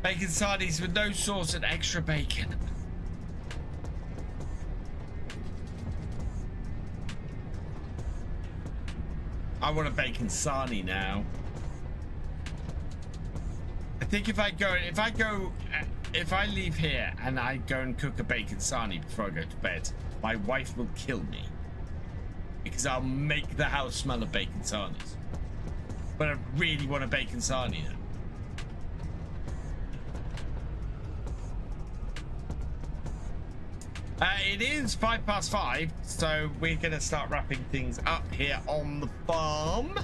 Bacon sardies with no sauce and extra bacon. I want a bacon sarnie now. I think if I leave here and I go and cook a bacon sarnie before I go to bed, my wife will kill me. because I'll make the house smell of bacon sarnies. But I really want a bacon sarnie now. It is 5:05, so we're going to start wrapping things up here on the farm.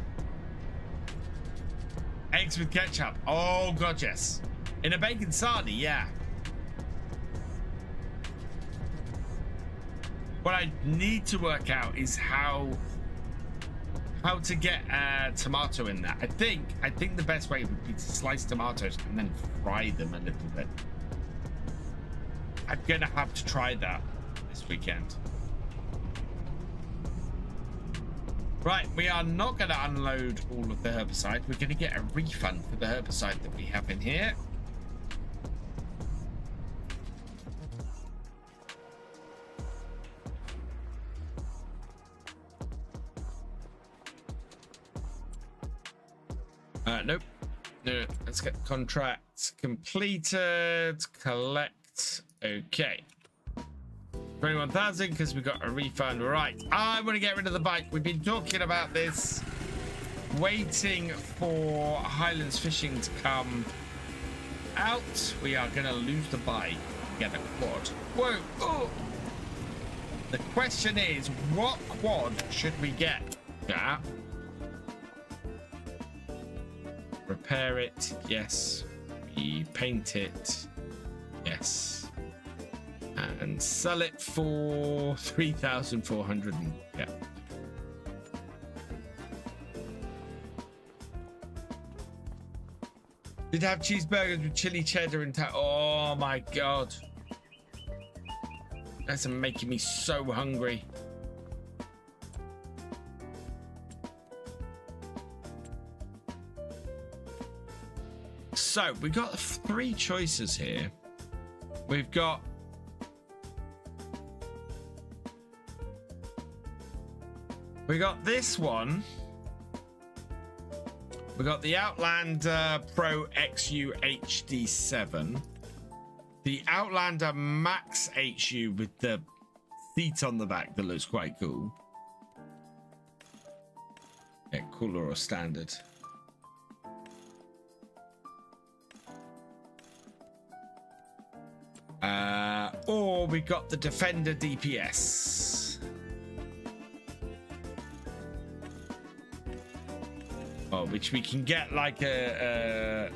Eggs with ketchup. Oh, God, yes. In a bacon sarnie, yeah. What I need to work out is how to get tomato in there. I think the best way would be to slice tomatoes and then fry them a little bit. I'm gonna have to try that this weekend. Right, we are not gonna unload all of the herbicide. We're gonna get a refund for the herbicide that we have in here. Nope. No, let's get contract completed. Collect. Okay. 21,000 because we got a refund. Right. I want to get rid of the bike. We've been talking about this. Waiting for Highlands Fishing to come out. We are going to lose the bike. Get a quad. Whoa. Oh. The question is, what quad should we get? Yeah. Repair it, yes. We paint it, yes. And sell it for 3,400. Yeah. Did have cheeseburgers with chili cheddar and oh my God. That's making me so hungry. So we've got 3 choices here. We've got this one. We got the Outlander Pro XU HD7, the Outlander Max HU with the seat on the back that looks quite cool. Yeah, cooler or standard. Or we got the Defender DPS. Oh, which we can get like a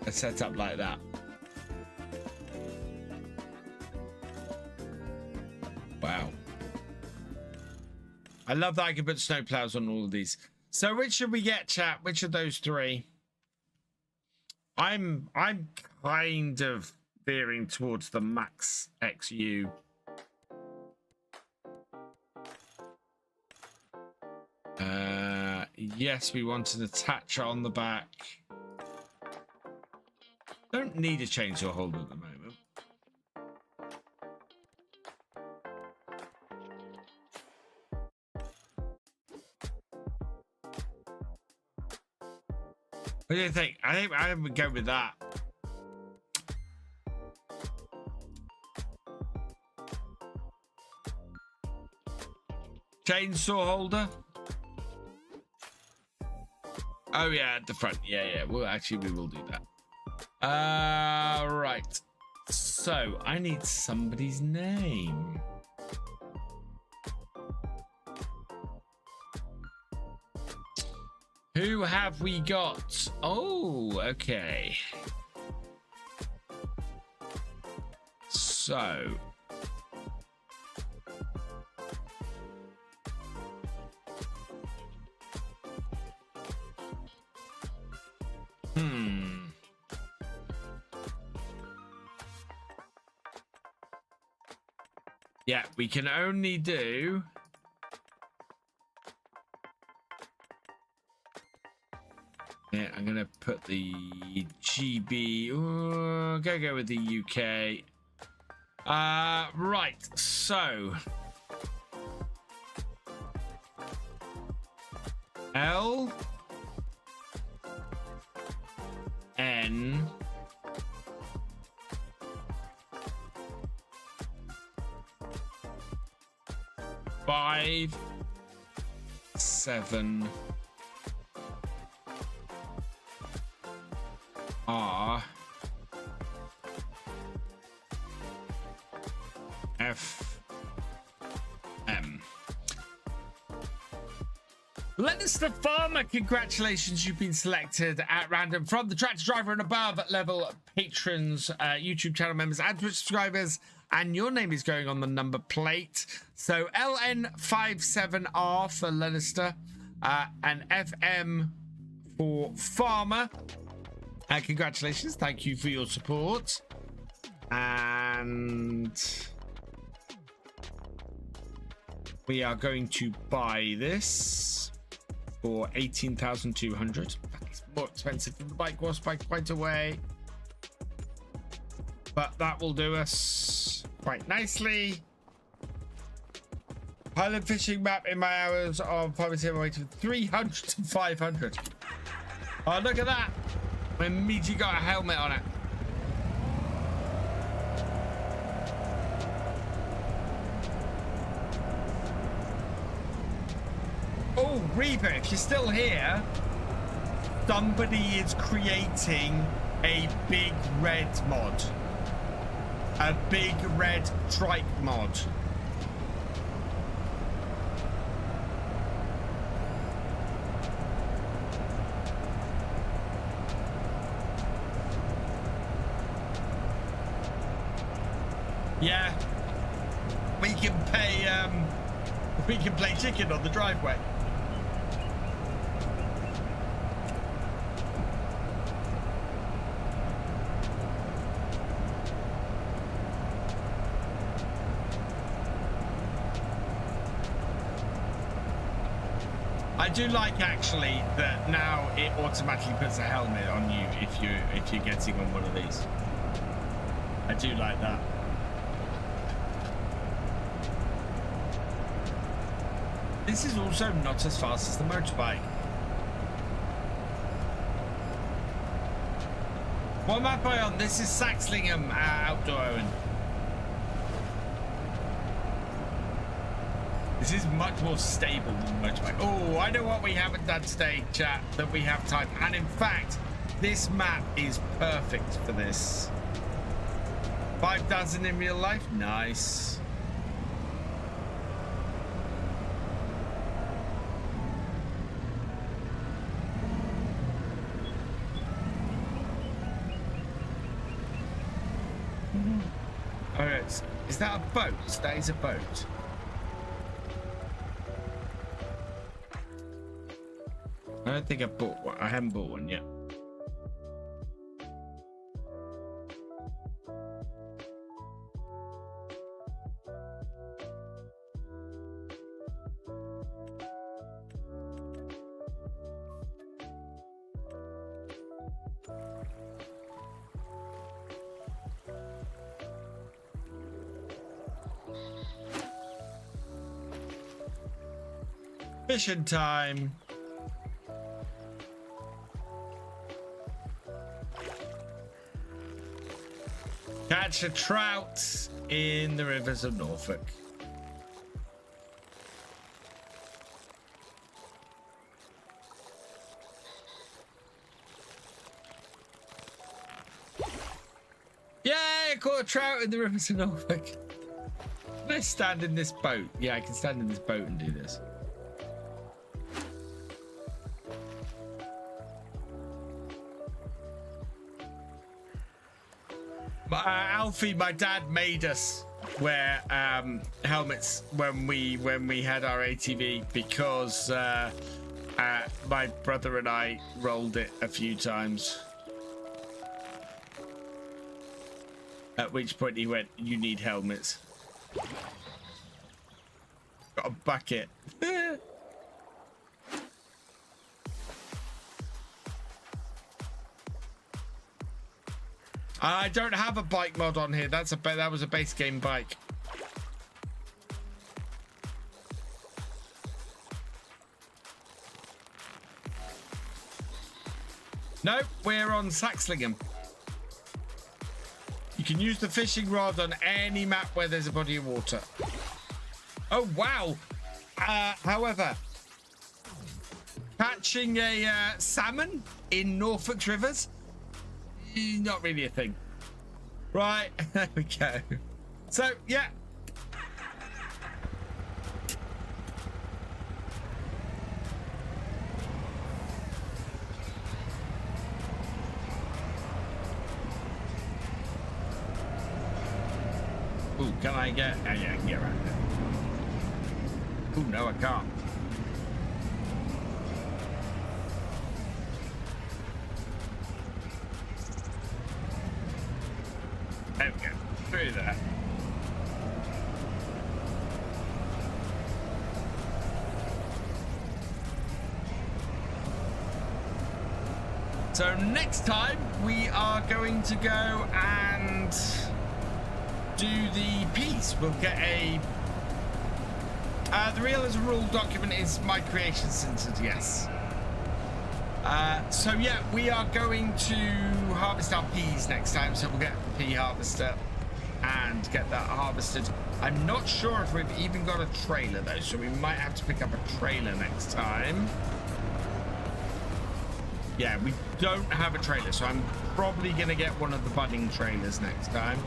setup like that. Wow. I love that I can put snowplows on all of these. So which should we get, chat? Which of those 3? I'm kind of veering towards the Max XU. Yes, we want an attacher on the back. Don't need a chainsaw holder at the moment. What do you think? I think I would go with that. Chainsaw holder. Oh yeah, at the front. Yeah. Well, actually, we will do that. Right. So I need somebody's name. Who have we got? Oh, okay. So. Yeah, we can only do... Yeah, I'm going to put the GB... Oh, go with the UK. Right, so... L... N... 5, 7 R F M. Lannister Farmer, congratulations, you've been selected at random from the tractor driver and above level patrons, YouTube channel members and Twitch subscribers, and your name is going on the number plate. So LN57R for Lannister, and FM for Farmer. Congratulations, thank you for your support. And we are going to buy this for 18,200. That's more expensive than the bike was by quite a way, but that will do us quite nicely. Pilot fishing map in my hours of farming sim way to 300 to 500. Oh, look at that! I immediately got a helmet on it. Oh, Reaper, if you're still here, somebody is creating a big red mod. A big red trike mod. Yeah. We can play chicken on the driveway. I do like actually that now it automatically puts a helmet on you if you're getting on one of these. I do like that. This is also not as fast as the motorbike. What map am I on? This is Saxlingham outdoor, Owen. This is much more stable than the motorbike. Oh, I know what we haven't done today, chat, that we have time. And in fact, this map is perfect for this. 5,000 in real life? Nice. All right, is that a boat? That is a boat. I don't think I bought one. I haven't bought one yet. Fishing time. Catch a trout in the rivers of Norfolk. Yeah, I caught a trout in the rivers of Norfolk. Can I stand in this boat? Yeah, I can stand in this boat and do this. Alfie, my dad made us wear helmets when we had our ATV because my brother and I rolled it a few times. At which point he went, "You need helmets." Got a bucket. I don't have a bike mod on here. That was a base game bike. Nope, we're on Saxlingham. You can use the fishing rod on any map where there's a body of water. Oh wow, However, catching a salmon in Norfolk rivers, not really a thing. Right, there we go. So, yeah. Ooh, can I get... Oh, yeah, I can get around there. Ooh, no, I can't. There we go. Through there. So next time we are going to go and do the piece. We'll get a... the realism rule document is my creation centered, yes. So yeah, we are going to harvest our peas next time, so we'll get the pea harvester and get that harvested. I'm not sure if we've even got a trailer though, so we might have to pick up a trailer next time. Yeah, we don't have a trailer, so I'm probably gonna get one of the budding trailers next time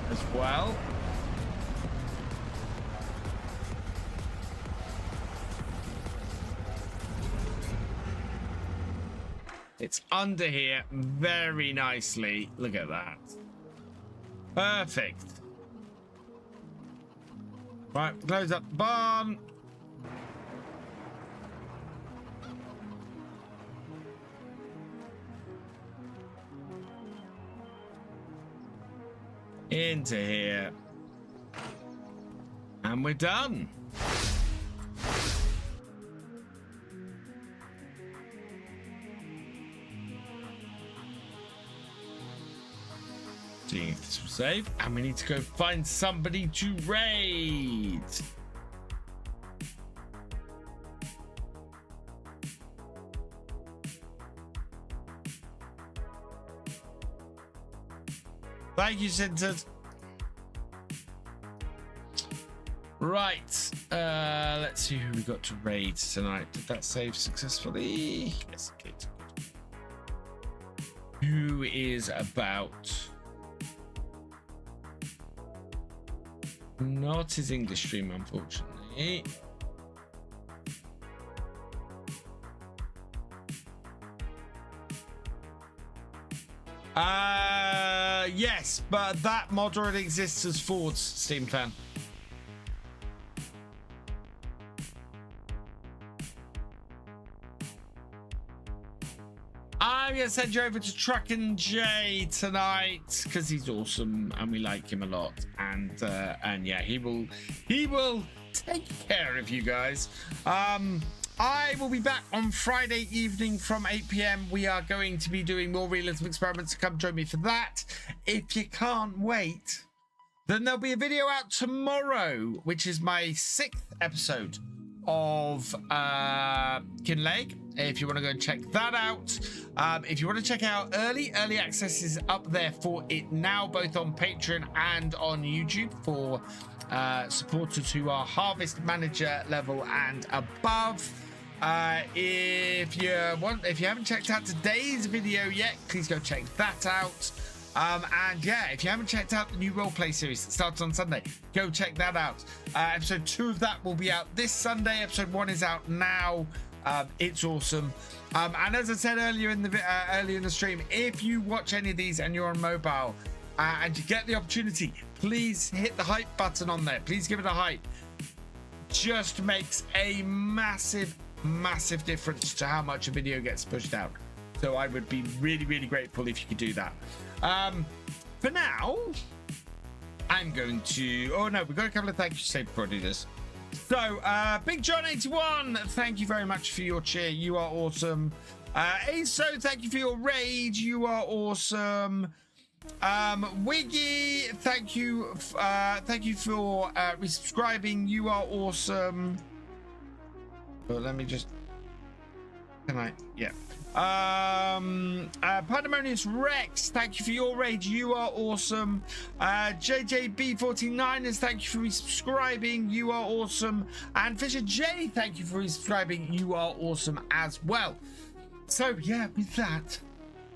as well. It's under here very nicely. Look at that. Perfect. Right, close up the barn. Into here. And we're done. Seeing if this will save, and we need to go find somebody to raid. Thank you, Sinted. Right, let's see who we got to raid tonight. Did that save successfully? Yes, it did. Who is about? Not his English stream, unfortunately. Yes, but that mod already exists as Ford's Steam fan. I'm gonna send you over to Truck and Jay tonight because he's awesome and we like him a lot. And yeah, he will take care of you guys. I will be back on Friday evening from 8 p.m. We are going to be doing more realism experiments, so come join me for that. If you can't wait, then there'll be a video out tomorrow, which is my 6th episode of Kinleg. If you want to go and check that out. If you want to check out early access is up there for it now, both on Patreon and on YouTube for supporters who are Harvest Manager level and above. If you haven't checked out today's video yet, please go check that out. And yeah, if you haven't checked out the new roleplay series that starts on Sunday, go check that out. Episode 2 of that will be out this Sunday. Episode 1 is out now. It's awesome. And as I said earlier in the stream, if you watch any of these and you're on mobile and you get the opportunity, please hit the hype button on there. Please give it a hype. Just makes a massive difference to how much a video gets pushed out. So I would be really grateful if you could do that. For now, I'm going to... Oh no, we've got a couple of thank yous to say before I do this. So, Big John 81, thank you very much for your cheer. You are awesome. ASO, thank you for your raid. You are awesome. Wiggy, thank you for resubscribing. You are awesome. But let me just... Can I? Yeah. Pandemonious Rex, thank you for your raid. You are awesome. JJB49ers, thank you for resubscribing. You are awesome. And Fisher J, thank you for resubscribing. You are awesome as well. So yeah, with that,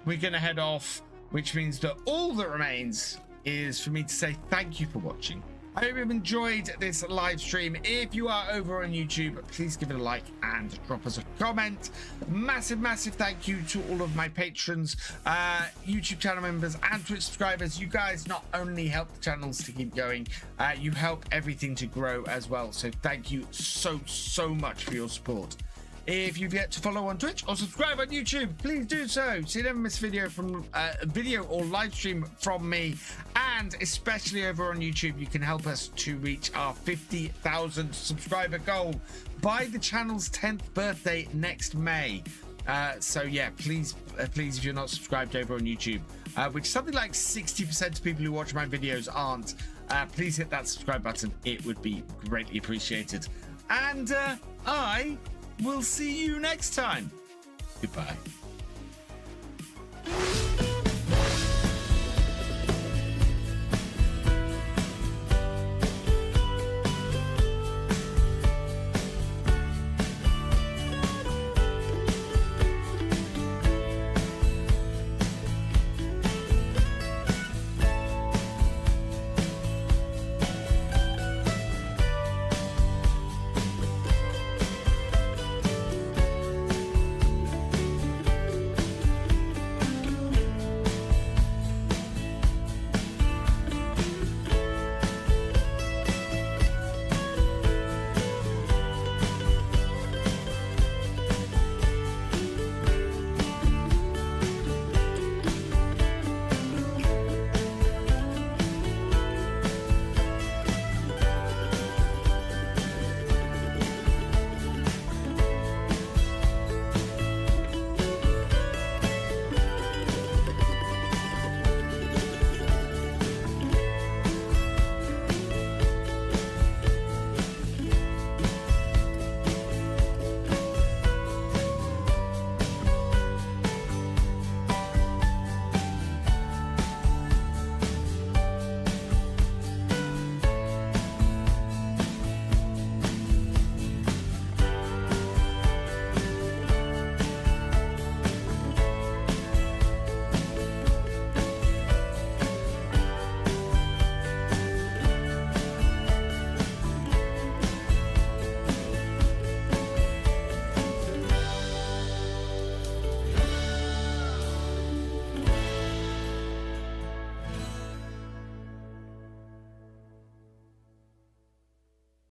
we're gonna head off, which means that all that remains is for me to say thank you for watching. I hope you've enjoyed this live stream. If you are over on YouTube, please give it a like and drop us a comment. Massive thank you to all of my patrons, YouTube channel members and Twitch subscribers. You guys not only help the channels to keep going, you help everything to grow as well. So thank you so much for your support. If you've yet to follow on Twitch or subscribe on YouTube, please do so. So you never miss video or live stream from me. And especially over on YouTube, you can help us to reach our 50,000 subscriber goal by the channel's 10th birthday next May. So yeah, please, if you're not subscribed over on YouTube, which something like 60% of people who watch my videos aren't, please hit that subscribe button. It would be greatly appreciated. And we'll see you next time. Goodbye.